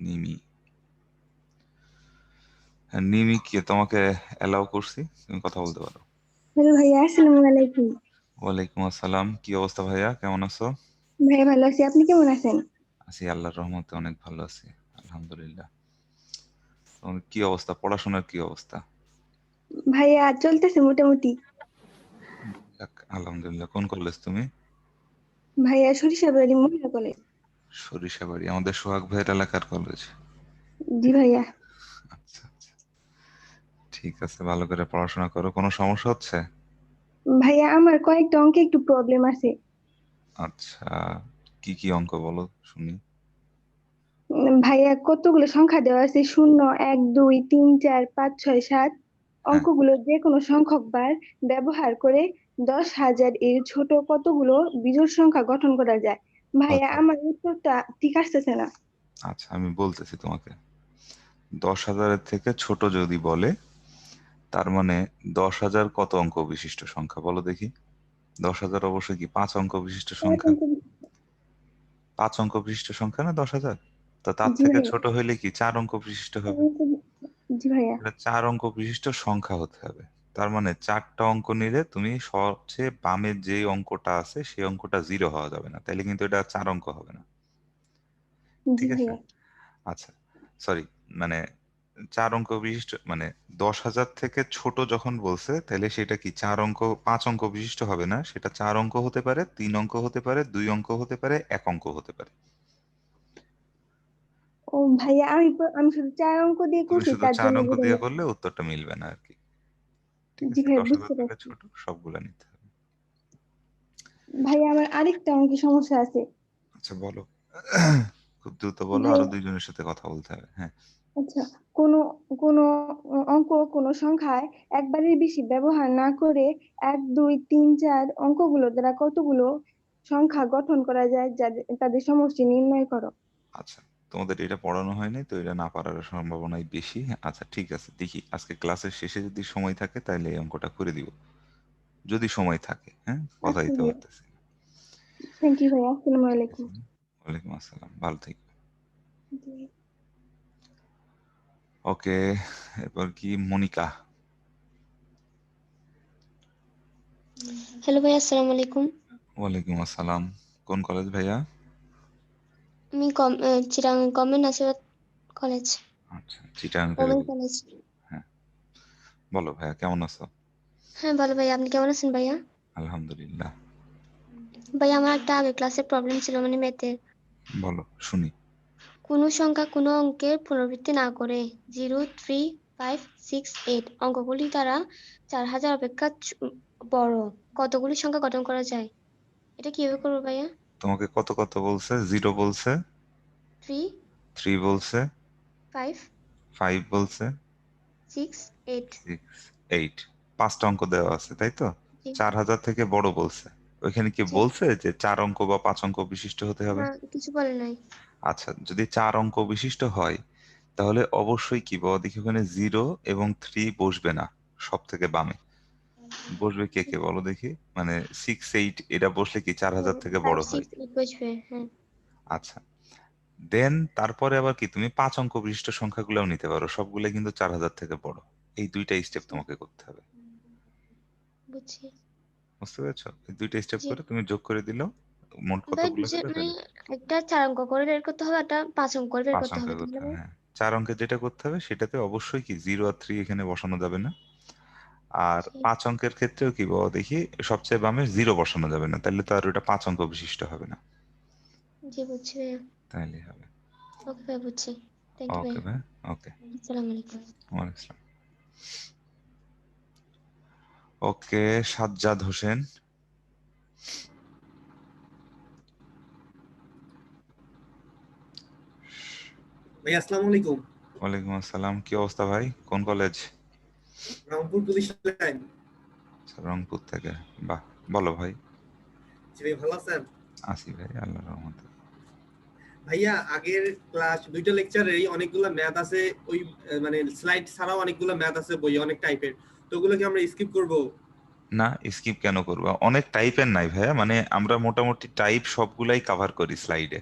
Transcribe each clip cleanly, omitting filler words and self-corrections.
নিমি। হ্যাঁ, নিমি কি তোমাকে অ্যালাউ করছি, তুমি কথা বলতে পারো। হ্যালো ভাইয়া, আসসালামু আলাইকুম। ওয়ালাইকুম আসসালাম, কি অবস্থা ভাইয়া, কেমন আছো? ভাইয়া ভালো আছি, আপনি কেমন আছেন? আছি, আল্লাহর রহমতে অনেক ভালো আছি, আলহামদুলিল্লাহ। তোমার কি অবস্থা, পড়াশোনার কি অবস্থা? ভাইয়া চলতেছে মোটামুটি। যাক, আলহামদুলিল্লাহ। কোন কলেজ তুমি? ভাইয়া সরিষাবাড়ি মহিলা কলেজ। সরিষাবাড়ি, আমাদের সোহাগ ভাইয়ের এলাকার কলেজ। জি ভাইয়া। আচ্ছা আচ্ছা, ঠিক আছে, ভালো করে পড়াশোনা করো। কোনো সমস্যা হচ্ছে? ভাইয়া আমার কয়েকটা অঙ্কে একটু প্রবলেম আছে। আচ্ছা, কি কি অঙ্ক বলো শুনি। ভাইয়া কতগুলো সংখ্যা দেওয়া আছে, 0, 1, 2, 3, 4, 5, 6, 7। হ্যাঁ, অঙ্কগুলো যে কোনো সংখ্যক বার ব্যবহার করে 10,000 এর ছোট কতগুলো বিজোড় সংখ্যা গঠন করা যায়। ভাইয়া আচ্ছা আমার উত্তরটা ঠিক আসতেছে না। আচ্ছা, আমি বলতেছি তোমাকে। 10,000-এর থেকে ছোট যদি বলে, তার মানে 10,000 কত অঙ্ক বিশিষ্ট সংখ্যা বলো দেখি। 10,000 অবশ্যই কি 5 অঙ্ক বিশিষ্ট সংখ্যা। 5 অঙ্ক বিশিষ্ট সংখ্যা না 10,000? তো তার জি থেকে ভাইয়া। ছোট হইলে কি 4 অঙ্ক বিশিষ্ট হবে। জি ভাইয়া। এটা 4 অঙ্ক বিশিষ্ট সংখ্যা হতে হবে। তার মানে 4টা অঙ্ক নিলে তুমি সবচেয়ে বামের যে অঙ্কটা আছে সেই অঙ্কটা 0 হওয়া যাবে না, তাইলে কিন্তু এটা 4 অঙ্ক হবে না। জি ঠিক আছে। ভাইয়া। আচ্ছা, সরি, মানে 4 অঙ্ক বিশিষ্ট মানে 10,000 থেকে ছোট যখন বলছে, তাহলে সেটা কি 4 অঙ্ক 5 অঙ্ক বিশিষ্ট হবে না, সেটা 4 অঙ্ক হতে পারে, 3 অঙ্ক হতে পারে, 2 অঙ্ক হতে পারে, 1 অঙ্ক হতে পারে। ও ভাইয়া, আমি শুধু 4 অঙ্ক দিয়ে তুমি করছি, শুধু তার 4 জন্য অঙ্ক দিয়ে বোঝেন। করলে উত্তরটা মিলবে না আর কি। ঠিক জি আছে, ভাইয়া, 10,000 বুঝতে থেকে পারছি। ছোট সবগুলা নিতে হবে। ভাইয়া আমার আরেকটা অঙ্কে সমস্যা আছে। আচ্ছা বলো, খুব দ্রুত বলো, আরো ভাইয়া, দুইজনের সাথে কথা বলতে হবে। হ্যাঁ। আচ্ছা, কোনো কোনো অঙ্ক কোনো সংখ্যায় একবারের বেশি ব্যবহার না করে 1, 2, 3, 4 অঙ্কগুলো দ্বারা কতগুলো সংখ্যা গঠন করা যায়, যাদের তাদের সমষ্টি নির্ণয় করো। আচ্ছা, তোমাদের এটা পড়ানো হয়নি তো এটা না পারার সম্ভাবনাই বেশি। আচ্ছা ঠিক আছে, দেখি আজকে ক্লাসের শেষে যদি সময় থাকে তাহলে এই অঙ্কটা করে দিব, যদি সময় থাকে। হ্যাঁ, কথা আচ্ছা দিতে ভাইয়া। পারতেছি না। থ্যাংক ইউ ভাইয়া, আসসালামু ঠিক আলাইকুম। আছে, ওয়ালাইকুম আসসালাম, ভালো থেকো। জি। ওকে, এরপর কি মনিকা? হ্যালো ভাই, আসসালামু আলাইকুম। ওয়ালাইকুম আসসালাম। কোন কলেজ ভাইয়া? আমি চিরাং গভর্নমেন্ট নাসিরাত কলেজ, আচ্ছা, চিটাগাং থেকে ওমেন বল। কলেজ। হ্যাঁ, বলো ভাইয়া, কেমন আছো? হ্যাঁ ভালো ভাই, আপনি কেমন আছেন ভাইয়া? আলহামদুলিল্লাহ। ভাই আমার একটা আগে ক্লাসের প্রবলেম ছিল, মানে ম্যাথের। বলো শুনি। কোনো সংখ্যা কোনো অঙ্কের পুনরাবৃত্তি না করে 0, 3, 5, 6, 8 অঙ্কগুলি দ্বারা 4,000 অপেক্ষা বড় কতগুলি সংখ্যা গঠন করা যায়, এটা কিভাবে করবো ভাইয়া? তোমাকে কত কত বলছে? 0 বলছে, 3, 3 বলছে, 5, 5 বলছে, 6, 8। 6, 8। 5টা অঙ্ক দেওয়া আছে তাই তো। জি 4,000 থেকে বড় বলছে। ওইখানে কি জি। বলছে যে 4 অঙ্ক বা 5 অঙ্ক বিশিষ্ট হতে হবে? না, কিছু বলে নাই। আচ্ছা, যদি 4 অঙ্ক বিশিষ্ট হয় তাহলে অবশ্যই কি বাবা দেখি, ওখানে 0 এবং 3 বসবে না। সব থেকে বামে বসবে কে কে বলো দেখি। মানে 6, 8 এটা বসলে কি 4,000 থেকে 5, বড় 6, হয়। 8 বসবে, হ্যাঁ। আচ্ছা, দেন তারপরে আবার কি তুমি 5 অঙ্ক বিশিষ্ট সংখ্যাগুলোও নিতে পারো, সবগুলো কিন্তু 4,000 থেকে বড়। এই দুইটা স্টেপ আচ্ছা, তোমাকে করতে হবে। বুঝছি। বুঝতে পেরেছো? এই দুইটা স্টেপ জি করে তুমি যোগ করে দিলেও মোট ভাই, কতগুলো যে হবে মানে তাহলে। একটা 4 অঙ্ক করে বের করতে হবে, একটা 5 অঙ্ক করে বের 5 করতে অঙ্ক হবে, করতে তাহলে হবে, ভাই? হ্যাঁ। 4 অঙ্কে যেটা করতে হবে সেটাতে অবশ্যই কি 0 আর 3 এখানে বসানো যাবে না। আর জি 5 অঙ্কের ক্ষেত্রেও কি বাবা দেখি, সবচেয়ে বামে 0 বসানো যাবে না, তাহলে তো আর ওটা 5 অঙ্ক বিশিষ্ট হবে না। জি বুঝছি ভাইয়া। তাইলে হবে। ওকে ভাই, বুঝছি। থ্যাংক ইউ ওকে ভাইয়া। ভাই, ওকে। আসসালামু আলাইকুম। ওয়ালাইকুম আসসালাম। ওকে, সাজ্জাদ হোসেন। ভাই আসসালামু আলাইকুম। ওয়ালাইকুম আসসালাম, কি অবস্থা ভাই, কোন কলেজ? Rangpur police line. আচ্ছা, রংপুর থেকে। বাহ, বলো ভাই। জি ভাই, ভালো আছেন? আসি ভাই, আল্লাহর রহমতে। ভাইয়া আগের ক্লাস দুইটা লেকচারেই অনেকগুলো ম্যাথ আছে, ওই মানে স্লাইড ছাড়াও অনেকগুলো ম্যাথ আছে বই, অনেক টাইপের। তো ওগুলো কি আমরা স্কিপ করব? না, স্কিপ কেন করবা, অনেক টাইপের নাই ভাইয়া, মানে আমরা মোটামুটি টাইপ সবগুলাই কভার করি স্লাইডে।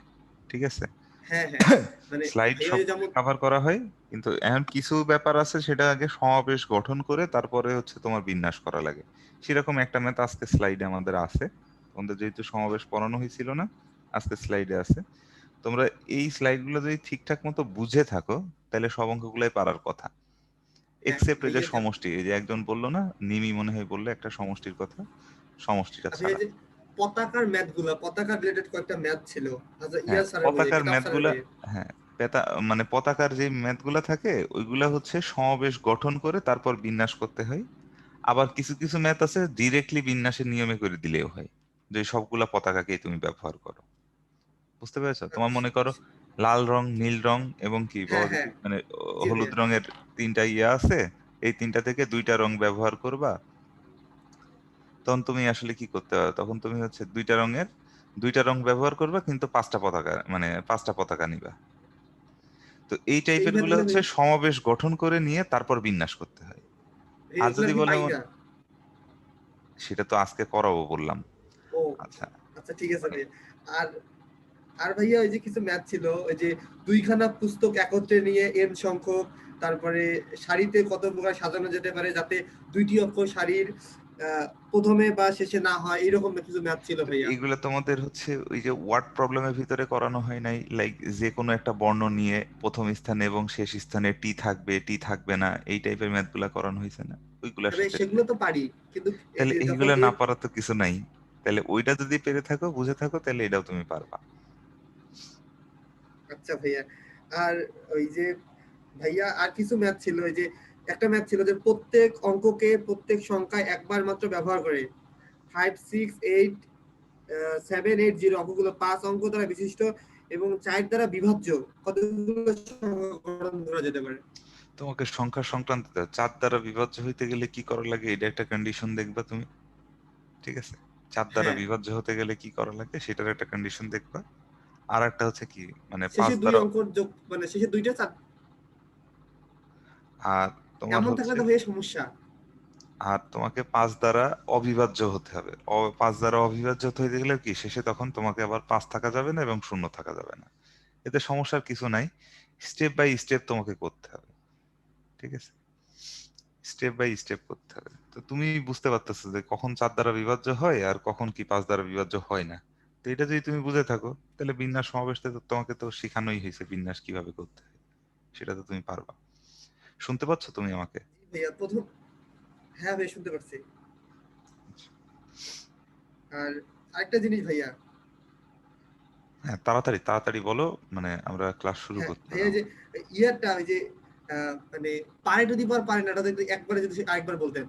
ঠিক আছে। হ্যাঁ হ্যাঁ মানে স্লাইড ভাইয়া সব ওই যেমন কভার করা হয়, কিন্তু এখন কিছু ব্যাপার আছে সেটা আগে সমাবেশ গঠন করে তারপরে হচ্ছে তোমার বিন্যাস করা লাগে। সেরকম একটা ম্যাথ আজকে স্লাইডে আমাদের আছে। তোমাদের যেহেতু সমাবেশ পড়ানো হয়েছিল না, আজকে স্লাইডে আছে। তোমরা এই স্লাইড গুলো যদি ঠিকঠাক মতো বুঝে থাকো তাহলে সব অঙ্কগুলাই পারার কথা। হ্যাঁ এক্সেপ্ট এই যে ভাইয়া সমষ্টি, এই যে একজন বললো না, নিমি মনে হয় বললো একটা সমষ্টির কথা, সমষ্টিটা ভাইয়া ছাড়া। যে পতাকার ম্যাথ গুলা, পতাকা রিলেটেড কয়েকটা ম্যাথ ছিল, আচ্ছা হ্যাঁ ইয়ার স্যারের বইয়ে, পতাকার কিতাব ম্যাথ স্যারের গুলা, বইয়ে। হ্যাঁ মানে পতাকার যে ম্যাথ গুলা থাকে ওইগুলা হচ্ছে সমাবেশ গঠন করে তারপর বিন্যাস করতে হয়। আবার কিছু কিছু ম্যাথ আছে ডিরেক্টলি বিন্যাসের নিয়মে করে দিলেও হয়, যে সবগুলা পতাকাকেই তুমি ব্যবহার করো। বুঝতে পেরেছো? তোমার মনে করো লাল রং, নীল রং এবং কি হ্যাঁ বলো হ্যাঁ দেখি, মানে জি হলুদ ভাইয়া। রঙের তিনটা ইয়ে আছে, এই তিনটা থেকে দুইটা রং ব্যবহার করবা। তখন তুমি আসলে কি করতে পারো, তখন তুমি হচ্ছে দুইটা রং ব্যবহার করবা কিন্তু পাঁচটা পতাকা, মানে পাঁচটা পতাকা নিবা। তো এই এই টাইপের ম্যাথ গুলো গুলো হচ্ছে সমাবেশ গঠন করে নিয়ে তারপর বিন্যাস করতে হয়। আর এগুলো যদি কি বলে পাই না? সেটা তো আজকে করাবো বললাম। ও আচ্ছা আচ্ছা ঠিক আছে মানে ভাইয়া। আর আর ভাইয়া ওই যে কিছু ম্যাথ ছিল, ওই যে দুইখানা পুস্তক একত্রে নিয়ে এন সংখ্যক, তারপরে সারিতে কত প্রকার সাজানো যেতে পারে যাতে দুইটি অক্ষর সারির প্রথমে বা শেষে না হয়, এরকম কিছু ম্যাথ ছিল তো ভাইয়া। এইগুলো তোমাদের হচ্ছে ওই যে ওয়ার্ড প্রবলেমের ভিতরে করানো হয় নাই, লাইক যে কোনো একটা বর্ণ নিয়ে প্রথম স্থানে এবং শেষ স্থানে টি থাকবে টি থাকবে না, এই টাইপের ম্যাথ গুলা করানো হয়েছে না ওইগুলোর তবে সাথে? সেগুলো তো পারি, কিন্তু এই তাহলে যে যখন এইগুলা না এর পারার তো কিছু নাই। তাহলে ওইটা যদি পেরে থাকো, বুঝে থাকো, তাহলে এটাও তুমি পারবা। আচ্ছা ভাইয়া। আর ওই যে ভাইয়া আর কিছু ম্যাথ ছিল, ওই যে একটা ম্যাথ ছিল যে প্রত্যেক অঙ্ককে প্রত্যেক সংখ্যায় একবার মাত্র ব্যবহার করে, 5 6 8 7 8 0 অঙ্কগুলো 5 অঙ্ক দ্বারা বিশিষ্ট এবং 4 দ্বারা বিভাজ্য কতগুলো সংখ্যা গঠন করা যেতে পারে? তোমাকে সংখ্যা সংক্রান্ত 4 দ্বারা বিভাজ্য হইতে গেলে কি করা লাগে এটা একটা কন্ডিশন দেখবা তুমি। ঠিক আছে? 4 দ্বারা হ্যাঁ বিভাজ্য হতে গেলে কি করা লাগে সেটার একটা কন্ডিশন দেখবা। আর একটা হচ্ছে কি, মানে পাঁচ শেষে দুই দ্বারা, অঙ্কর যোগ, মানে শেষে দুইটা চার, আর তোমার এমন থাকলে হচ্ছে, তো ভাইয়া সমস্যা। আর তোমাকে 5 দ্বারা অবিভাজ্য হতে হবে। 5 দ্বারা অবিভাজ্য হতে গেলে কি শেষে তখন তোমাকে আবার 5 থাকা যাবে না এবং শূন্য থাকা যাবে না। এতে সমস্যার কিছু নাই, স্টেপ বাই স্টেপ তোমাকে করতে হবে। ঠিক আছে? স্টেপ বাই স্টেপ করতে হবে। তো তুমি বুঝতে পারতেছো যে কখন 4 দ্বারা বিভাজ্য হয় আর কখন কি 5 দ্বারা বিভাজ্য হয় না। তো এটা যদি তুমি বুঝে থাকো তাহলে বিন্যাস সমাবেশতে তো তোমাকে তো শেখানোই হয়েছে বিন্যাস কিভাবে করতে হয়, সেটা তো তুমি পারবা। শুনতে পাচ্ছ তুমি আমাকে? জি ভাইয়া প্রথম, হ্যাঁ ভাই শুনতে পারছি। আর আরেকটা জিনিস ভাইয়া, হ্যাঁ তাড়াতাড়ি তাড়াতাড়ি বলো, মানে আমরা ক্লাস শুরু হ্যাঁ করতে ভাইয়া হবে। যে ইয়ারটা ওই যে মানে পারে যদি পারে না, যদি একবারে যদি আরেকবার বলতেন।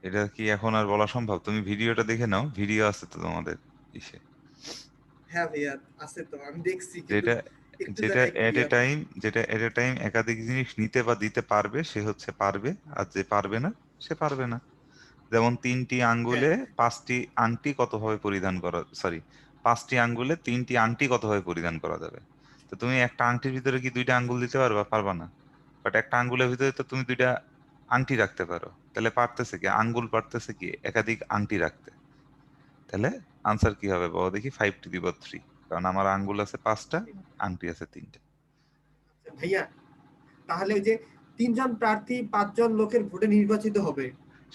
এটা কি এখন আর বলা সম্ভব? তুমি ভিডিওটা দেখে নাও, ভিডিও আছে তো তোমাদের ইসে। হ্যাঁ ভাইয়া আছে তো, আমি দেখছি কিন্তু যেটা একটু যেটা জায়গায় এট এ ইয়া টাইম, যেটা এট এ টাইম একাধিক জিনিস নিতে বা দিতে পারবে সে হচ্ছে পারবে, আর যে পারবে না সে পারবে না। যেমন 3টি হ্যাঁ আঙ্গুলে 5টি আংটি কতভাবে পরিধান করা, সরি, 5টি আঙ্গুলে 3টি আংটি কতভাবে পরিধান করা যাবে। তো তুমি একটা আংটির ভিতরে কি 2টা আঙ্গুল দিতে পারবা? পারবা না। বাট একটা আঙ্গুলের ভিতরে তো তুমি 2টা আংটি রাখতে পারো। তাহলে পারতেছে কি, আঙ্গুল পারতেছে কি একাধিক আংটি রাখতে। তাহলে আনসার কি হবে বলো দেখি? 5 টু দি পাওয়ার 3, কারণ আমার আঙ্গুল আছে 5টা, আংটি আছে 3টে। আচ্ছা ভাইয়া, তাহলে ওই যে 3 জন প্রার্থী 5 জন লোকের ভোটে নির্বাচিত হবে।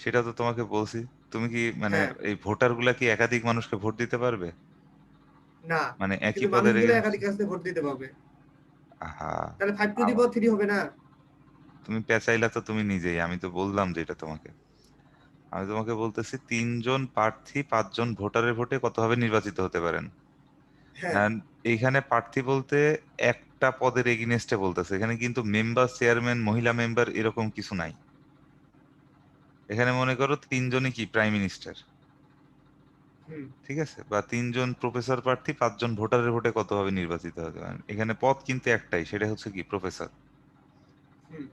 সেটা তো তোমাকে বলছি। তুমি কি মানে হ্যাঁ এই ভোটার গুলা কি একাধিক মানুষকে ভোট দিতে পারবে? না, মানে একই কিন্তু পদের মানুষগুলো এগেনস্ট? একাধিক কাছে ভোট দিতে পারবে, আহা, তাহলে 5 টু দি আবার পাওয়ার 3 হবে না? তুমি পেঁচাইলা তো তুমি নিজেই, আমি তো বললাম যে এটা তোমাকে, আমি তোমাকে বলতেছি 3জন প্রার্থী 5জন ভোটারের ভোটে কতভাবে নির্বাচিত হতে পারেন। হ্যাঁ And এইখানে প্রার্থী বলতে একটা পদের এগেনস্টে বলতেছে, এখানে কিন্তু মেম্বার, চেয়ারম্যান, মহিলা মেম্বার এরকম কিছু নাই। এখানে মনে করো 3জনই কি প্রাইম মিনিস্টার। হুম ঠিক আছে? বা 3জন প্রফেসর প্রার্থী 5জন ভোটারের ভোটে কতভাবে নির্বাচিত হতে পারেন, এখানে পদ কিন্তু একটাই, সেটা হচ্ছে কি প্রফেসর। হুম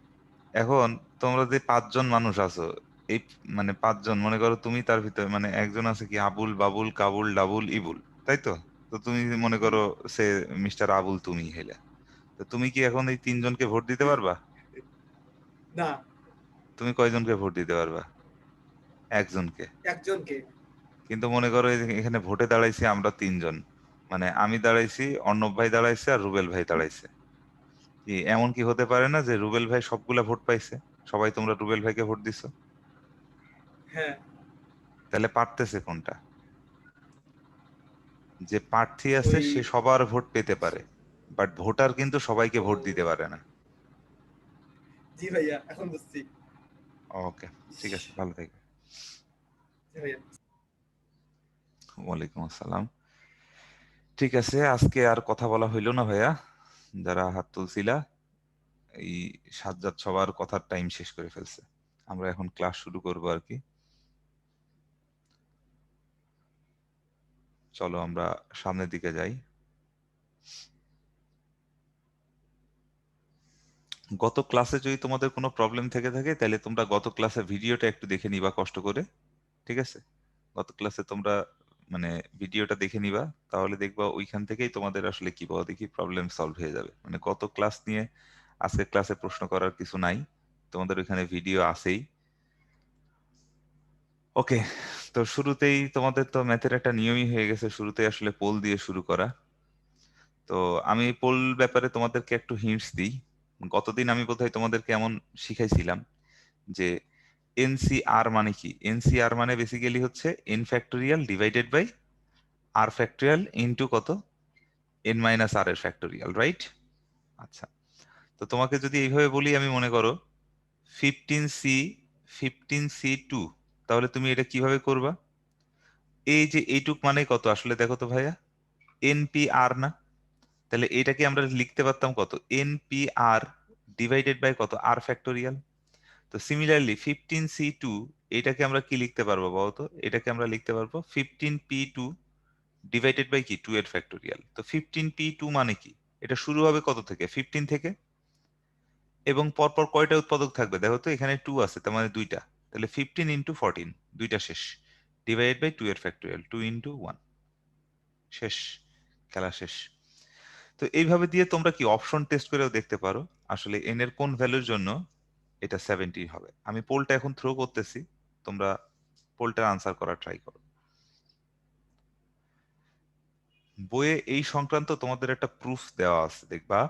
এখন তোমরা যে 5জন মানুষ আছো, এই মানে 5জন মনে করো তুমি, তার ভিতরে মানে একজন আছে কি আবুল বাবুল কাবুল ডাবুল ইবুল, তাই তো? তো তুমি মনে হুম করো সে মিস্টার আবুল তুমি হেলে, তো তুমি কি এখন এই 3জনকে ভোট দিতে পারবা? না, তুমি কয়জনকে ভোট দিতে পারবা? একজনকে। একজনকে। কিন্তু মনে করো এই যে এখানে ভোটে দাঁড়াইছি আমরা 3জন, মানে আমি দাঁড়াইছি, অর্ণব ভাই দাঁড়াইছে, আর রুবেল ভাই দাঁড়াইছে। কি এমন কি হতে পারে না যে রুবেল ভাই সবগুলা ভোট পাইছে, সবাই তোমরা রুবেল ভাইকে ভোট দিছো? হ্যাঁ, তাহলে পারতেছে কোনটা? যে প্রার্থী আছে ওই সে সবার ভোট পেতে পারে, বাট ভোটার কিন্তু সবাইকে ও, ভোট দিতে পারে না। জি ভাইয়া এখন বুঝছি। ওকে, ঠিক আছে, ভালো থেকো। জি ভাইয়া। ওয়ালাইকুম আসসালাম। ঠিক আছে, আজকে আর কথা বলা হইলো না ভাইয়া, যারা হাত তুলছিলা। এই সাজ্জাদ সবার কথার টাইম শেষ করে ফেলছে, আমরা এখন ক্লাস শুরু করবো আর কি। চলো আমরা সামনের দিকে যাই। গত ক্লাসে যদি তোমাদের কোনো প্রবলেম থেকে থাকে তাহলে তোমরা গত ক্লাসের ভিডিওটা একটু দেখে নিবা কষ্ট করে, ঠিক আছে? গত ক্লাসে তোমরা মানে ভিডিওটা দেখে নিবা, তাহলে দেখবা ওইখান থেকেই তোমাদের আসলে কি বলো দেখি প্রবলেম সলভ হয়ে যাবে। মানে গত ক্লাস নিয়ে আজকের ক্লাসে প্রশ্ন করার কিছু নাই, তোমাদের ওইখানে ভিডিও আছেই। ওকে, তো শুরুতেই তোমাদের তো ম্যাথের একটা নিয়মই হয়ে গেছে, শুরুতেই আসলে পোল দিয়ে শুরু করা। তো আমি পোল ব্যাপারে তোমাদেরকে একটু হিন্টস দিই। গতদিন আমি বোধহয় তোমাদেরকে এমন শিখাইছিলাম যে এনসিআর মানে কি। এনসিআর মানে বেসিক্যালি হচ্ছে n factorial divided by r factorial into কত, এন মাইনাস আর এর ফ্যাক্টোরিয়াল, রাইট? আচ্ছা, তো তোমাকে যদি এইভাবে বলি, আমি মনে করো 15c 15c2, তাহলে তুমি এটা কিভাবে করবা? এই যে এইটুক মানে কত আসলে দেখো তো ভাইয়া, এনপি আর না? তাহলে এটাকে আমরা লিখতে পারতাম কত, এনপি আর ডিভাইডেড বাই কত, আর ফ্যাক্টোরিয়াল। তো সিমিলারলি 15c2, এটাকে আমরা কি লিখতে পারবো বলতো? এটাকে আমরা লিখতে পারবো 15p2 ডিভাইডেড বাই কি, 2 এর ফ্যাক্টোরিয়াল। তো 15p2 মানে কি, এটা শুরু হবে কত থেকে, 15 থেকে, এবং পরপর কয়টা উৎপাদক থাকবে দেখো তো, এখানে 2 আছে, তার মানে দুইটা। তাহলে 15 ইন্টু 14, দুইটা শেষ, ডিভাইডেড বাই 2 এর ফ্যাক্টোরিয়াল, 2 ইন্টু 1, শেষ, খেলা শেষ। তো এইভাবে দিয়ে তোমরা কি অপশন টেস্ট করেও দেখতে পারো আসলে এন এর কোন ভ্যালুর জন্য এটা 70 হবে। আমি পোলটা এখন থ্রো করতেছি, তোমরা পোলটার আনসার করার ট্রাই করো। বইয়ে এই সংক্রান্ত তোমাদের একটা প্রুফ দেওয়া আছে, দেখবা।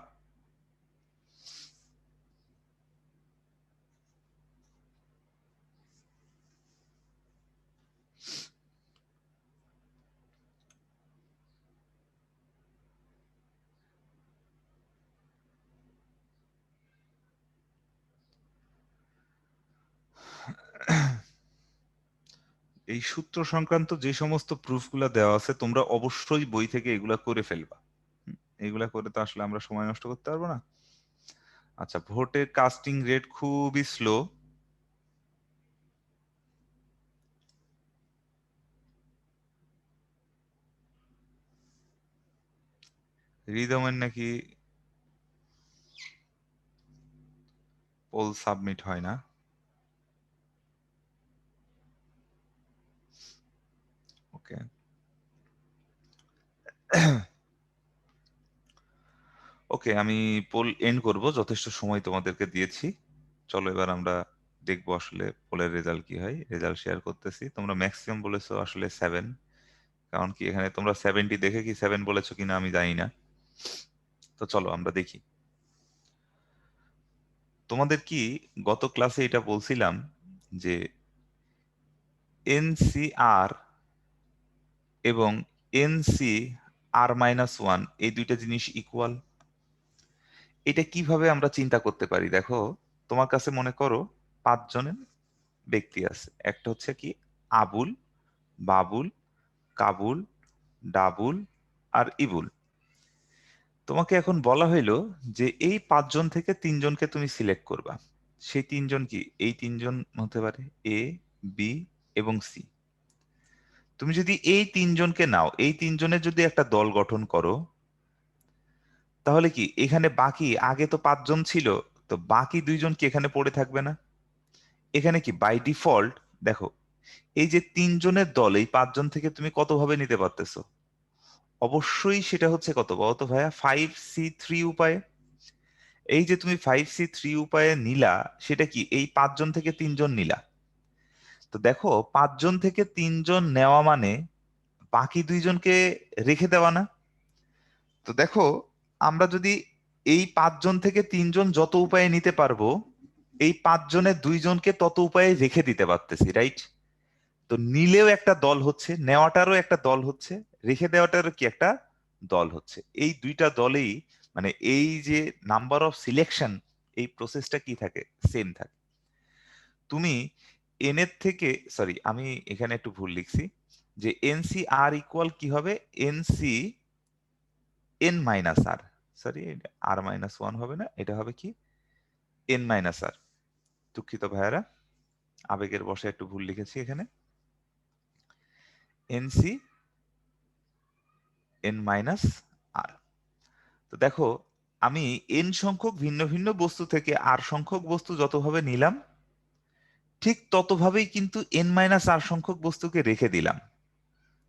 এই সূত্র সংক্রান্ত যে সমস্ত প্রুফগুলা দেওয়া আছে তোমরা অবশ্যই বই থেকে এগুলা করে ফেলবা। এগুলা করে তো আসলে আমরা সময় নষ্ট করতে পারবো না। আচ্ছা, ভোটের কাস্টিং রেট খুবই স্লো। রিদমের নাকি পোল সাবমিট হয় না। ওকে, ওকে, আমি পোল এন্ড করব, যথেষ্ট সময় তোমাদেরকে দিয়েছি। চলো এবার আমরা দেখবো আসলে পোলের রেজাল্ট কি হয়। রেজাল্ট শেয়ার করতেছি। তোমরা ম্যাক্সিমাম বলেছো আসলে 7, কারণ কি এখানে তোমরা 70 দেখে কি 7 বলেছো কিনা আমি জানি না। তো চলো আমরা দেখি। তোমাদের কি গত ক্লাসে এটা বলছিলাম যে এনসিআর এবং এনসি আর মাইনাস ওয়ান, এই দুইটা জিনিস ইকুয়াল। এটা কিভাবে আমরা চিন্তা করতে পারি দেখো, তোমার কাছে মনে করো 5 জনের ব্যক্তি আছে। একটা হচ্ছে কি আবুল, বাবুল, কাবুল, ডাবুল আর ইবুল। তোমাকে এখন বলা হইলো যে এই 5 জন থেকে 3 জনকে তুমি সিলেক্ট করবা। সেই 3 জন কি, এই 3 জন হতে পারে এ, বি এবং সি। তুমি যদি এই 3 জনকে নাও, এই 3 জনের যদি একটা দল গঠন করো, তাহলে কি এখানে বাকি, আগে তো 5 জন ছিল, তো বাকি 2 জন কি এখানে পড়ে থাকবে না? এখানে কি বাই ডিফল্ট দেখো, এই যে 3 জনের দল, এই 5 জন থেকে তুমি কত ভাবে নিতে পারতেছো? অবশ্যই সেটা হচ্ছে কত বলতো ভাইয়া, 5c3 উপায়ে। এই যে তুমি 5c3 উপায়ে নিলা, সেটা কি এই 5 জন থেকে 3 জন নিলা। তো দেখো 5 জন থেকে 3 জন নেওয়া মানে বাকি 2 জনকে রেখে দেওয়া না? তো দেখো, আমরা যদি এই 5 জন থেকে 3 জন যত উপায়ে নিতে পারবো, এই 5 জনের 2 জনকে তত উপায়ে রেখে দিতে পারতেছি, রাইট? তো নিলেও একটা দল হচ্ছে, নেওয়াটারও একটা দল হচ্ছে, রেখে দেওয়াটারও কি একটা দল হচ্ছে। এই দুইটা দলেই মানে এই যে নাম্বার অফ সিলেকশন, এই প্রসেসটা কি থাকে, সেম থাকে। তুমি এন এর থেকে, সরি আমি এখানে একটু ভুল লিখছি, যে এনসি আর ইকুয়াল কি হবে, এনসি এন মাইনাস আর, সরি আর মাইনাস ওয়ান হবে না, এটা হবে কি এন মাইনাস আর। দুঃখিত ভাইয়ারা, আবেগের বশে একটু ভুল লিখেছি এখানে, এনসি এন মাইনাস আর। তো দেখো, আমি এন সংখ্যক ভিন্ন ভিন্ন বস্তু থেকে আর সংখ্যক বস্তু যতভাবে নিলাম, ঠিক ততভাবেই কিন্তু এন মাইনাস আর সংখ্যক বস্তুকে রেখে দিলাম,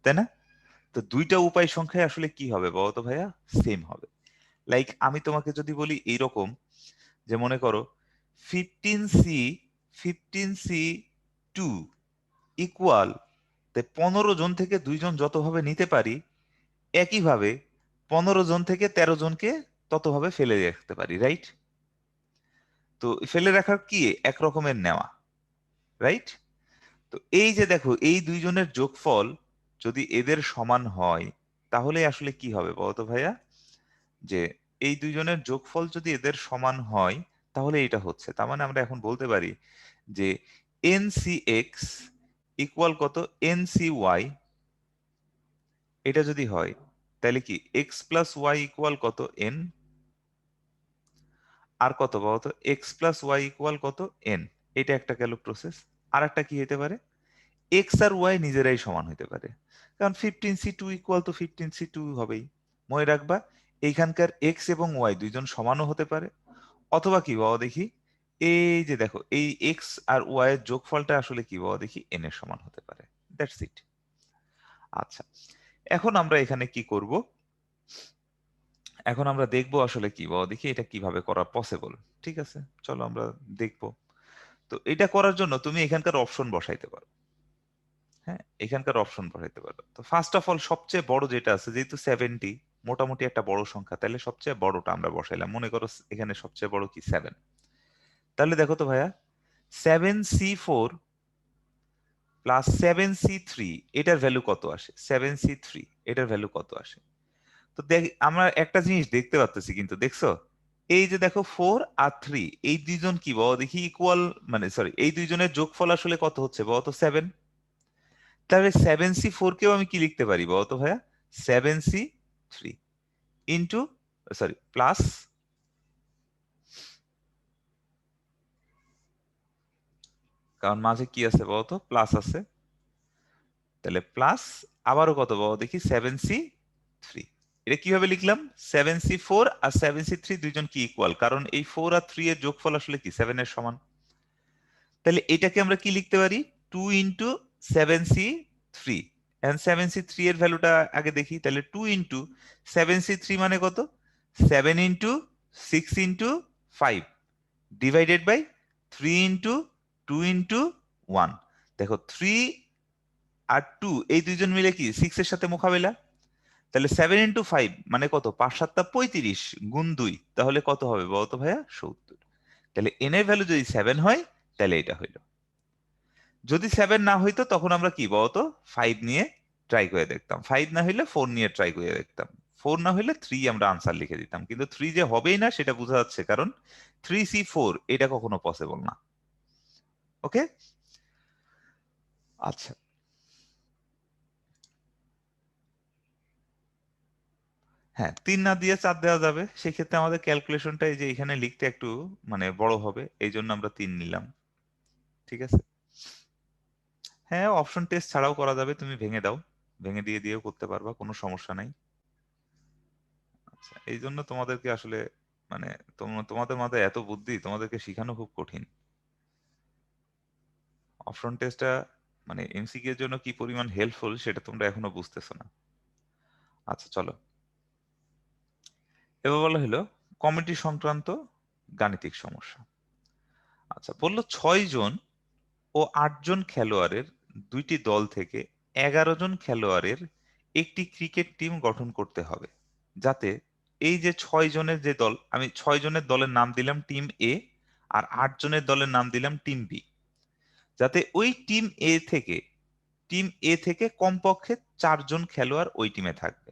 তাই না? তো দুইটা উপায় সংখ্যায় আসলে কি হবে বলতো ভাইয়া, সেম হবে। লাইক আমি তোমাকে যদি বলি এইরকম, যে মনে করো 15C 15C2 ইকুয়াল 15 জন থেকে 2 জন যতভাবে নিতে পারি, একইভাবে 15 জন থেকে 13 জনকে ততভাবে ফেলে রাখতে পারি, রাইট? তো ফেলে রাখার কি এক রকমের নেওয়া, রাইট? তো এই যে দেখো, এই 2 জনের যোগফল যদি এদের সমান হয়, তাহলে আসলে কি হবে বলতো ভাইয়া, যে এই 2 জনের যোগফল যদি এদের সমান হয়, তাহলে এটা হচ্ছে, তার মানে আমরা এখন বলতে পারি যে NCX ইকুয়াল কত, NCY। এটা যদি হয় তাহলে কি x প্লাস ওয়াই ইকুয়াল কত, n। আর কত বলতো, x প্লাস ওয়াই ইকুয়াল কত, n। এটা একটা গেল প্রসেস। আর একটা কি হতে পারে, x আর y নিজেরাই সমান হতে পারে, কারণ 15C2 ইকুয়াল তো 15C2 হবেই। মনে রাখবা, এইখানকার x এবং y দুইজন সমানও হতে পারে, অথবা কি বাবা দেখি, এই যে দেখো এই x আর y এর যোগফলটা আসলে কি বাবা দেখি n এর সমান হতে পারে। That's it. আচ্ছা, এখন আমরা এখানে কি করব, এখন আমরা দেখবো আসলে কি বাবা দেখি এটা কিভাবে করা পসিবল। ঠিক আছে, চলো আমরা দেখবো। তো এটা করার জন্য তুমি এখানকার অপশন বসাইতে পারো। হ্যাঁ, এখানকার অপশন বসাইতে পারো। তো ফার্স্ট অফ অল সবচেয়ে বড় যেটা আছে, যেহেতু 70 মোটামুটি একটা বড় সংখ্যা, তাহলে সবচেয়ে বড়টা আমরা বসাইলাম। মনে করো এখানে সবচেয়ে বড় কি 7। তাহলে দেখো তো ভাইয়া, 7C4 প্লাস 7C3 এটার ভ্যালু কত আসে, 7C3 এটার ভ্যালু কত আসে। তো দেখ, আমরা একটা জিনিস দেখতে পাচ্ছি, কিন্তু দেখছো এই যে দেখো 4 আর 3 এই দুইজন কি বলো দেখি ইকুয়াল, মানে সরি এই দুইজনের যোগফল আসলে কত হচ্ছে বলো তো, 7। তাহলে 7C4 কেও আমি কি লিখতে পারি বলো তো ভাইয়া, 7C3 ইন্টু, সরি প্লাস, কারণ মাঝে কি আছে বলতো, প্লাস আছে, তাহলে প্লাস আবারও কত বলো দেখি, 7C3। এটা কিভাবে লিখলাম, 7C4 আর 7C3 দুইজন কি ইকুয়াল, কারণ এই 4 আর 3 এর যোগফল আসলে কি 7 এর সমান। তাহলে এটাকে আমরা কি লিখতে পারি, 2 ইন্টু 7C3। এখন 7C3 এর ভ্যালুটা আগে দেখি, তাহলে 2 ইন্টু 7C3 মানে কত, 7 into 6 into 5 divided by 3 into 2 into 1। দেখো 3 আর 2 এই দুইজন মিলে কি 6 এর সাথে মোকাবেলা, তাহলে 7 ইন্টু 5 মানে কত, 5 7 35 গুণ 2, তাহলে কত হবে বলতো ভাইয়া, 70। তাহলে n এর ভ্যালু যদি 7 হয়, তাহলে এটা হইলো। যদি 7 না হইতো, তখন আমরা কি বলতো 5 নিয়ে ট্রাই করে দেখতাম, 5 না হইলে 4 নিয়ে ট্রাই করে দেখতাম, 4 না হইলে 3 আমরা আনসার লিখে দিতাম। কিন্তু 3 যে হবেই না সেটা বোঝা যাচ্ছে, কারণ 3C4 এটা কখনো পসিবল না। ওকে, আচ্ছা, হ্যাঁ 3 না দিয়ে 4 দেওয়া যাবে, সেক্ষেত্রে আমাদের ক্যালকুলেশনটা এই যে এখানে লিখতে একটু মানে বড় হবে, এই জন্য আমরা 3 নিলাম। ঠিক আছে, হ্যাঁ অপশন টেস্ট ছাড়াও করা যাবে, তুমি ভেঙে দাও, ভেঙে দিয়ে দিয়েও করতে পারবা, কোনো সমস্যা নাই। আচ্ছা, এই জন্য তোমাদেরকে আসলে মানে তোমাদের মাথায় এত বুদ্ধি, তোমাদেরকে শেখানো খুব কঠিন। অপশন টেস্টটা মানে এমসিকিউ এর জন্য কি পরিমাণ হেল্পফুল সেটা তোমরা এখনো বুঝতেছো না। আচ্ছা চলো, এবার বলা হলো কমিটি সংক্রান্ত গাণিতিক সমস্যা। আচ্ছা, বললো 6 জন ও 8 জন খেলোয়াড়ের দুইটি দল থেকে 11 জন খেলোয়াড়ের একটি ক্রিকেট টিম গঠন করতে হবে। যাতে এই যে 6 জনের যে দল, আমি 6 জনের দলের নাম দিলাম টিম এ, আর 8 জনের দলের নাম দিলাম টিম বি, যাতে ওই টিম এ থেকে কমপক্ষে 4 জন খেলোয়াড় ওই টিমে থাকবে।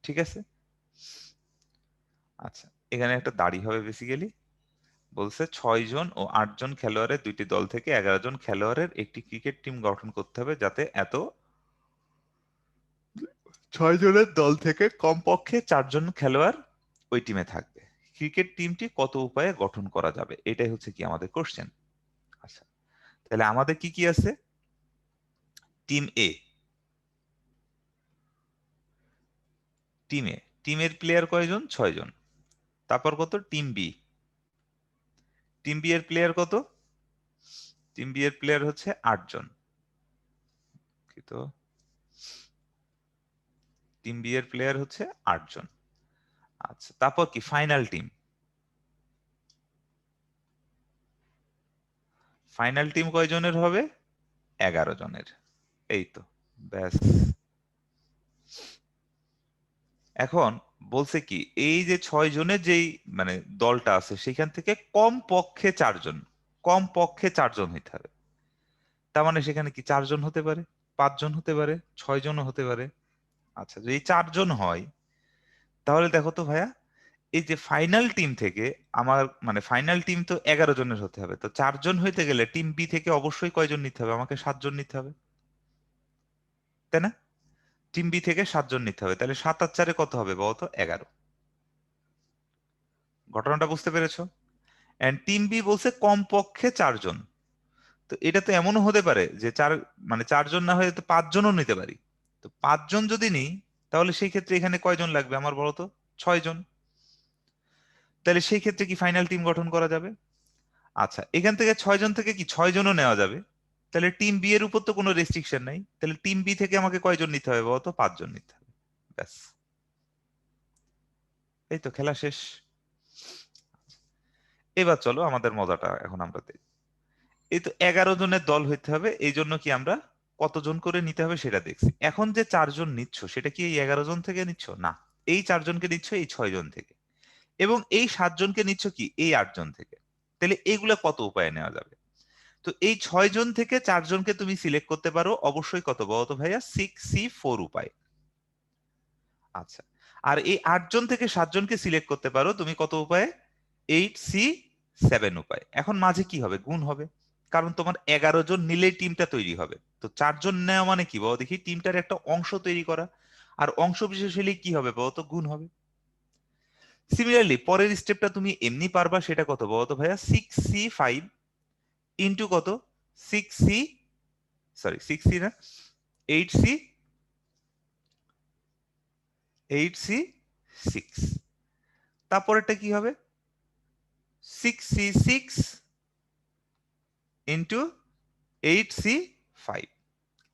ঠিক আছে? আচ্ছা, এখানে একটা দাড়ি হবে বেসিক্যালি। বলছে 6 জন ও 8 জন খেলোয়াড়ের দুইটি দল থেকে 11 জন খেলোয়াড়ের একটি ক্রিকেট টিম গঠন করতে হবে, যাতে 6 জনের দল থেকে কমপক্ষে 4 জন খেলোয়াড় ওই টিমে থাকবে। ক্রিকেট টিমটি কত উপায়ে গঠন করা যাবে, এটাই হচ্ছে কি আমাদের কোশ্চেন। আচ্ছা, তাহলে আমাদের কি কি আছে? টিম এ, টিমের প্লেয়ার কয়জন? 6 জন। তারপর কত? টিম বি এর প্লেয়ার কত? টিম বি এর প্লেয়ার হচ্ছে 8 জন। তো টিম বি এর প্লেয়ার হচ্ছে 8 জন। আচ্ছা, তারপর কি? ফাইনাল টিম কয়জনের হবে? 11 জনের। এই তো, ব্যাস। এখন বলছে কি, এই যে 6 জনের যেই মানে দলটা আছে সেখান থেকে কমপক্ষে 4 জন হইতে হবে। তার মানে সেখানে কি 4 জন হতে পারে, 5 জন হতে পারে, 6 জনও হতে পারে। আচ্ছা, যদি 4 জন হয়, তাহলে দেখো তো ভাইয়া, এই যে ফাইনাল টিম থেকে আমার মানে ফাইনাল টিম তো 11 জনের হতে হবে, তো 4 জন হইতে গেলে টিম বি থেকে অবশ্যই কয়জন নিতে হবে? আমাকে 7 জন নিতে হবে, তাই না? টিম বি থেকে 7 জন নিতে হবে, তাহলে 7 আর 4 কত হবে বলতো? 11। ঘটনাটা বুঝতে পেরেছো? এন্ড টিম বি বলছে কমপক্ষে 4 জন। তো এটা তো এমনও হতে পারে যে মানে 4 জন না হয়ে তো 5 জনও নিতে পারি। তো 5 জন যদি নিই, তাহলে সেই ক্ষেত্রে এখানে কয়জন লাগবে আমার বলো তো? 6 জন। তাহলে সেই ক্ষেত্রে কি ফাইনাল টিম গঠন করা যাবে? আচ্ছা, এখান থেকে 6 জন থেকে কি 6 জনও নেওয়া যাবে? তাহলে টিম বি এর উপর তো কোনো রেস্ট্রিকশন নাই, তাহলে টিম বি থেকে আমাকে কয়জন নিতে হবে বলতো? 5 জন নিতে হবে। ব্যাস, এই তো, খেলা শেষ। এবার চলো আমাদের মজাটা এখন আমরা দেখি। এই তো 11 জনের দল হইতে হবে, এই জন্য কি আমরা কতজন করে নিতে হবে সেটা দেখছি। এখন যে 4 জন নিচ্ছ, সেটা কি এই 11 জন থেকে নিচ্ছ? না, এই 4 জনকে নিচ্ছ এই 6 জন থেকে, এবং এই 7 জনকে নিচ্ছ কি এই 8 জন থেকে। তাহলে এইগুলা কত উপায়ে নেওয়া যাবে? তো এই 6 জন থেকে 4 জনকে তুমি সিলেক্ট করতে পারো অবশ্যই, কত বলো তো ভাইয়া? 6C4 উপায়। আচ্ছা, আর এই 8 জন থেকে 7 জনকে সিলেক্ট করতে পারো তুমি কত উপায়ে? 8C7 উপায়। এখন মাঝে কি হবে? গুণ হবে, কারণ তোমার 11 জন নিলেই টিমটা তৈরি হবে। তো 4 জন নেওয়া মানে কি বলো দেখি? টিমটার একটা অংশ তৈরি করা, আর অংশ বিশেষ হলে কি হবে বলো তো? গুণ হবে। সিমিলারলি পরের স্টেপটা তুমি এমনি পারবা, সেটা কত বলো তো ভাইয়া? 6C5 ইন্টু কত? 6C, সরি 6C না, 8C6। তারপরেরটা কি হবে? 6C6 into 8C5।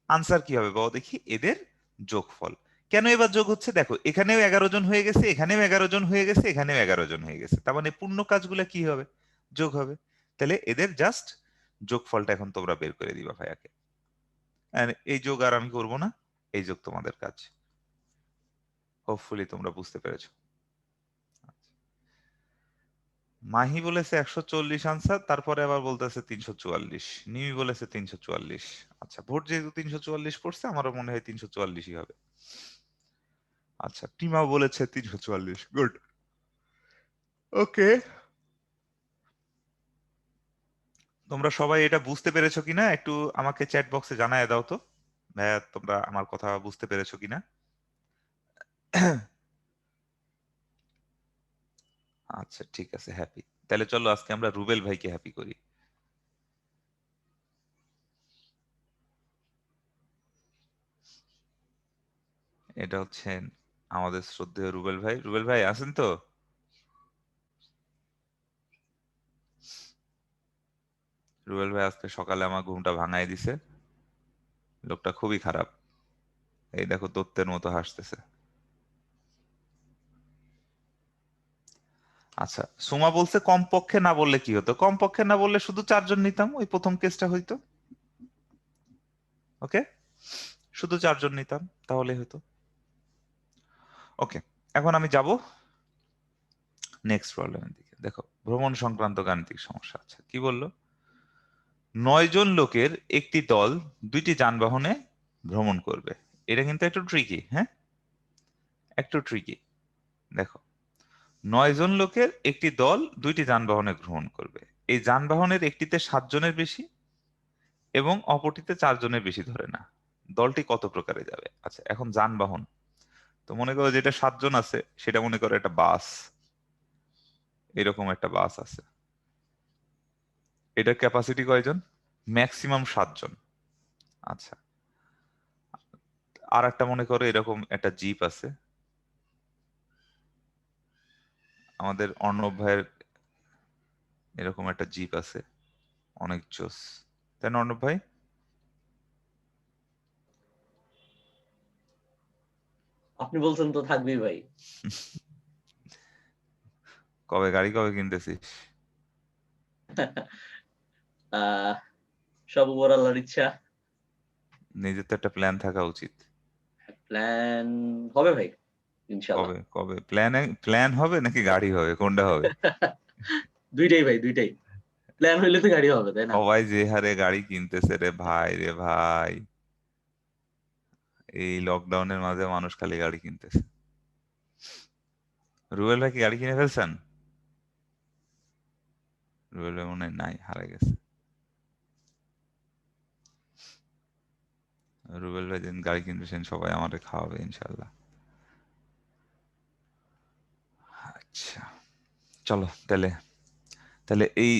আনসার কি হবে বলো দেখি? এদের যোগফল। কেন এবার যোগ হচ্ছে? দেখো, এখানেও 11 জন হয়ে গেছে, এখানেও 11 জন হয়ে গেছে, এখানেও 11 জন হয়ে গেছে, তার মানে পূর্ণ কাজগুলো কি হবে? যোগ হবে। তাহলে এদের জাস্ট যোগফলটা এখন তোমরা বের করে দিবা ভাইয়াকে। আর এই যোগ আর আমি করবো না, এই যোগ তোমাদের কাজ। হোপফুলি তোমরা বুঝতে পেরেছো। মাহি বলেছে 140 আনসার, তারপরে আবার বলতেছে 344। নিমি বলেছে 344। আচ্ছা, ভোট যেহেতু 344 পড়ছে, আমারও মনে হয় 344ই হবে। আচ্ছা, টিমাও বলেছে 344। গুড, ওকে। তোমরা সবাই এটা বুঝতে পেরেছো কিনা একটু আমাকে চ্যাট বক্সে জানায় দাও তো ভাইয়া, তোমরা আমার কথা বুঝতে পেরেছো কিনা? আচ্ছা, ঠিক আছে, হ্যাপি। তাহলে চলো আজকে আমরা রুবেল ভাইকে হ্যাপি করি। এটা হচ্ছে আমাদের শ্রদ্ধেয় রুবেল ভাই। রুবেল ভাই আছেন তো? রুবেল ভাই আজকে সকালে আমার ঘুমটা ভাঙাই দিছে। লোকটা খুবই খারাপ। এই দেখো, দত্তের মতো হাসতেছে। আচ্ছা, সোমা বলছে কমপক্ষে না বললে কি হতো? কমপক্ষে না বললে শুধু 4 জন নিতাম, ওই প্রথম কেসটা হইতো। ওকে, শুধু 4 জন নিতাম, তাহলে হতো। ওকে, এখন আমি যাব নেক্সট প্রবলেমের দিকে। দেখো, ভ্রমণ সংক্রান্ত গাণিতিক সমস্যা আছে। কি বললো? 9 জন লোকের একটি দল 2টি যানবাহনে ভ্রমণ করবে। এটা কিন্তু একটু ট্রিকি, হ্যাঁ, একটু ট্রিকি। দেখো, 9 জন লোকের একটি দল 2টি যানবাহনে ভ্রমণ করবে। এই যানবাহনের একটিতে 7 জনের বেশি এবং অপরটিতে 4 জনের বেশি ধরে না, দলটি কত প্রকারে যাবে? আচ্ছা, এখন যানবাহন তো মনে করো যেটা 7 জন আছে সেটা মনে করো একটা বাস, এরকম একটা বাস আছে। এটার ক্যাপাসিটি কয়জন? ম্যাক্সিমাম 7 জন। আচ্ছা, আর একটা মনে করো এরকম একটা জিপ আছে, আমাদের অর্ণব ভাইয়ের এরকম একটা জিপ আছে, অনেক জোস, তাই না অর্ণব ভাই? আপনি বলছেন তো থাকবেই ভাই। কবে কিনতেছিস? আহ সব উপর আল্লাহর ইচ্ছা। নিজের তো একটা প্ল্যান থাকা উচিত। প্ল্যান হবে ভাই ইনশাআল্লাহ। কবে কবে প্ল্যান হবে নাকি গাড়ি হবে, কোনটা হবে? দুইটাই ভাই, দুইটাই। প্ল্যান হইলে তো গাড়ি হবে, তাই না? সবাই যে হারে গাড়ি কিনতেছে রে ভাই, রে ভাই, এই লকডাউনের মাঝে মানুষ খালি গাড়ি কিনতেছে। রুবেল ভাই কি গাড়ি কিনে ফেলছেন? রুবেল ভাই মনে হয় নাই, হারা গেছে। রুবেল ভাই যেদিন গাড়ি কিনবেন সবাই আমাদের খাওয়াবে ইনশাল্লাহ। আচ্ছা, চলো তাহলে তাহলে এই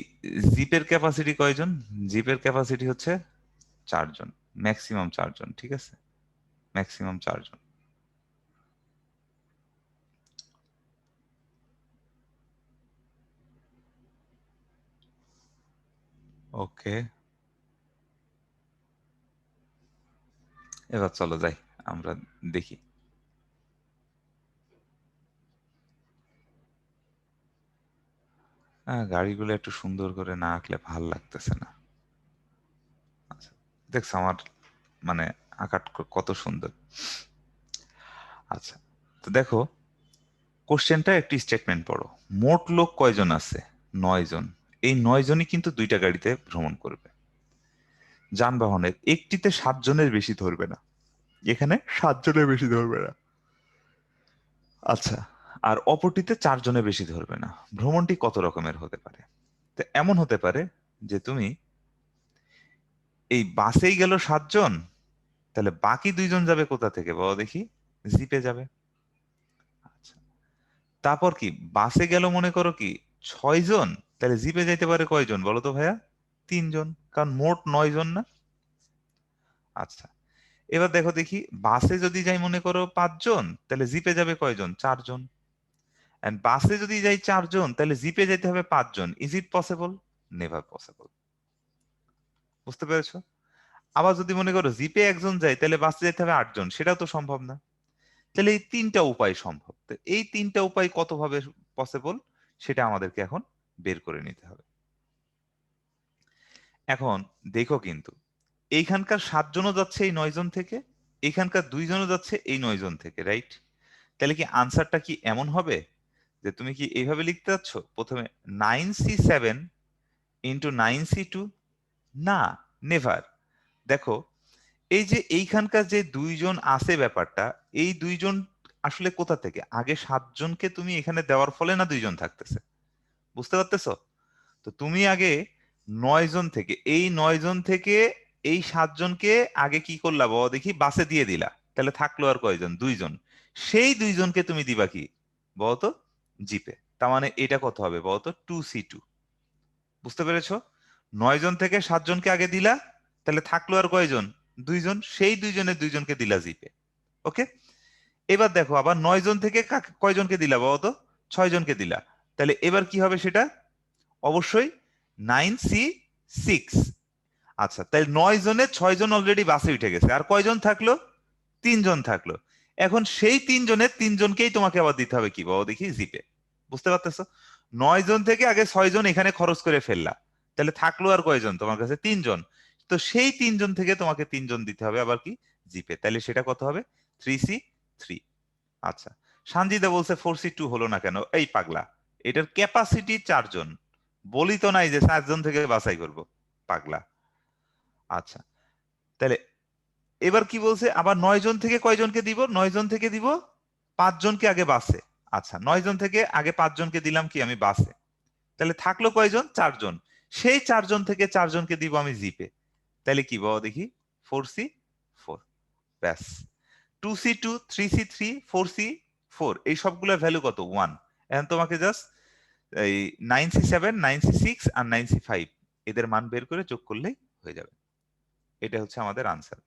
জিপের ক্যাপাসিটি কয়জন? জিপের ক্যাপাসিটি হচ্ছে 4 জন, ম্যাক্সিমাম 4 জন, ঠিক আছে, ম্যাক্সিমাম 4 জন। ওকে, এবার চলো যাই আমরা দেখি। গাড়িগুলো একটু সুন্দর করে না আঁকলে ভাল লাগতেছে না। আচ্ছা, দেখছো আমার মানে আঁকাট কত সুন্দর। আচ্ছা, তো দেখো কোশ্চেনটা একটি স্টেটমেন্ট পড়ো। মোট লোক কয়জন আছে? 9 জন। এই 9 জনই কিন্তু 2টা গাড়িতে ভ্রমণ করবে। যানবাহনের একটিতে 7 জনের বেশি ধরবে না, এখানে 7 জনের বেশি ধরবে না। আচ্ছা, আর অপরটিতে 4 জনের বেশি ধরবে না। ভ্রমণটি কত রকমের হতে পারে? তো এমন হতে পারে যে তুমি এই বাসেই গেল 7 জন, তাহলে বাকি 2 জন যাবে কোথা থেকে বলো দেখি? জিপে যাবে। আচ্ছা, তারপর কি বাসে গেল মনে করো কি 6 জন, তাহলে জিপে যাইতে পারে কয়জন বলো তো ভাইয়া? 3 জন, কারণ মোট 9 জন না। আচ্ছা, এবার দেখো দেখি বাসে যদি যাই মনে করো 5 জন, তাহলে জিপে যাবে কয়জন? 4 জন। এন্ড বাসে যদি যাই 4 জন, তাহলে জিপে যেতে হবে 5 জন। Is it possible? Never possible. বুঝতে পেরেছো? আবার যদি মনে করো জিপে একজন যায়, তাহলে বাসে যেতে হবে 8 জন, সেটাও তো সম্ভব না। তাহলে এই 3টা উপায় সম্ভব। তো এই 3টা উপায় কত ভাবে পসিবল সেটা আমাদেরকে এখন বের করে নিতে হবে। এখন দেখো কিন্তু এইখানকার 7 জনও যাচ্ছে এই 9 জন থেকে, এইখানকার 2 জনও যাচ্ছে এই 9 জন থেকে, রাইট? তাহলে কি আনসারটা কি এমন হবে যে তুমি কি এইভাবে লিখতে যাচ্ছ প্রথমে 9c7 ইন্টু 9c2? না, নেভার। দেখো, এই যে এইখানকার যে 2 জন আছে ব্যাপারটা, এই 2 জন আসলে কোথা থেকে? আগে 7 জনকে তুমি এখানে দেওয়ার ফলে না 2 জন থাকতেছে, বুঝতে পারতেছো? তো তুমি আগে 9 জন থেকে, এই 9 জন থেকে এই 7 জনকে আগে কি করলা বাবা দেখি? বাসে দিয়ে দিলা, তাহলে থাকলো আর কয়জন? 2 জন। সেই 2 জনকে তুমি দিবা কি বলতো? জিপে। তার মানে এটা কত হবে বলতো? 2c2। বুঝতে পেরেছো? 9 জন থেকে 7 জনকে আগে দিলা, তাহলে থাকলো আর কয়জন? 2 জন। সেই 2 জনের 2 জনকে দিলা জিপে। ওকে, এবার দেখো আবার 9 জন থেকে কয়জনকে দিলা বলতো? 6 জনকে দিলা। তাহলে এবার কি হবে সেটা? অবশ্যই 9c6। আচ্ছা, তাই 9 জনে 6 জন অলরেডি বাসে উঠে গেছে, আর কয়জন থাকলো? 3 জন থাকলো। এখন সেই 3 জনের 3 জনকেই তোমাকে আবার দিতে হবে কি বাবা দেখি? জিপে। বুঝতে পারতেছো? 9 জন থেকে আগে 6 জন এখানে খরচ করে ফেললা, তাহলে থাকলো আর কয়জন তোমার কাছে? 3 জন। তো সেই 3 জন থেকে তোমাকে 3 জন দিতে হবে আবার কি? জিপে। তাহলে সেটা কত হবে? 3c3। আচ্ছা, সানজিদা বলছে 4C2 হলো না কেন? এই পাগলা, এটার ক্যাপাসিটি 4 জন, বলি তো নাই যে 4 জন থেকে বাছাই করব, পাগলা। আচ্ছা, তাহলে এবার কি বলছে, আবার 9 জন থেকে কয়জনকে দিব? 9 জন থেকে দিব 5 জনকে আগে বাসে। আচ্ছা, 9 জন থেকে আগে 5 জনকে দিলাম কি আমি বাসে, তাহলে থাকলো কয়জন? 4 জন। সেই 4 জন থেকে 4 জনকে দিব আমি জিপে, তাহলে কি বাবা দেখি? 4C4, ব্যাস। 2C2, 3C3, 4C4, এই সবগুলোর ভ্যালু কত? 1। এখন তোমাকে জাস্ট এই 9C7, 9C6 আর 9C5 এদের মান বের করে যোগ করলেই হয়ে যাবে। এটা হচ্ছে আমাদের আনসার।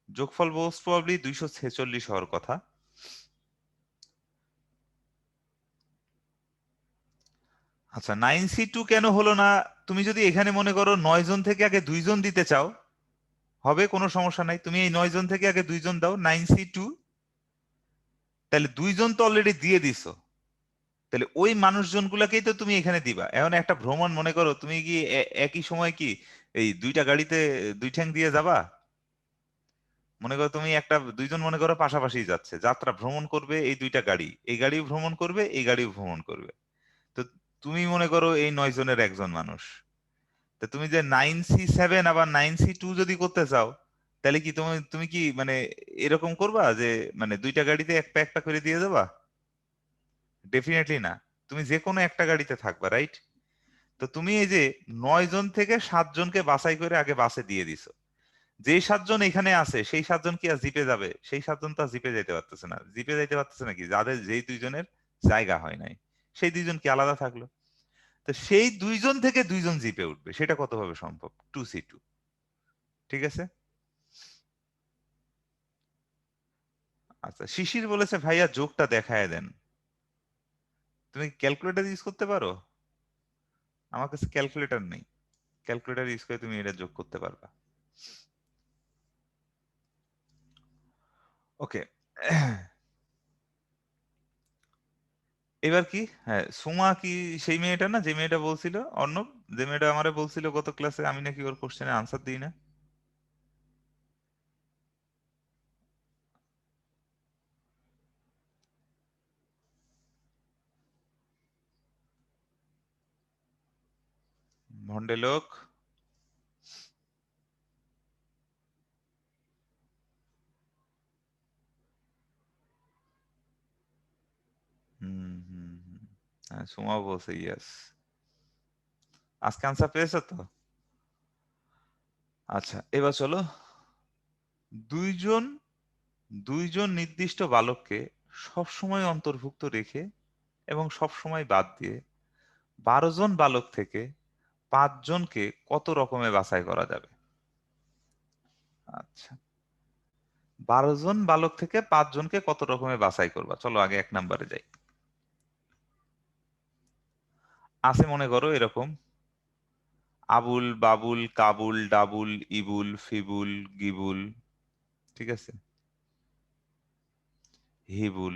যোগফল মোস্ট প্রবাবলি 246 হওয়ার কথা। আচ্ছা, 9C2 কেন হলো না? তুমি যদি এখানে মনে করো 9 জন থেকে আগে 2 জন দিতে চাও, হবে, কোনো সমস্যা নাই। তুমি এই 9 জন থেকে আগে 2 জন দাও 9C2, তাহলে 2 জন তো অলরেডি দিয়ে দিছো, তাহলে ওই মানুষজন গুলাকেই তো তুমি এখানে দিবা। এখন একটা ভ্রমণ মনে করো, তুমি কি একই সময় কি এই 2টা গাড়িতে 2 ঠ্যাং দিয়ে যাবা? মনে করো তুমি একটা 2 জন মনে করো পাশাপাশি যাচ্ছে, যাত্রা ভ্রমণ করবে এই 2টা গাড়ি, এই গাড়িও ভ্রমণ করবে, এই গাড়িও ভ্রমণ করবে। তো তুমি মনে করো এই 9 জনের একজন মানুষ, তো তুমি যে 9C7 আবার 9C2 যদি করতে চাও, তাহলে কি তুমি তুমি কি মানে এরকম করবা যে মানে 2টা গাড়িতে একটা একটা করে দিয়ে দেবা? ডেফিনেটলি না, তুমি যে কোনো একটা গাড়িতে থাকবা, রাইট? তো তুমি এই যে 9 জন থেকে 7 জনকে বাছাই করে আগে বাসে দিয়ে দিছো, যেই 7 জন এখানে আছে সেই 7 জন কি আর জিপে যাবে? সেই 7 জন তো আর জিপে যাইতে পারতেছে না। জিপে যাইতে পারতেছে নাকি? যাদের যেই 2 জনের জায়গা হয় নাই, সেই 2 জন কি আলাদা থাকলো? তো সেই 2 জন থেকে 2 জন জিপে উঠবে, সেটা কতভাবে সম্ভব? 2C2, ঠিক আছে। আচ্ছা, শিশির বলেছে ভাইয়া যোগটা দেখায় দেন। তুমি ক্যালকুলেটর ইউজ করতে পারো? আমার কাছে ক্যালকুলেটর নেই, ক্যালকুলেটর ইউজ করে তুমি এটা যোগ করতে পারবা। ওকে, এবার কি, হ্যাঁ, সুমা কি সেই মেয়েটা না যে মেয়েটা বলছিল, অর্ণব, যে মেয়েটা আমারে বলছিল গত ক্লাসে আমি নাকি ওর কোশ্চেনে আনসার দিই না? ভন্ডে লোক। হুম হুম হুম, হ্যাঁ সুমা বলছে ইয়েস। আজকে আনসার পেয়েছো তো? আচ্ছা, এবার চলো, দুইজন দুইজন নির্দিষ্ট বালককে সবসময় অন্তর্ভুক্ত রেখে এবং সবসময় বাদ দিয়ে 12 জন বালক থেকে 5 জনকে কত রকমে বাছাই করা যাবে? আচ্ছা, 12 জন বালক থেকে 5 জনকে কত রকমে বাছাই করবা? চলো আগে 1 নম্বরে যাই। আছে মনে করো এরকম আবুল, বাবুল, কাবুল, ডাবুল, ইবুল, ফিবুল, গিবুল, ঠিক আছে, হিবুল,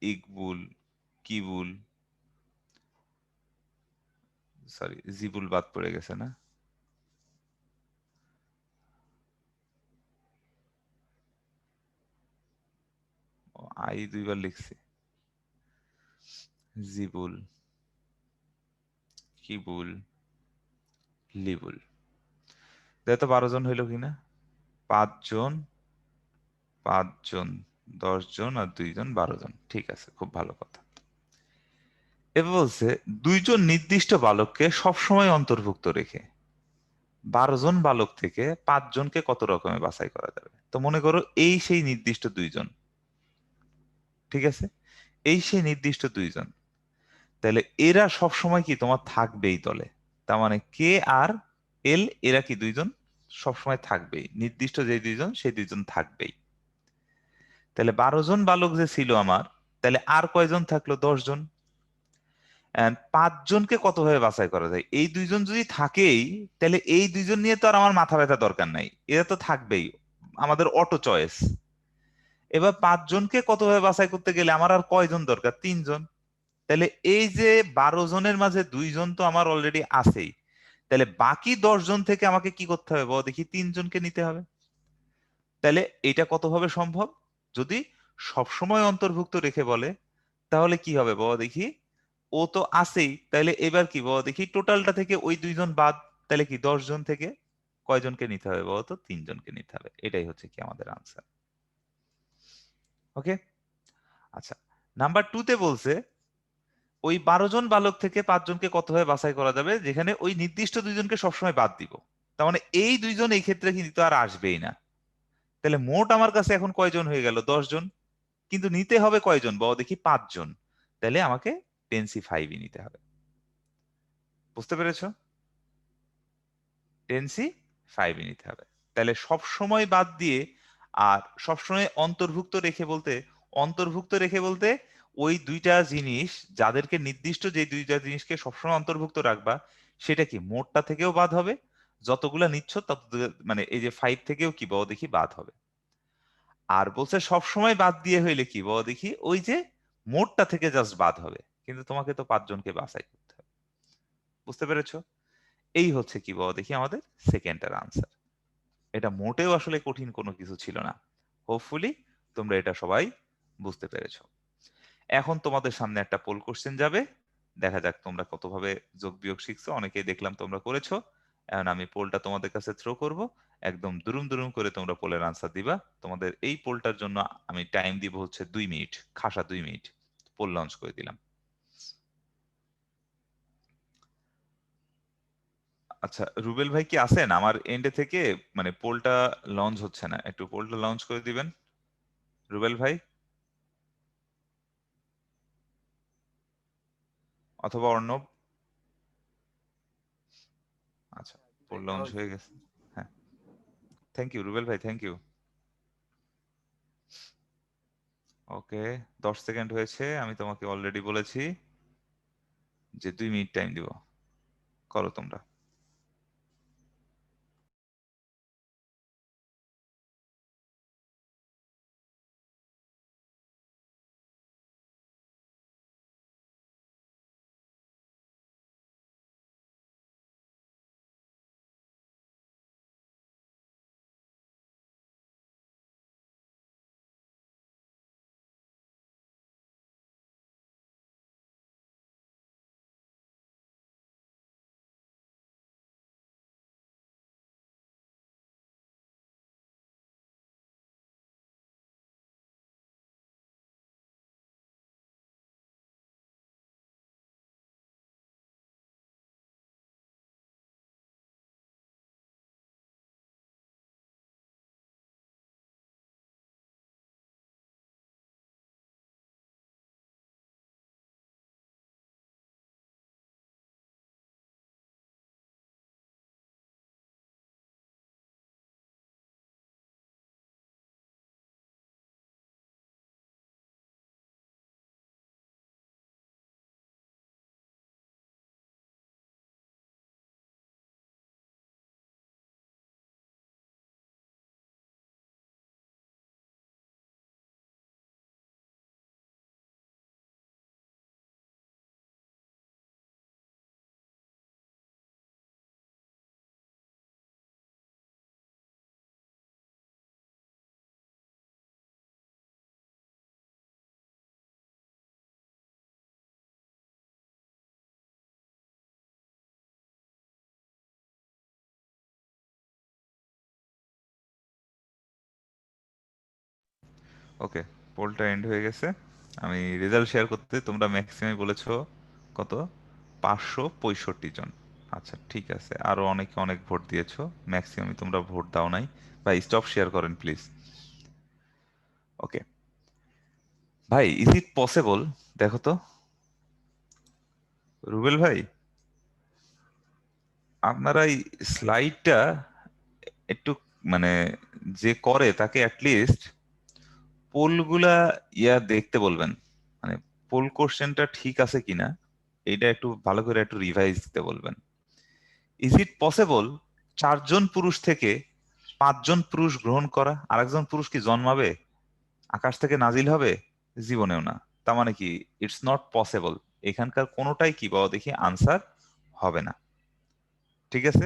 ইকবুল, কিবুল, সরি জিবুল বাদ পড়ে গেছে না? ও, আই 2বার লিখছি। জিবুল, কিবুল, লিবুল, দেখো 12 জন হইলো কিনা? 5 জন, 5 জন, 10 জন আর 2 জন, 12 জন, ঠিক আছে, খুব ভালো কথা। এবার বলছে 2 জন নির্দিষ্ট বালককে সবসময় অন্তর্ভুক্ত রেখে 12 জন বালক থেকে 5 জনকে কত রকমে বাছাই করা যাবে? তো মনে করো এই সেই নির্দিষ্ট 2 জন, ঠিক আছে, এই সেই নির্দিষ্ট 2 জন, তাহলে এরা সব সময় কি তোমার থাকবেই দলে? তার মানে কে আর এল, এরা কি 2 জন সবসময় থাকবেই, নির্দিষ্ট যে 2 জন সেই 2 জন থাকবেই। তাহলে 12 জন বালক যে ছিল আমার, তাহলে আর কয়জন থাকলো? 10 জন। 5 জনকে কত ভাবে বাছাই করা যায়? এই 2 জন যদি থাকেই, তাহলে এই 2 জন নিয়ে তো আর আমার মাথা ব্যথা দরকার নাই, এরা তো থাকবেই, আমাদের অটো চয়েস। এবার 5 জনকে কত ভাবে বাছাই করতে গেলে আমার আর কয়জন দরকার? 3 জন। তাহলে এই যে 12 জনের মাঝে 2 জন তো আমার অলরেডি আছেই, তাহলে বাকি 10 জন থেকে আমাকে কি করতে হবে বলো দেখি? 3 জনকে নিতে হবে। তাহলে এটা কত ভাবে সম্ভব? যদি সবসময় অন্তর্ভুক্ত রেখে বলে, তাহলে কি হবে বাবা দেখি? ও তো আছেই, তাহলে এবার কি বাবা দেখি? টোটালটা থেকে ওই 2 জন বাদ, তাহলে কি 10 জন থেকে কয়জনকে নিতে হবে বাবা? তো 3 জনকে নিতে হবে। এটাই হচ্ছে কি আমাদের আনসার। ওকে, আচ্ছা। নাম্বার 2-তে বলছে ওই 12 জন বালক থেকে 5 জনকে কতভাবে বাছাই করা যাবে, যেখানে ওই নির্দিষ্ট 2 জনকে সবসময় বাদ দিব। তার মানে এই 2 জন এই ক্ষেত্রে কিন্তু আর আসবেই না। তাহলে মোট আমার কাছে এখন কয়জন হয়ে গেল? 10 জন। কিন্তু নিতে হবে কয়জন বাবা দেখি? 5 জন। তাহলে আমাকে 10C5 নিতে হবে। বুঝতে পেরেছো? 10C5 নিতে হবে। তাহলে সব সময় বাদ দিয়ে আর সবসময় অন্তর্ভুক্ত রেখে বলতে, অন্তর্ভুক্ত রেখে বলতে ওই 2টা জিনিস, যাদেরকে নির্দিষ্ট যে 2টা জিনিসকে সবসময় অন্তর্ভুক্ত রাখবা, সেটা কি মোটটা থেকেও বাদ হবে, যতগুলা নিচ্ছ তত, মানে এই যে 5 থেকেও কি বাবা দেখি বাদ হবে। আর বলছে সবসময় বাদ দিয়ে হইলে কি বাবা দেখি? ওই যে মোটটা থেকে জাস্ট বাদ হবে, কিন্তু তোমাকে তো 5 জনকে বাছাই করতে হবে। বুঝতে পেরেছো? এই হচ্ছে কি বাবা দেখি আমাদের সেকেন্ডটার আনসার। এটা মোটেও আসলে কঠিন কোনো কিছু ছিল না। হোপফুলি তোমরা এটা সবাই বুঝতে পেরেছো। এখন তোমাদের সামনে একটা পোল কোশ্চেন যাবে, দেখা যাক তোমরা কতভাবে যোগ বিয়োগ শিখছো। অনেকেই দেখলাম তোমরা করেছো। এখন আমি পোলটা তোমাদের কাছে থ্রো করব, একদম দুরুম দুরুম করে তোমরা পোলের আনসার দিবা। তোমাদের এই পোলটার জন্য আমি টাইম দিব হচ্ছে 2 মিনিট, খাসা 2 মিনিট। পোল লঞ্চ করে দিলাম। আচ্ছা, রুবেল ভাই কি আছেন? আমার এন্ডে থেকে মানে পোলটা লঞ্চ হচ্ছে না, একটু পোলটা লঞ্চ করে দিবেন রুবেল ভাই, অথবা অর্ণব। আচ্ছা, পোল লঞ্চ হয়ে গেছে। হ্যাঁ, থ্যাংক ইউ রুবেল ভাই, থ্যাংক ইউ। ওকে, 10 সেকেন্ড হয়েছে। আমি তোমাকে অলরেডি বলেছি যে 2 মিনিট টাইম দিব, করো তোমরা। ওকে, পোলটা এন্ড হয়ে গেছে। আমি রেজাল্ট শেয়ার করতে, তোমরা ম্যাক্সিমাম বলেছো কত? 565 জন। আচ্ছা ঠিক আছে, আরো অনেকে অনেক ভোট দিয়েছো, ম্যাক্সিমাম তোমরা ভোট দাও নাই। ভাই স্টপ শেয়ার করেন প্লিজ। ওকে ভাই, ইজ ইট পসিবল? দেখো তো রুবেল ভাই, আপনারা এই স্লাইডটা একটু মানে যে করে তাকে অ্যাটলিস্ট পোলগুলা দেখতে বলবেন, মানে পোল কোশ্চেনটা ঠিক আছে কিনা এইটা একটু ভালো করে একটু রিভাইজ দিতে বলবেন। ইজ ইট পসিবল 4 জন পুরুষ থেকে 5 জন পুরুষ গ্রহণ করা? আরেকজন পুরুষ কি জন্মাবে? আকাশ থেকে নাজিল হবে? জীবনেও না। তার মানে কি ইটস নট পসিবল। এখানকার কোনোটাই কি বাবা দেখি আনসার হবে না। ঠিক আছে,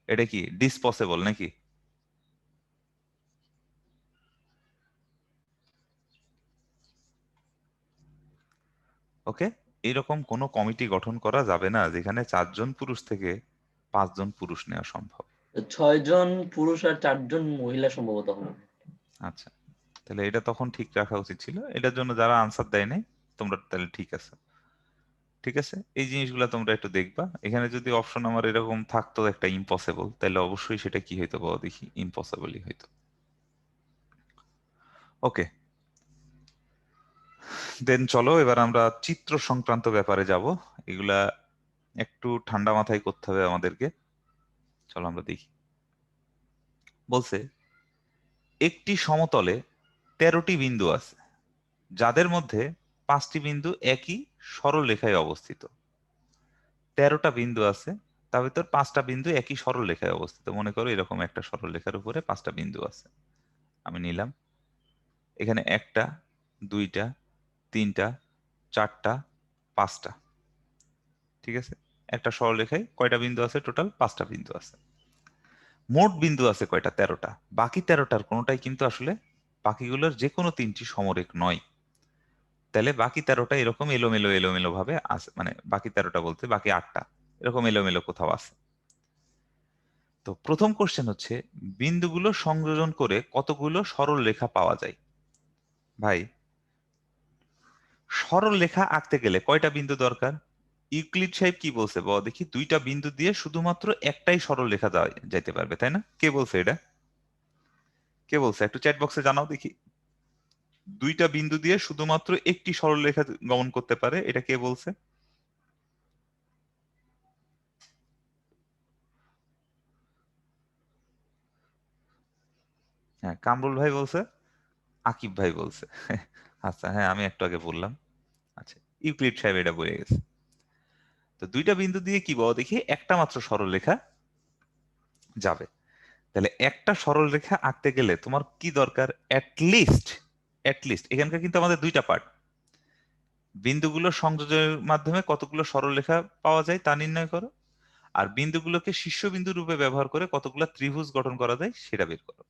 এটা কি ডিসপসিবল নাকি? ওকে, এরকম কোনো কমিটি গঠন করা যাবে না যেখানে 4 জন পুরুষ থেকে 5 জন পুরুষ নেওয়া সম্ভব। 6 জন পুরুষ আর 4 জন মহিলা সম্ভবত হবে। আচ্ছা, তাহলে এটা তখন ঠিক রাখা উচিত ছিল। এটার জন্য যারা আনসার দেয় নাই তোমরা তাহলে ঠিক আছে, ঠিক আছে, এই জিনিসগুলো তোমরা একটু দেখবা। এখানে যদি অপশন আমার এরকম থাকতো একটা ইম্পসিবল, তাহলে অবশ্যই সেটা কি হইতো বলো দেখি, ইম্পসিবলই হইতো। ওকে, দেন চলো এবার আমরা চিত্র সংক্রান্ত ব্যাপারে যাব। এগুলা একটু ঠান্ডা মাথায় করতে হবে আমাদেরকে। চলো আমরা দেখি। বলছে একটি সমতলে 13টি বিন্দু আছে, যাদের মধ্যে 5টি বিন্দু একই সরলরেখায় অবস্থিত। 13টা বিন্দু আছে, তার ভিতর 5টা বিন্দু একই সরলরেখায় অবস্থিত। মনে করো এরকম একটা সরলরেখার উপরে 5টা বিন্দু আছে, আমি নিলাম। এখানে 1টা 2টা 3টা 4টা 5টা, ঠিক আছে। একটা সরলরেখায় কয়টা বিন্দু আছে? টোটাল 5টা বিন্দু আছে। মোট বিন্দু আছে কয়টা? 13টা। বাকি 13টার কোনোটাই কিন্তু আসলে বাকিগুলোর যে কোনো 3টি সমরেখ নয়। তাহলে বাকি 13টা এরকম এলোমেলো এলোমেলো ভাবে আছে, মানে বাকি 13টা বলতে বাকি 8টা এরকম এলোমেলো কোথাও আছে। তো প্রথম কোশ্চেন হচ্ছে বিন্দুগুলো সংযোজন করে কতগুলো সরল রেখা পাওয়া যায়? ভাই, সরল রেখা আঁকতে গেলে কয়টা বিন্দু দরকার? ইউক্লিড সাহেব কি বলছে বল দেখি? 2টা বিন্দু দিয়ে শুধুমাত্র একটাই সরল রেখা যাইতে পারবে, তাই না? কে বলছে এটা? কে বলছে? একটু চ্যাট বক্সে জানাও দেখি। 2টা বিন্দু দিয়ে শুধুমাত্র একটি সরল রেখা গমন করতে পারে, এটা কে বলছে? হ্যাঁ, কামরুল ভাই বলছে, আকিব ভাই বলছে। আচ্ছা হ্যাঁ, আমি একটু আগে বললাম। আচ্ছা, ইউক্লিড সাহেব এটা বলে গেছে। তো 2টা বিন্দু দিয়ে কি বলো দেখি একটা মাত্র সরল রেখা যাবে। তাহলে একটা সরল রেখা আঁকতে গেলে তোমার কি দরকার? অ্যাটলিস্ট এখানকার কিন্তু আমাদের 2টা পার্ট। বিন্দুগুলো সংযোজনের মাধ্যমে কতগুলো সরল রেখা পাওয়া যায় তা নির্ণয় করো, আর বিন্দুগুলোকে শীর্ষবিন্দু রূপে ব্যবহার করে কতগুলো ত্রিভুজ গঠন করা যায় সেটা বের করো।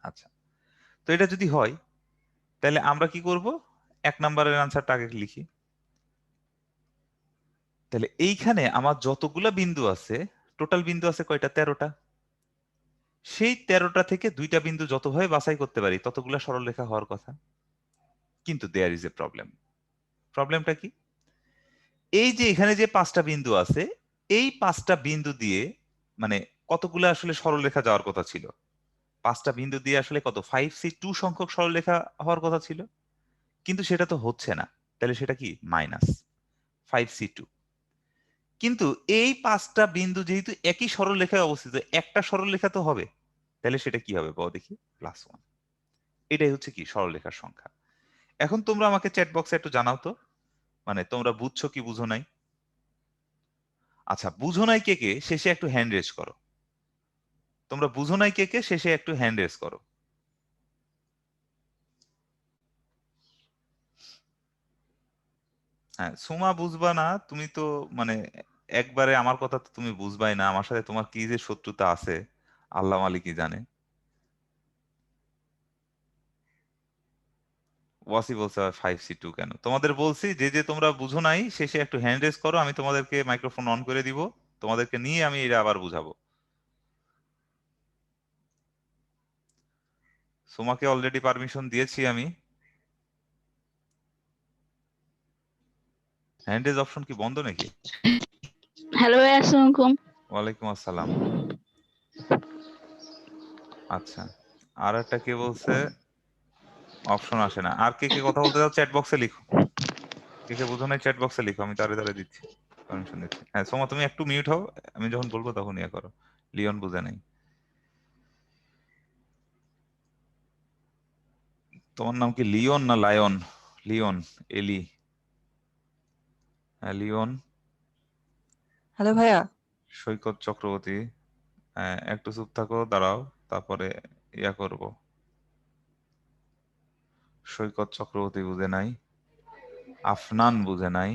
আচ্ছা, তো এটা যদি হয় তাহলে আমরা কি করব? 1 নম্বরের আনসারটা আগে লিখি। তাহলে এইখানে আমার যতগুলা বিন্দু আছে, টোটাল বিন্দু আছে কয়টা? 13টা। সেই 13টা থেকে 2টা বিন্দু যতভাবে বাছাই করতে পারি ততগুলা সরলরেখা হওয়ার কথা। কিন্তু দেয়ার ইজ এ প্রবলেম। প্রবলেমটা কি? এই যে এখানে যে 5টা বিন্দু আছে, এই 5টা বিন্দু দিয়ে মানে কতগুলা আসলে সরলরেখা যাওয়ার কথা ছিল? 5টা বিন্দু দিয়ে আসলে কত 5c2 সংখ্যক সরলরেখা হওয়ার কথা ছিল, কিন্তু সেটা তো হচ্ছে না। তাহলে সেটা কি? Minus 5c2। কিন্তু এই 5টা বিন্দু যেহেতু একই সরলরেখায় অবস্থিত, একটা সরলরেখা তো হবে, তাহলে সেটা কি হবে বলো দেখি? +1। এটাই হচ্ছে কি সরলরেখার সংখ্যা। এখন তোমরা আমাকে চ্যাট বক্সে একটু জানাও তো, মানে তোমরা বুঝছো কি বুঝো নাই? আচ্ছা, বুঝো নাই কে কে শেষে একটু হ্যান্ড রেজ করো। তোমরা বুঝো নাই কে কে শেষে একটু হ্যান্ড রেজ করো। হ্যাঁ, সুমা বুঝবা না তুমি তো, মানে একবারে আমার কথা তো তুমি বুঝবাই না। আমার সাথে তোমার কি যে শত্রুতা আছে আল্লাহ মালিকই জানে। ওয়াসি বলছে 5c2 কেন? তোমাদের বলছি যে যে তোমরা বুঝো নাই শেষে একটু হ্যান্ড রেজ করো, আমি তোমাদেরকে মাইক্রোফোন অন করে দিব, তোমাদেরকে নিয়ে আমি এটা আবার বুঝাবো। সুমাকে অলরেডি পারমিশন দিয়েছি আমি। হ্যান্ড রেজ অপশন কি বন্ধ নাকি? হ্যালো ভাই, আসসালামু আলাইকুম। ওয়ালাইকুম আসসালাম। আচ্ছা, আর একটা কে বলছে অপশন আসে না। আর কে কে কথা বলতে চাও চ্যাট বক্সে লিখো। কে কে বুঝো নাই চ্যাট বক্সে লিখো, আমি তারে তারে দিচ্ছি, পারমিশন দিচ্ছি। হ্যাঁ সোমা, তুমি একটু মিউট হও, আমি যখন বলবো তখন ইয়ে করো। লিওন বুঝে নাই। তোমার নাম কি লিওন না লায়ন? লিওন, এলি। হ্যাঁ লিওন। হ্যালো ভাইয়া। সৈকত চক্রবর্তী। হ্যাঁ একটু চুপ থাকো, দাঁড়াও, তারপরে ইয়া করব। সৈকত চক্রবর্তী বুঝে নাই, আফনান বুঝে নাই।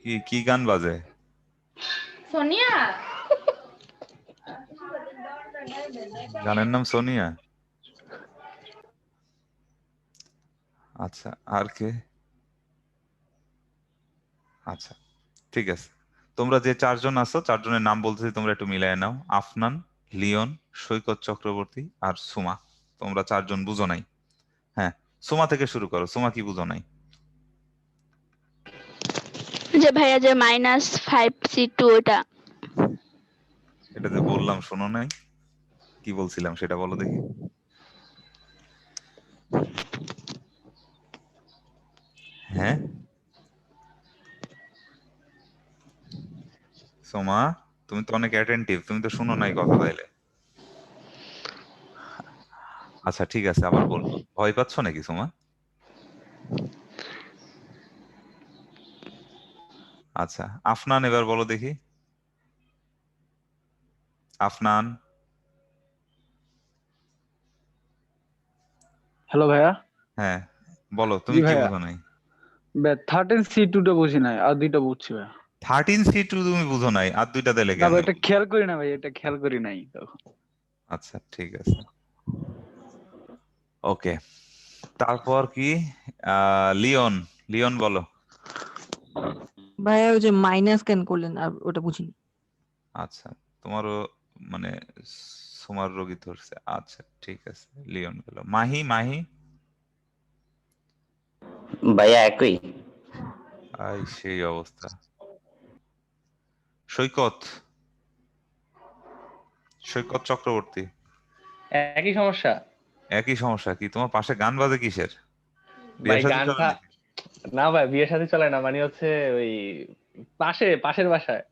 কি কি গান বাজে? সোনিয়া। গানের নাম সোনিয়া? আচ্ছা, আর কে? আচ্ছা, ঠিক আছে। তোমরা যে চারজন আছো, চারজনের নাম বলতেছি, তোমরা একটু মিলায় নাও। আফনান, লিওন, সৈকত চক্রবর্তী আর সুমা। তোমরা চারজন বুঝো নাই। হ্যাঁ, সুমা থেকে শুরু করো। সুমা কি বুঝো নাই? যে ভাইয়া যে -5C2 ওটা। এটা যে বললাম শোনো নাই? কি বলছিলাম সেটা বলো দেখি। হ্যাঁ সোমা, তুমি তো অনেক অ্যাটেন্টিভ, তুমি তো শুনো নাই কথা তাইলে। আচ্ছা ঠিক আছে, আবার বলবো। ভয় পাচ্ছ নাকি সোমা? আচ্ছা, আফনান এবার বলো দেখি। আফনান। হ্যালো ভাইয়া। হ্যাঁ বলো, জি তুমি কি ভাইয়া, বুঝো নাই? 13C2 টা বুঝি নাই, আর দুইটা বুঝছি ভাইয়া। 13C2 তুমি বুঝো নাই, আর দুইটা দিলে না ভাই, কেমনে এটা বলো? খেয়াল করি না ভাই, এটা খেয়াল করি নাই তখন। আচ্ছা ঠিক আছে, ওকে। তারপর কি? লিওন। লিওন বলো। ভাইয়া ওই যে মাইনাস কেন করলেন আর ওটা বুঝিনি। আচ্ছা, তোমারও মানে সুমার রোগী ধরছে। আচ্ছা ঠিক আছে, লিওন গেল। মাহি। মাহি। ভাইয়া একই। আই সেই অবস্থা। সৈকত। সৈকত চক্রবর্তী। একই সমস্যা একই সমস্যা? কি তোমার পাশে গান বাজে কিসের? ভাই, বিয়ে শাদী চলে গানটা। নাকি? না ভাই, বিয়ে শাদী চলে না, মানে হচ্ছে ওই পাশের বাসায়।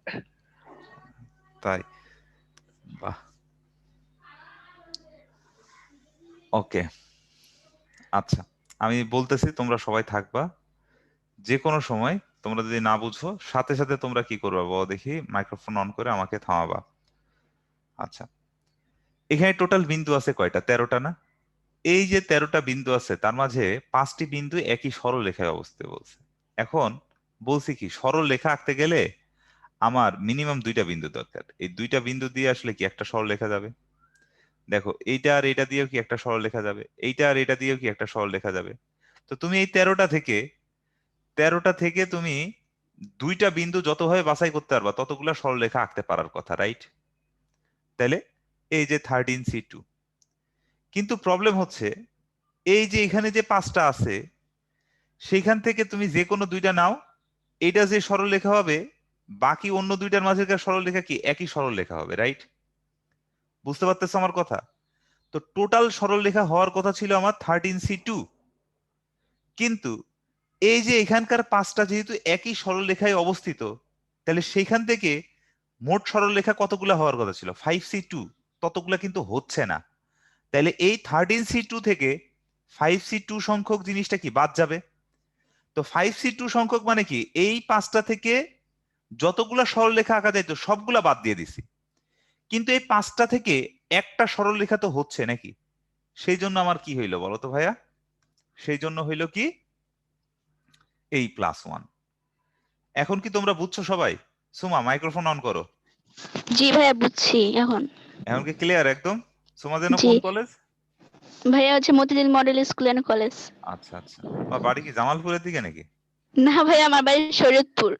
তাই? বাহ, ওকে। আচ্ছা, আমি বলতেছি, তোমরা সবাই থাকবা। যে কোনো সময় তোমরা যদি না বুঝো, সাথে সাথে তোমরা কি করবা বলো দেখি, মাইক্রোফোন অন করে আমাকে থামাবা। আচ্ছা, এখানে টোটাল বিন্দু আছে কয়টা? 13টা না? এই যে 13টা বিন্দু আছে, তার মাঝে 5টি বিন্দু একই সরলরেখায় অবস্থিত বলছে। এখন বলছি কি, সরলরেখা আঁকতে গেলে আমার মিনিমাম দুইটা বিন্দু দরকার। এই দুইটা বিন্দু দিয়ে আসলে কি একটা সরলরেখা যাবে? দেখো, এইটা আর এটা দিয়েও কি একটা সরলরেখা যাবে? এইটা আর এটা দিয়েও কি একটা সরলরেখা যাবে? তো তুমি এই 13টা থেকে তুমি দুইটা বিন্দু যতভাবে বাছাই করতে পারবা, ততগুলা সরলরেখা আঁকতে পারার কথা, রাইট? তাহলে এই যে 13C2। কিন্তু প্রবলেম হচ্ছে, এই যে এখানে যে 5টা আছে, সেইখান থেকে তুমি যে কোনো দুইটা নাও, এটা যে সরলরেখা হবে, বাকি অন্য দুইটার মাঝেকার সরলরেখা কি একই সরলরেখা হবে, রাইট? বুঝতে পারতেছো আমার কথা? তো টোটাল সরলরেখা হওয়ার কথা ছিল আমার 13C2, কিন্তু এই যে এখানকার 5টা যেহেতু একই সরলরেখায় অবস্থিত, তাহলে সেইখান থেকে মোট সরলরেখা কতগুলা হওয়ার কথা ছিল? 5C2। ততগুলা কিন্তু হচ্ছে না। তাহলে এই 13C2 থেকে 5C2 সংখ্যক জিনিসটা কি বাদ যাবে। তো 5C2 সংখ্যক মানে কি, এই 5টা থেকে যতগুলা সরলরেখা আঁকা যায় তো সবগুলা বাদ দিয়ে দিছি। কিন্তু এই 5টা থেকে একটা সরলরেখা তো হচ্ছে নাকি? সেই জন্য আমার কি হইলো বলো তো ভাইয়া? সেই জন্য হইলো কি, এই +1। এখন কি তোমরা বুঝছো সবাই? সুমা, মাইক্রোফোন অন করো। জি ভাইয়া, বুঝছি এখন। এখন কি ক্লিয়ার একদম? সুমা যেন জি কোন কলেজ? ভাইয়া, হচ্ছে Motijheel model school and college. আচ্ছা আচ্ছা, তোমার বাড়ি কি জামালপুরের দিকে নাকি? না ভাইয়া, আমার বাড়ি শরীয়তপুর।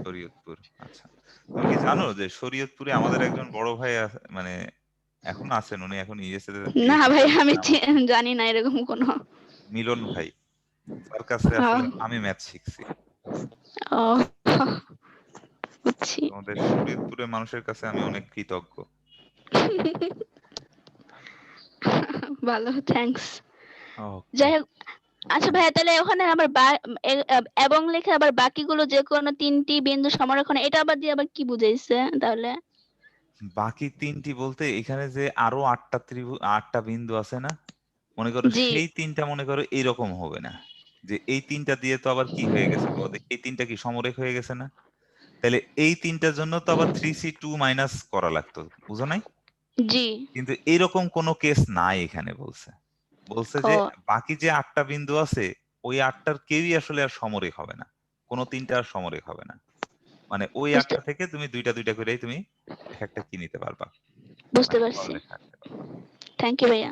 শরীয়তপুর, আচ্ছা। তুমি কি জানো যে শরীয়তপুরে আমাদের একজন বড় ভাই মানে এখন আছেন, উনি এখন ইউএসএ তে না পিএইচডি ভাইয়া, আমি করতেছেন। জানি না এরকম কোনো। মিলন ভাই, তার কাছে হ্যাঁ। আসলে আমি ম্যাথ শিখছি। ও, বুঝছি। তোমাদের শরীয়তপুরের মানুষের কাছে আমি অনেক কৃতজ্ঞ। ভালো, থ্যাঙ্কস। ওকে। যাই হোক, আচ্ছা ভাইয়া, তাহলে ওখানে আবার এবং লেখা আবার বাকিগুলো যে কোনো 3টি বিন্দু সমরেখণ, এটা আবার দিয়ে আবার কি বুঝাইছে তাহলে? বাকি 3টি বলতে এখানে যে আরো 8টা বিন্দু আছে না, মনে করো জি। সেই 3টা মনে করো এইরকম হবে না, যে এই 3টা দিয়ে তো আবার কি হয়ে গেছে বলো দেখি, এই 3টা কি সমরেখ হয়ে গেছে না? তাহলে এই 3টার জন্য তো আবার 3C2 মাইনাস করা লাগতো, বুঝো নাই? জি। কিন্তু এরকম কোনো কেস নাই এখানে। বলছে বলছে ও, যে বাকি যে 8টা বিন্দু আছে, ওই 8টার কেউই আসলে আর সমরেখ হবে না, কোনো 3টা আর সমরেখ হবে না। মানে ওই বুঝতে 8টা থেকে তুমি দুইটা দুইটা করেই তুমি এক একটা কি নিতে পারবা, বুঝতে মানে পারছি। সরলরেখা আঁকতে পারবা। থ্যাংক ইউ ভাইয়া।